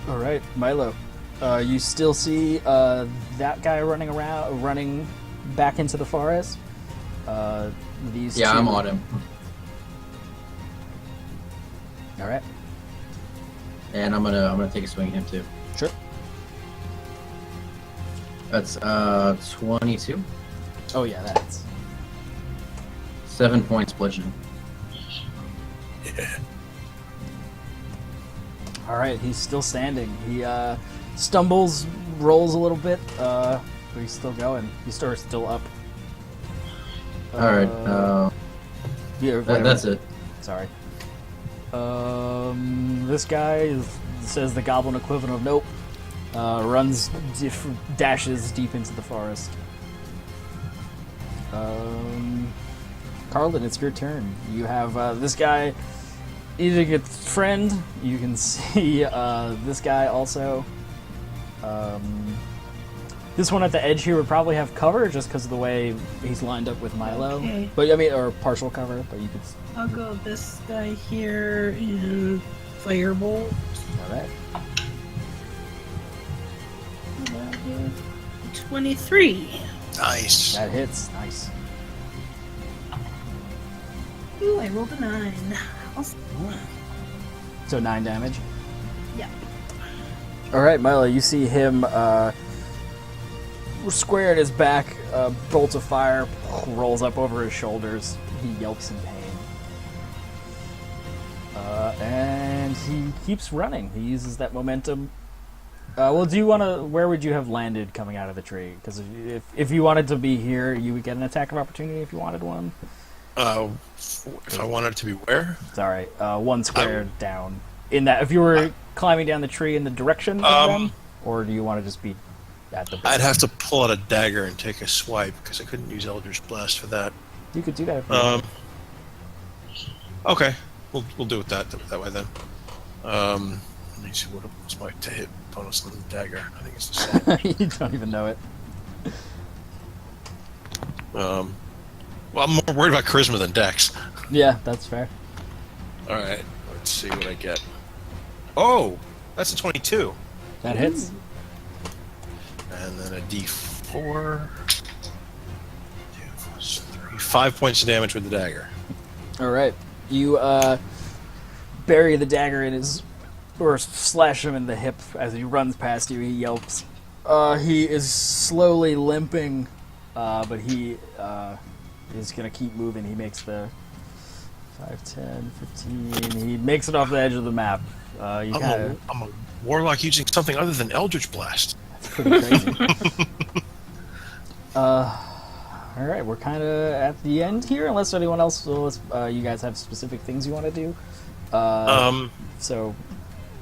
All right, Milo. You still see that guy running back into the forest. These two... I'm on him. All right. And I'm gonna take a swing at him too. Sure. That's 22. Oh yeah, that hits. 7 points bludgeoning. Yeah. All right, he's still standing. He stumbles, rolls a little bit, but he's still going. He's still up. All right. Yeah, That's it. Sorry. This guy says the goblin equivalent of nope. Dashes deep into the forest. Carlin, it's your turn. You have this guy eating a friend. You can see this guy also. This one at the edge here would probably have cover just because of the way he's lined up with Milo. Okay. But I mean, or partial cover. But you could. I'll go this guy here in Firebolt. All right. 23. Nice. That hits. Nice. Ooh, I rolled a 9. Awesome. So 9 damage. Yeah. All right, Milo. You see him square in his back. Bolt of fire rolls up over his shoulders. He yelps in pain. And he keeps running. He uses that momentum. Well, do you want to? Where would you have landed coming out of the tree? Because if you wanted to be here, you would get an attack of opportunity if you wanted one. If I wanted to be where? It's all right. One square down. In that, if you were climbing down the tree in the direction of them, or do you want to just be at the? I'd have to pull out a dagger and take a swipe because I couldn't use Eldritch Blast for that. You could do that. If you want. Okay, we'll do it that way then. Let me see what's my to hit bonus on the dagger. I think it's the same. You don't even know it. Well, I'm more worried about charisma than dex. Yeah, that's fair. All right, let's see what I get. Oh, that's a 22. That hits. And then a D4. 2 plus 3. 5 points of damage with the dagger. All right. You bury the dagger in his, or slash him in the hip as he runs past you. He yelps. He is slowly limping, but he is going to keep moving. He makes the 5, 10, 15. He makes it off the edge of the map. I'm a warlock using something other than Eldritch Blast. That's pretty crazy. All right, we're kind of at the end here, unless anyone else, you guys have specific things you want to do. So,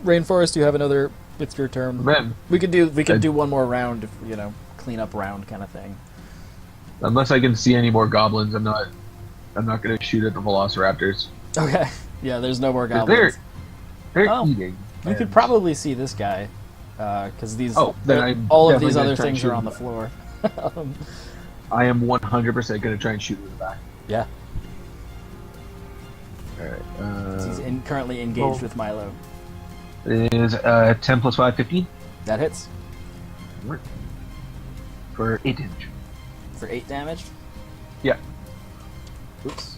Rainforest, you have another. It's your turn. Man, we could do one more round, if, clean up round kind of thing. Unless I can see any more goblins, I'm not going to shoot at the velociraptors. Okay. Yeah, there's no more goblins. They're eating. You could probably see this guy, because these all of these other things are on the floor. I am 100% going to try and shoot in the back. Yeah. Alright. He's currently engaged with Milo. It is 10 plus 5, 15. That hits. For 8 damage. For 8 damage? Yeah. Oops.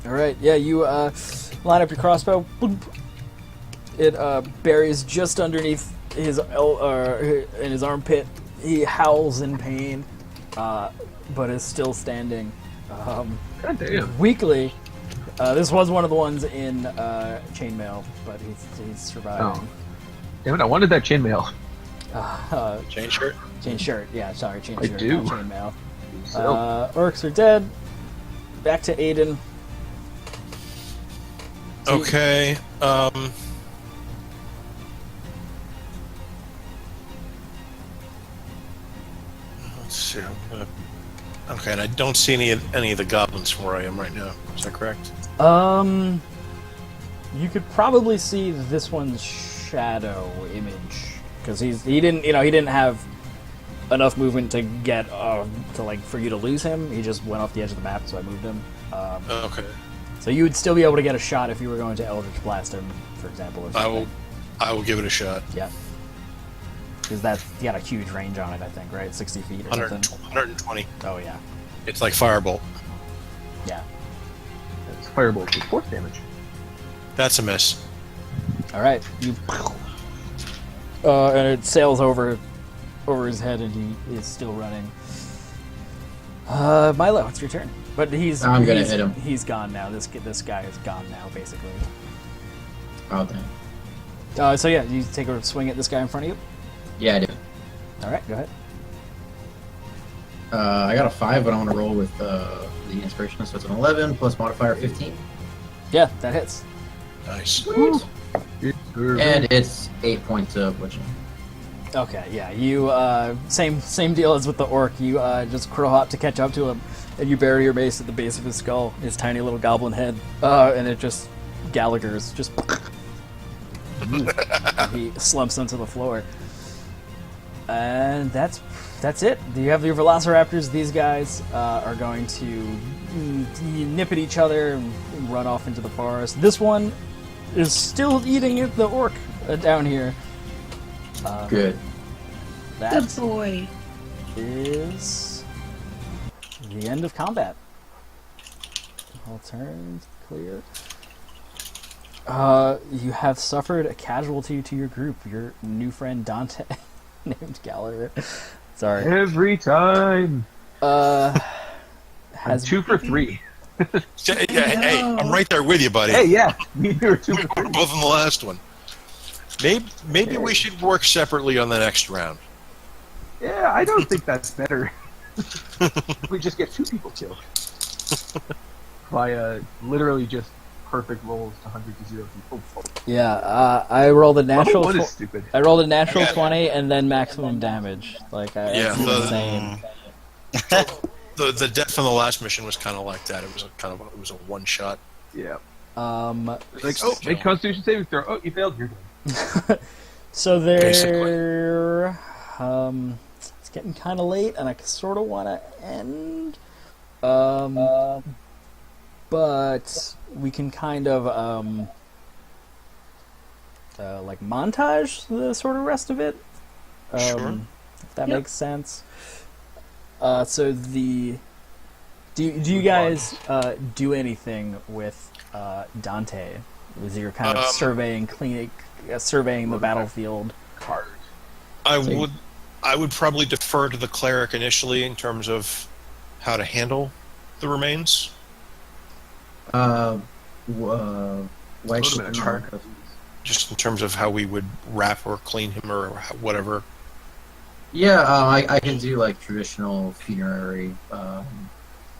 Alright, yeah, you line up your crossbow. Boop. It buries just underneath his in his armpit. He howls in pain, but is still standing. God damn. Weakly. This was one of the ones in chainmail, but he's surviving. Oh. Damn it, I wanted that chainmail. Chain shirt? Chain shirt, yeah, sorry, chain I shirt, do. not chainmail. So. Orcs are dead. Back to Aedan. Okay, let's see. Okay, and I don't see any of the goblins from where I am right now. Is that correct? You could probably see this one's shadow image because he didn't have enough movement to get for you to lose him. He just went off the edge of the map, so I moved him. Okay. So you would still be able to get a shot if you were going to Eldritch Blast him, for example. Or something. I will give it a shot. Yeah. Because that's got a huge range on it, I think, right? 60 feet or something. 120. Oh, yeah. It's like Firebolt. Yeah. It's Firebolt with force damage. That's a miss. All right. You. And it sails over over his head, and he is still running. Milo, it's your turn. But I'm gonna hit him. He's gone now. This guy is gone now, basically. Oh, dang. So yeah, you take a swing at this guy in front of you. Yeah, I do. All right, go ahead. I got a 5, but I want to roll with the inspiration, so it's an 11 plus modifier 15. Yeah, that hits. Nice. Sweet. And it's 8 points of bludgeoning. Okay, yeah, you same deal as with the orc. You just crow hop to catch up to him, and you bury your mace at the base of his skull, his tiny little goblin head, and it just Gallagher's just. And he slumps onto the floor, and that's it. You have your velociraptors. These guys are going to nip at each other and run off into the forest. This one is still eating at the orc down here. Good. Good boy. Is the end of combat. All turns clear. You have suffered a casualty to your group. Your new friend Dante, named Gallagher. Sorry. Every time. I'm Has 2 for 3. Hey, I'm right there with you, buddy. Hey, yeah, me too. 2 for 3. We're both in the last one. Maybe we should work separately on the next round. Yeah, I don't think that's better. We just get 2 people killed by literally just perfect rolls to 100 to 0 people. Yeah, I rolled a natural. Level 1 is stupid. I rolled a natural 20 and then maximum damage. Like, it's insane. The death on the last mission was kind of like that. It was a one shot. Yeah. Like, Make Constitution saving throw. Oh, you failed. You're done. So they're it's getting kind of late, and I sort of want to end. But we can kind of like montage the sort of rest of it. Sure. If that makes sense. So do you guys do anything with Dante? Was you're kind of surveying the battlefield? Card. I would probably defer to the cleric initially in terms of how to handle the remains. Just in terms of how we would wrap or clean him or whatever. Yeah, I can do like traditional funerary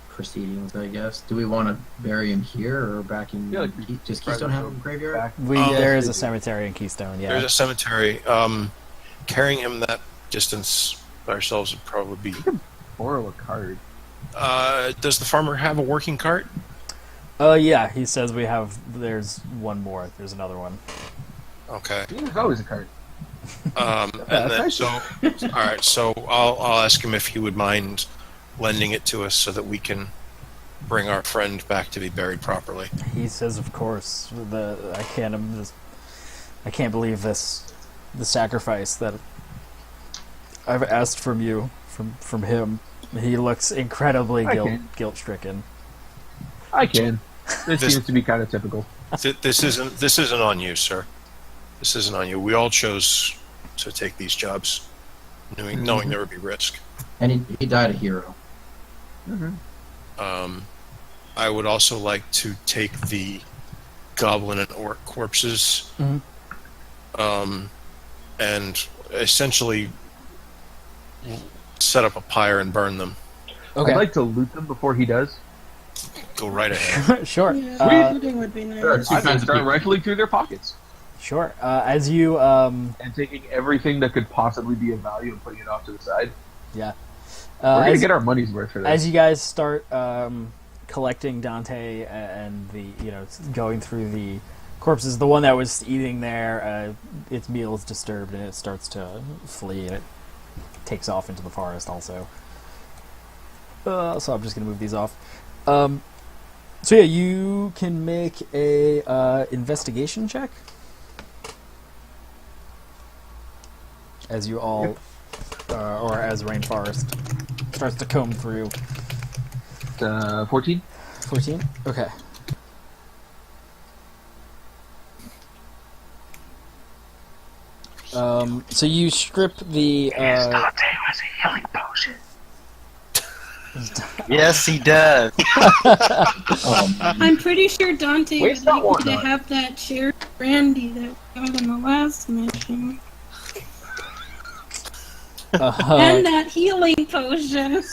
proceedings, I guess. Do we want to bury him here or back in? Yeah, like, does Keystone have a graveyard? There is a cemetery in Keystone. Yeah, there's a cemetery. Carrying him that distance by ourselves would probably be. Borrow a card. Does the farmer have a working cart? Yeah, he says we have. There's one more. There's another one. Okay. There's always a card. And then, all right. So I'll ask him if he would mind lending it to us so that we can bring our friend back to be buried properly. He says, "Of course." I can't believe this. The sacrifice that I've asked from you, from him. He looks incredibly guilt-stricken. I can. This seems to be kind of typical. This isn't on you, sir. This isn't on you. We all chose to take these jobs, knowing there would be risk. And he died a hero. Mm-hmm. I would also like to take the goblin and orc corpses, and essentially set up a pyre and burn them. Okay. I'd like to loot them before he does. Go right ahead. Sure. Yeah, looting would be nice. I can start rifling through their pockets. Sure. As you and taking everything that could possibly be of value and putting it off to the side. Yeah. We're gonna get our money's worth for this. As you guys start collecting Dante and going through the corpses, the one that was eating there, its meal is disturbed and it starts to flee and it takes off into the forest also. So I'm just gonna move these off. So yeah, you can make a investigation check as you all, or as Rainforest starts to comb through. 14? 14? Okay. So you strip the. Dante has a healing potion. Yes, he does. I'm pretty sure Dante would Waste not, like want you to not. have that shared brandy that we got in the last mission. And that healing potion.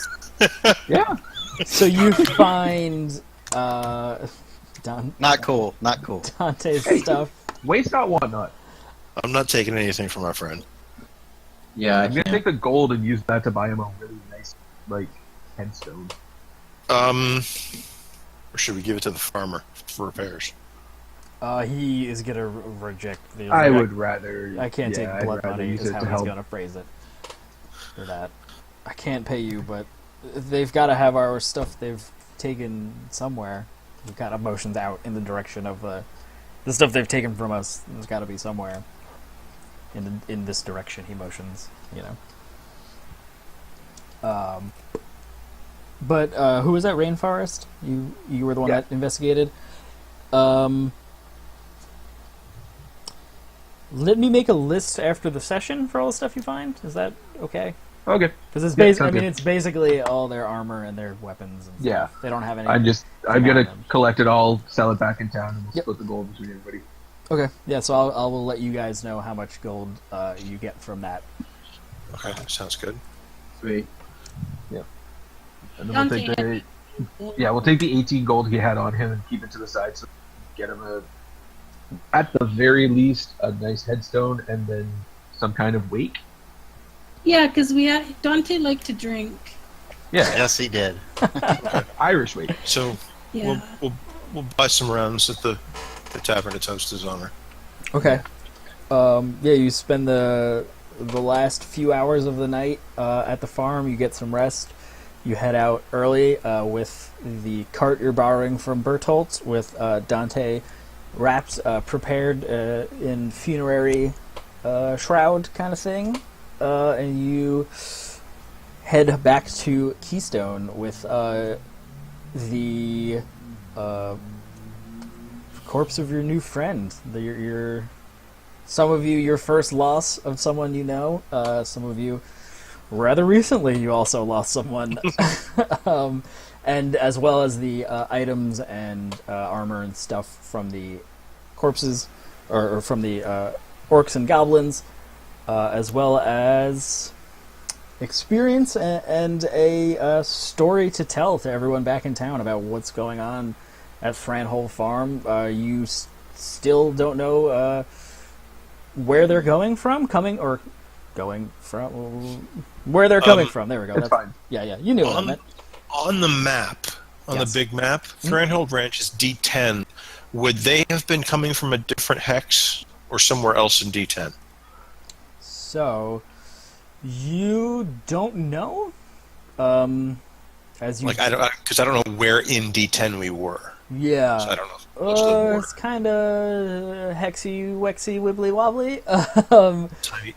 Yeah. So you find Not cool. Not cool. Dante's stuff. Waste not, want not. I'm not taking anything from our friend. Yeah, I I'm gonna can't. take the gold and use that to buy him a really nice, headstone. Or should we give it to the farmer for repairs? He is gonna reject the. I would rather. I can't I'd take blood rather money. use Is it how to he's help. gonna phrase it. For that, I can't pay you, but they've got to have our stuff. They've taken somewhere. We've got motions out in the direction of the stuff they've taken from us. There's got to be somewhere. In this direction, he motions. But who was that? Rainforest? You were the one Yeah. that investigated. Let me make a list after the session for all the stuff you find. Is that okay? Okay. Because it's Yeah, basically, sounds good. it's basically all their armor and their weapons. And stuff. Yeah. They don't have any. I'm Yeah, gonna man. collect it all, sell it back in town, and we'll Yep. split the gold between everybody. Okay. Yeah. So I will let you guys know how much gold you get from that. Okay, sounds good. Sweet. And then Dante we'll take the 18 gold he had on him and keep it to the side so we can get him at the very least, a nice headstone and then some kind of wake. Yeah, because Dante liked to drink. Yeah, Yes, he did. Irish wake. So Yeah. we'll buy some rounds at the tavern to toast his honor. Okay. Yeah. You spend the last few hours of the night at the farm. You get some rest. You head out early with the cart you're borrowing from Bertoltz, with Dante wrapped, prepared in funerary shroud kind of thing, and you head back to Keystone with the corpse of your new friend. Some of you, your first loss of someone you know. Some of you, rather recently, you also lost someone. And as well as the items and armor and stuff from the corpses, or from the orcs and goblins, as well as experience and a story to tell to everyone back in town about what's going on at Thranhold Farm. You still don't know where they're coming from. Where they're coming from. There we go. That's fine. Yeah, you knew what I meant. On the map, Yes. the big map, Thranhold Ranch is D10. Would they have been coming from a different hex or somewhere else in D10? So, you don't know? As you... Like, because I don't know where in D10 we were. Yeah. So I don't know. What's the border? It's kind of hexy, wexy, wibbly wobbly.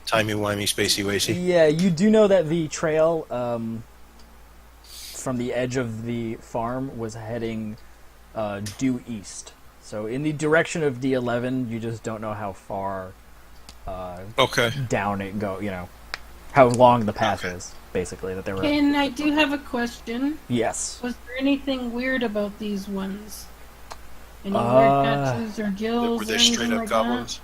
Timey-wimey, spacey-wacy. Yeah, you do know that the trail from the edge of the farm was heading due east. So in the direction of D11, you just don't know how far Okay. down it go. How long the path is, basically, that they were. And I do have a question. Yes. Was there anything weird about these ones? Any weird tattoos or gills Were or they anything straight up like goblins?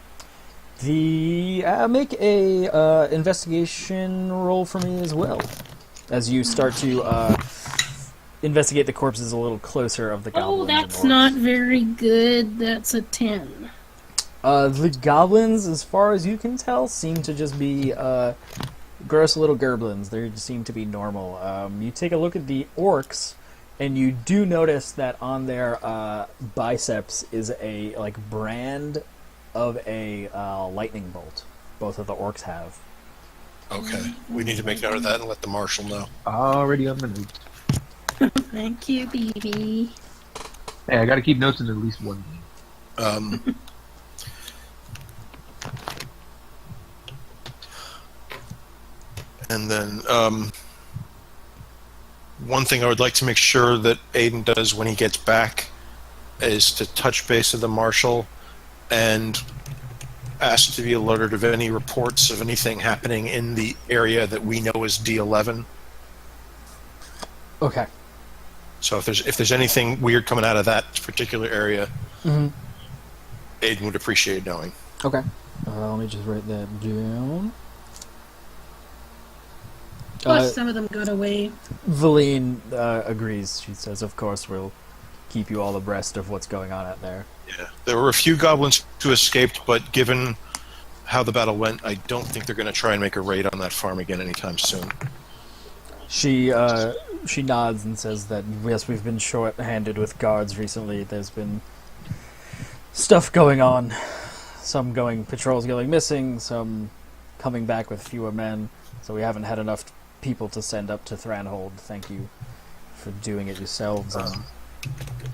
The make a investigation roll for me as well, as you start to investigate the corpses a little closer of the that? goblins. Oh, that's and orcs. not very good. That's a 10. The goblins, as far as you can tell, seem to just be gross little gerblins. They seem to be normal. You take a look at the orcs, and you do notice that on their biceps is a brand of a lightning bolt. Both of the orcs have. Okay. We need to make note of that and let the marshal know. Already on the notes. Thank you, BB. Hey, I gotta keep notes in at least one game. And then one thing I would like to make sure that Aedan does when he gets back is to touch base with the marshal and asked to be alerted of any reports of anything happening in the area that we know as D11. Okay. So if there's anything weird coming out of that particular area, Aedan would appreciate knowing. Okay. Let me just write that down. Plus, some of them got away. Valine agrees. She says, of course, we'll keep you all abreast of what's going on out there. Yeah, there were a few goblins who escaped, but given how the battle went, I don't think they're going to try and make a raid on that farm again anytime soon. She nods and says that, yes, we've been short-handed with guards recently. There's been stuff going on. Some patrols going missing, some coming back with fewer men. So we haven't had enough people to send up to Thranhold. Thank you for doing it yourselves.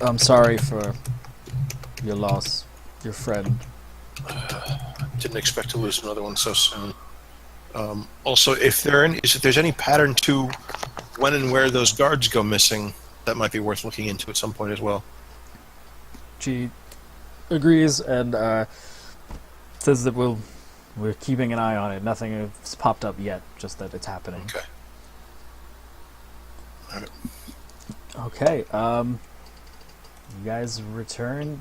I'm sorry for your loss, your friend. Didn't expect to lose another one so soon. Also, if there's any pattern to when and where those guards go missing, that might be worth looking into at some point as well. She agrees and says that we're keeping an eye on it. Nothing has popped up yet, just that it's happening. Okay. All right. Okay. You guys return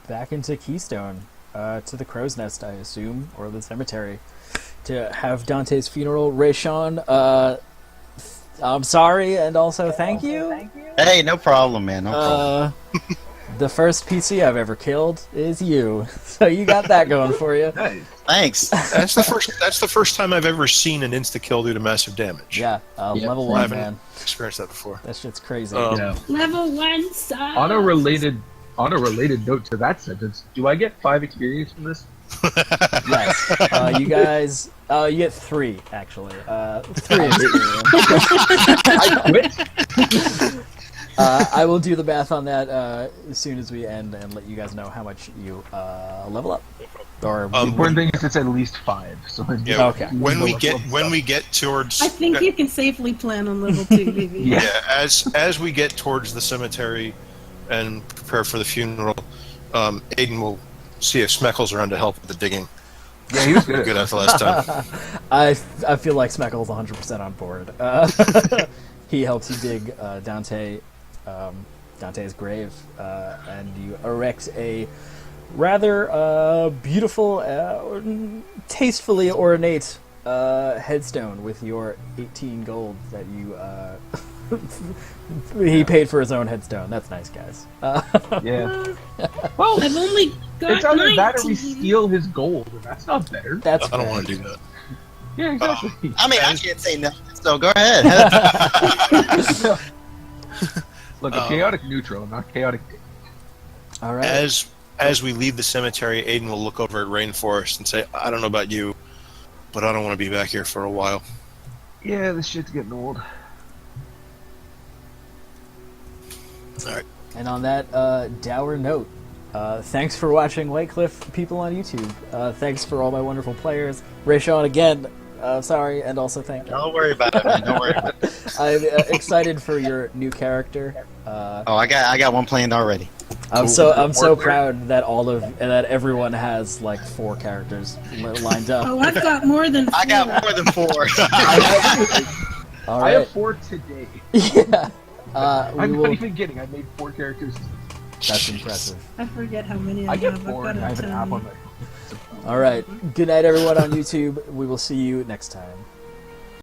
back into Keystone, to the Crow's Nest, I assume, or the cemetery, to have Dante's funeral. Rayshaun, I'm sorry, and also thank you. Hey, no problem, man. No problem. The first PC I've ever killed is you, so you got that going for you. Nice. Thanks. That's the first time I've ever seen an insta kill do to massive damage. Yeah, level I 1, haven't man. experienced that before. That shit's crazy. Yeah. Level 1 sucks. On a related note to that sentence, do I get 5 experience from this? Yes. You guys, you get 3 actually. 3 experience. I quit. I will do the math on that as soon as we end and let you guys know how much you level up. Or The important thing is it's at least 5. So Yeah. Okay. When we get towards, I think you can safely plan on level 2, baby. yeah, as we get towards the cemetery and prepare for the funeral, Aedan will see if Smeckle's around to help with the digging. Yeah, he was good. Good at the last time. I feel like Smeckle's 100% on board. He helps you dig Dante's grave, and you erect a rather beautiful, tastefully ornate headstone with your 18 gold that you he paid for his own headstone. That's nice, guys. Yeah. Well, I've only got it's either 19. that or we steal his gold, and that's not better. That's I don't fair. want to do that. Yeah, exactly. I mean, I can't say nothing, so go ahead. Look, a chaotic neutral, not chaotic. All right. As we leave the cemetery, Aedan will look over at Rainforest and say, "I don't know about you, but I don't want to be back here for a while." Yeah, this shit's getting old. All right. And on that dour note, thanks for watching Whitecliff, people on YouTube. Thanks for all my wonderful players. Rayshaun, again, sorry, and also thank you. Don't worry about it, man. Don't worry about it. I'm excited for your new character. Oh, I got one planned already. I'm so proud that everyone has like 4 characters lined up. Oh, I've got more than 4. I got more than 4. All I have right. 4 today. Yeah. I'm not even kidding. I made 4 characters. That's impressive. I forget how many I I get have. 4, I've and I got have an a app on ton. my phone. All right. Good night, everyone on YouTube. We will see you next time.